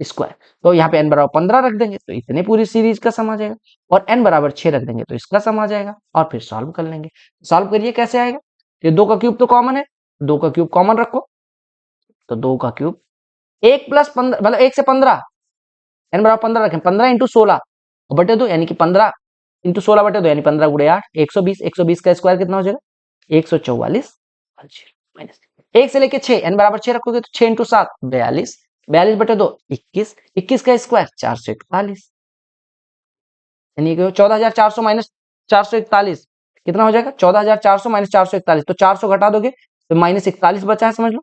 स्क्वायर, तो यहाँ पे n बराबर 15 रख देंगे तो इतने पूरी सीरीज का सम आ जाएगा, और n बराबर 6 रख देंगे तो इसका सम आ जाएगा, और फिर सॉल्व कर लेंगे। सॉल्व करिए कैसे आएगा, ये 2 का क्यूब तो कॉमन है, 2 का क्यूब कॉमन रखो, तो 2 का क्यूब 1 प्लस 15 मतलब 1 से 15, n बराबर 15 रखें, 15 इंटू 16 बटे 2 यानी कि 15 इंटू 16 बटे 2 यानी 15 गुणे 8 120, 120 का स्क्वायर कितना हो जाएगा 144 माइनस 1 से लेके 6, n बराबर 6 रखोगे तो 6 इंटू 7 42, 42/2 21, 21 का स्क्वायर 441, यानी कि 14,400 माइनस 441 कितना हो जाएगा? 14,400 माइनस 441, तो 400 घटा दोगे तो -41 बचा है, समझ लो।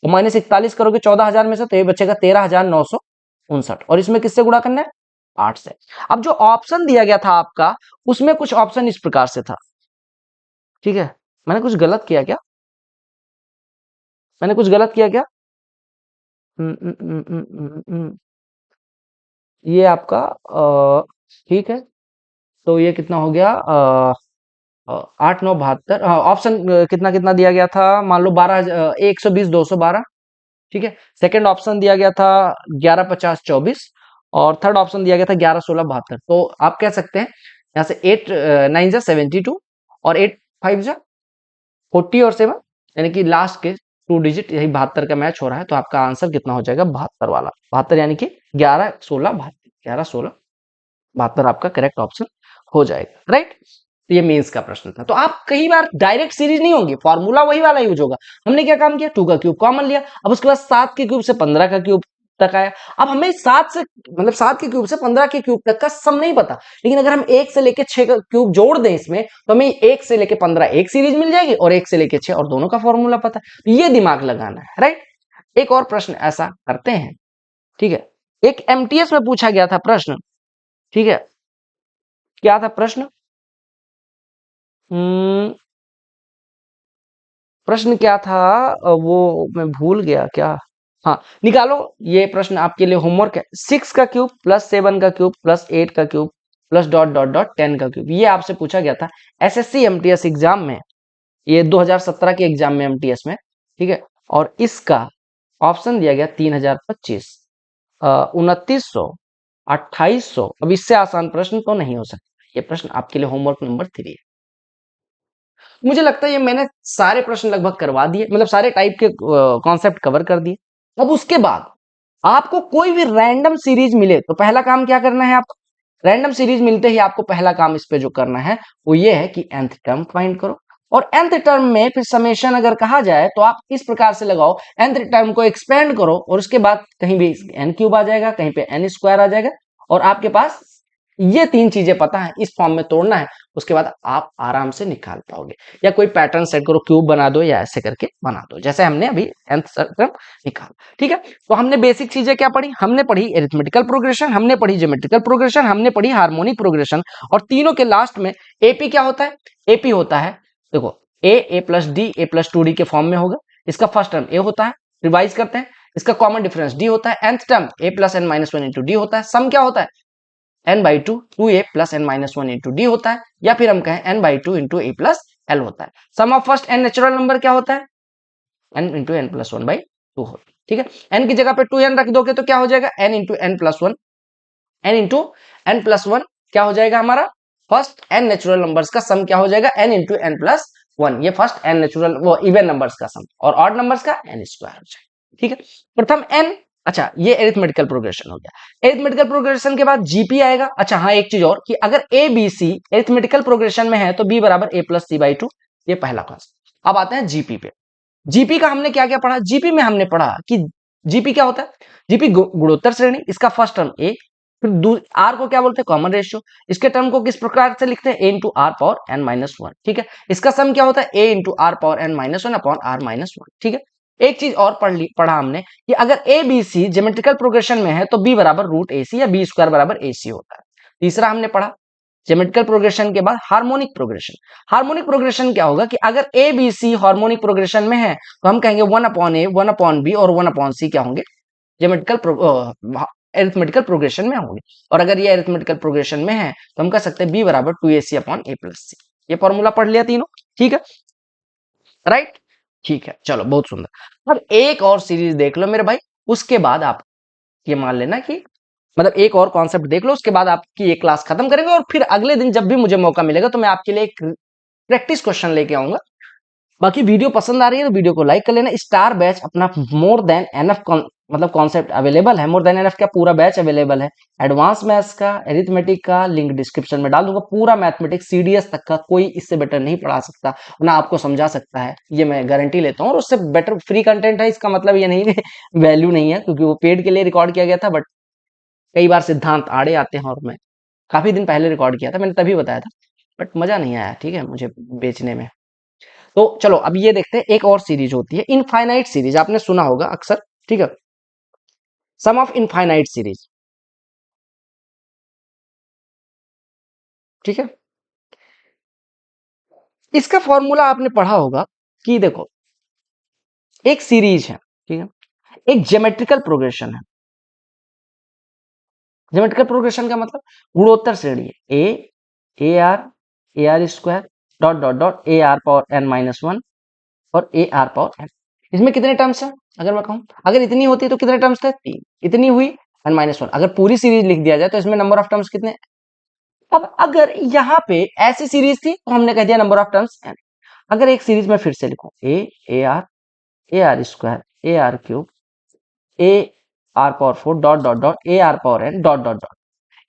तो -41 करोगे 14,000 में से, तो ये बचेगा 13,959, और इसमें किससे गुणा करना है? 8 से। अब जो ऑप्शन दिया गया था आपका, उसमें कुछ ऑप्शन इस प्रकार से था, ठीक है। मैंने कुछ गलत किया क्या? मैंने कुछ गलत किया क्या? ये आपका ठीक है, तो ये कितना हो गया? 8 9 72। ऑप्शन कितना कितना दिया गया था? मान लो 12, 120 212, ठीक है। सेकंड ऑप्शन दिया गया था 11 50 24, और थर्ड ऑप्शन दिया गया था 11 16 72। तो आप कह सकते हैं यहाँ से 8 9 जा 72, और 8 5 जा 40, और 7, यानी कि लास्ट के 2 डिजिट यही 72 का मैच हो रहा है। तो आपका आंसर कितना हो जाएगा? 72 वाला, 72 यानी कि 11 16 72, 11 16 72 आपका करेक्ट ऑप्शन हो जाएगा, राइट। तो ये मेंस का प्रश्न था। तो आप कई बार डायरेक्ट सीरीज नहीं होंगी, फॉर्मूला वही वाला यूज होगा। हमने क्या काम किया? 2 का क्यूब कॉमन लिया, अब उसके बाद 7 के क्यूब से 15 का क्यूब तक आया। अब हमें 7 से मतलब 7 के क्यूब से 15 के क्यूब तक का सम नहीं पता, लेकिन अगर हम 1 से लेके 6 का क्यूब जोड़ दें इसमें, तो हमें 1 से लेके 15 एक सीरीज मिल जाएगी, और 1 से लेके 6 और दोनों का फॉर्मूला पता है। तो ये दिमाग लगाना है, राइट। एक और प्रश्न ऐसा करते हैं, ठीक है। एक एमटीएस में पूछा गया था प्रश्न, ठीक है। क्या था प्रश्न? प्रश्न क्या था? वो मैं भूल गया क्या। हाँ, निकालो। ये प्रश्न आपके लिए होमवर्क है। 6 का क्यूब प्लस 7 का क्यूब प्लस 8 का cube plus dot dot dot 10 का क्यूब, ये आपसे पूछा गया था एसएससी एमटीएस एग्जाम में, ये 2017 के एग्जाम में एमटीएस में, ठीक है। और इसका ऑप्शन दिया गया 3025, 2900, 2800। अब इससे आसान प्रश्न तो नहीं हो सकता। ये प्रश्न आपके लिए होमवर्क नंबर 3 है। मुझे लगता है ये मैंने सारे प्रश्न लगभग करवा दिए, मतलब सारे टाइप के कॉन्सेप्ट कवर कर दिए। अब उसके बाद आपको कोई भी रैंडम सीरीज मिले तो पहला काम क्या करना है? आपको रैंडम सीरीज मिलते ही आपको पहला काम इस पे जो करना है वो ये है कि nth टर्म फाइंड करो, और nth टर्म में फिर समेशन अगर कहा जाए तो आप इस प्रकार से लगाओ, nth टर्म को एक्सपेंड करो, और उसके बाद कहीं भी n क्यूब आ जाएगा, कहीं पे n स्क्वायर आ जाएगा, और आपके पास ये 3 चीजें पता है, इस फॉर्म में तोड़ना है। उसके बाद आप आराम से निकाल पाओगे, या कोई पैटर्न सेट करो, क्यूब बना दो, या ऐसे करके बना दो, जैसे हमने अभी nth टर्म निकाला, ठीक है। तो हमने बेसिक चीजें क्या पढ़ी? हमने पढ़ी एरिथमेटिकल प्रोग्रेशन, हमने पढ़ी ज्योमेट्रिकल प्रोग्रेशन, हमने पढ़ी हार्मोनिक प्रोग्रेशन, और तीनों के लास्ट में एपी क्या होता है? एपी होता है, देखो, a plus d, a plus 2d के फॉर्म में होगा। इसका फर्स्ट टर्म ए होता है, रिवाइज करते हैं, इसका कॉमन डिफरेंस डी होता है। nth term a plus n minus 1 into D होता है। सम क्या होता है? n/2 2a plus n minus 1 into D होता है, या फिर हम कहें n/2 into a plus l होता है। Sum of first n natural number क्या होता है? n इंटू n प्लस 1/2 होता है, ठीक है। n की जगह पे 2n रख दोगे तो क्या हो जाएगा? n into n plus 1, n into n plus 1 क्या हो जाएगा हमारा? फर्स्ट n नेचुरल नंबर्स का सम क्या हो जाएगा? n इंटू n प्लस 1, ये फर्स्ट n नेचुरल वो इवन नंबर्स का सम, और ऑड नंबर्स का n स्क्वायर हो जाएगा, ठीक है। प्रथम n, अच्छा ये एरिथमेटिकल प्रोग्रेशन हो गया। एरिथमेटिकल प्रोग्रेशन के बाद जीपी आएगा। अच्छा हाँ, एक चीज और कि अगर a b c arithmetical progression में है तो बी बराबर ए प्लस सी बाई 2, ये पहला कॉन्सेप्ट। अब आते हैं जीपी पे। जीपी का हमने क्या क्या पढ़ा? जीपी में हमने पढ़ा कि जीपी क्या होता है? जीपी गुणोत्तर श्रेणी, इसका फर्स्ट टर्म ए, फिर आर को क्या बोलते हैं? Common ratio. इसके टर्म को किस प्रकार से लिखते हैं? A into are power N minus 1, ठीक है। इसका सम क्या होता है? A into are power N minus 1 upon are minus 1, ठीक है। एक चीज और पढ़ा हमने कि अगर a b c geometrical progression में है तो बी बराबर रूट ए सी, या बी स्क्वायर बराबर ए सी होता है। तीसरा हमने पढ़ा ज्योमेट्रिकल प्रोग्रेशन के बाद हार्मोनिक प्रोग्रेशन। हार्मोनिक प्रोग्रेशन क्या होगा कि अगर a b c harmonic progression में है तो हम कहेंगे 1 अपॉन ए, 1 अपॉन बी और 1 अपॉन सी क्या होंगे? ज्योमेट्रिकल एरिथमेटिकल प्रोग्रेशन में होंगे। और अगर ये एरिथमेटिकल प्रोग्रेशन में है तो हम कह सकते हैं बी बराबर 2ac अपॉन ए प्लस सी। ये फॉर्मूला पढ़ लिया तीनों, ठीक है, राइट। ठीक है, चलो बहुत सुंदर। अब एक और सीरीज देख लो मेरे भाई, उसके बाद आप ये मान लेना कि मतलब एक और कॉन्सेप्ट देख लो, उसके बाद आपकी ये क्लास खत्म करेंगे, और फिर अगले दिन जब भी मुझे मौका मिलेगा तो मैं आपके लिए एक प्रैक्टिस क्वेश्चन लेके आऊंगा। बाकी वीडियो पसंद आ रही है तो वीडियो को लाइक कर लेना। स्टार बैच अपना मोर देन एनफ मतलब कॉन्सेप्ट अवेलेबल है, मोर देन एनफ का पूरा बैच अवेलेबल है। एडवांस मैथ्स का, एरिथमेटिक का लिंक डिस्क्रिप्शन में डाल दूंगा। पूरा मैथमेटिक्स सीडीएस तक का कोई इससे बेटर नहीं पढ़ा सकता, ना आपको समझा सकता है, ये मैं गारंटी लेता हूँ। और उससे बेटर फ्री कंटेंट है, इसका मतलब ये नहीं वैल्यू नहीं है, क्योंकि वो पेड के लिए रिकॉर्ड किया गया था। बट कई बार सिद्धांत आड़े आते हैं, और मैं काफी दिन पहले रिकॉर्ड किया था, मैंने तभी बताया था, बट मजा नहीं आया, ठीक है, मुझे बेचने में। तो चलो अब ये देखते हैं, एक और सीरीज होती है इनफाइनाइट सीरीज, आपने सुना होगा अक्सर, ठीक है, सम ऑफ इनफाइनाइट सीरीज, ठीक है। इसका फॉर्मूला आपने पढ़ा होगा कि देखो, एक सीरीज है, ठीक है, एक ज्योमेट्रिकल प्रोग्रेशन है। ज्योमेट्रिकल प्रोग्रेशन का मतलब गुणोत्तर श्रेणी है, a r square dot dot dot a r power N minus one और ए आर पावर एन। इसमें कितने टर्म्स है, अगर मैं कहूं, अगर इतनी होती तो कितने टर्म्स थे, तीन, इतनी हुई एन माइनस वन। अगर पूरी सीरीज लिख दिया जाए तो इसमें नंबर ऑफ टर्म्स कितने। अब अगर यहाँ पे ऐसी सीरीज थी तो हमने कह दिया नंबर ऑफ टर्म्स एन। अगर एक सीरीज में फिर से लिखूं, a r square a r cube a r power four dot dot dot a r power n dot dot dot,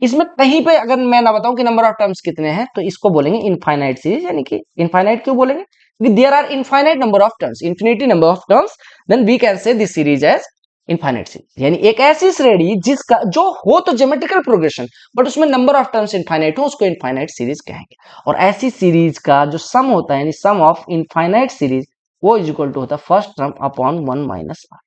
इसमें कहीं पे अगर मैं ना बताऊं कि नंबर ऑफ टर्म्स कितने हैं, तो इसको बोलेंगे इनफाइनाइट सीरीज। यानी कि इनफाइनाइट क्यों बोलेंगे, क्योंकि there are infinite number of terms, infinity number of terms, then we can say this series as infinite series. यानी एक ऐसी श्रेणी जिसका जो हो तो ज्योमेट्रिकल प्रोग्रेशन, बट उसमें नंबर ऑफ टर्म्स इनफाइनाइट हो, उसको इनफाइनाइट सीरीज कहेंगे। और ऐसी सीरीज का जो सम होता है, यानी सम ऑफ इनफाइनाइट सीरीज, वो इज इक्वल टू होता है first term upon one minus r.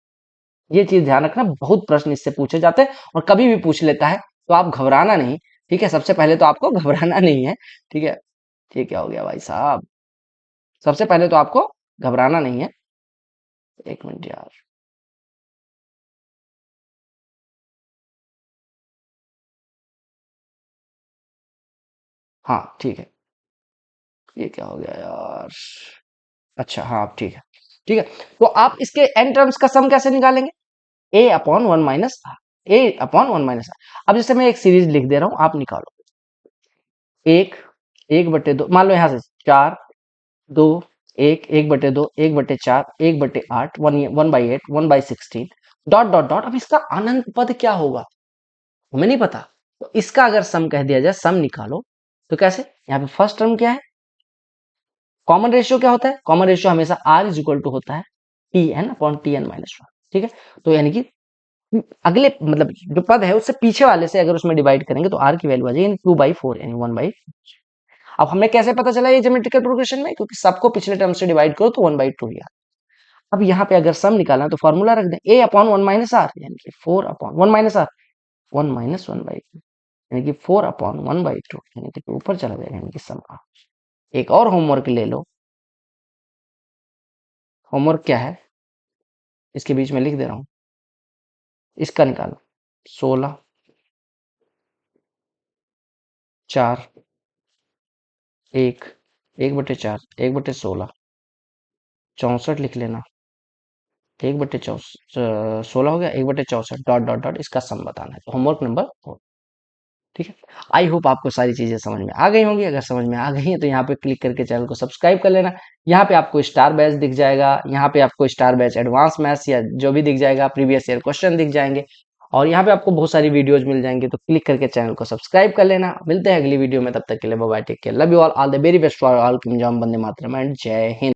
ये चीज ध्यान रखना, बहुत प्रश्न इससे पूछे जाते हैं, और कभी भी पूछ लेता है, तो आप घबराना नहीं, ठीक है। सबसे पहले तो आपको घबराना नहीं है, ठीक है। ठीक क्या हो गया भाई साहब, सबसे पहले तो आपको घबराना नहीं है। एक मिनट यार, हाँ ठीक है। ये क्या हो गया यार, अच्छा हाँ ठीक है, ठीक है। तो आप इसके एन टर्म्स का सम कैसे निकालेंगे, A upon one minus R, A upon one minus R. अब जैसे मैं एक सीरीज लिख दे रहा हूं, आप निकालो। एक, एक बटे दो, मान लो यहां से चार, दो, एक, एक बटे दो, एक बटे चार, एक बटे आठ, one, one by eight, one by sixteen, dot dot dot. अब इसका अनंत पद क्या होगा, हमें नहीं पता। तो इसका अगर सम कह दिया जाए, सम निकालो, तो कैसे, यहाँ पे फर्स्ट टर्म क्या है, कॉमन रेशियो क्या होता है, कॉमन रेशियो हमेशा आर इज इक्वल टू होता है t n upon t n minus one, ठीक है। तो यानी कि अगले मतलब जो पद है उससे पीछे वाले से अगर उसमें डिवाइड करेंगे तो आर की वैल्यू आ जाएगी टू बाई फोर, यानी वन बाई। अब हमें कैसे पता चला ये ज्योमेट्रिकल प्रोग्रेशन में, क्योंकि सबको पिछले टर्म से डिवाइड करो तो वन बाई टू ही। अब यहाँ पे अगर सम निकालना है तो फॉर्मूला रख दें, a upon one minus r, यानी कि four upon one minus r, one minus one by two, यानी कि four upon one by two, यानी कि ऊपर चला जाएगा, यानी कि सम आ। एक और होमवर्क ले लो, होमवर्क क्या है, इसके बीच में लिख दे रहा हूं, इसका निकालो। सोलह, चार, एक, एक बटे चार, एक बटे सोलह, चौसठ लिख लेना, एक बटे चौस 16 हो गया, एक बटे चौसठ डॉट डॉट डॉट, इसका सम बताना है। तो होमवर्क नंबर 4, ठीक है। आई होप आपको सारी चीजें समझ में आ गई होंगी। अगर समझ में आ गई है तो यहाँ पे क्लिक करके चैनल को सब्सक्राइब कर लेना। यहाँ पे आपको स्टार बैच दिख जाएगा, यहाँ पे आपको स्टार बैच एडवांस मैथ्स या जो भी दिख जाएगा, प्रीवियस ईयर क्वेश्चन दिख जाएंगे, और यहाँ पे आपको बहुत सारी वीडियोज मिल जाएंगी। तो क्लिक करके चैनल को सब्सक्राइब कर लेना। मिलते हैं अगली वीडियो में, तब तक के लिए bye bye, take care, love you all, the very best for all, King John, Vande Mataram and जय हिंद।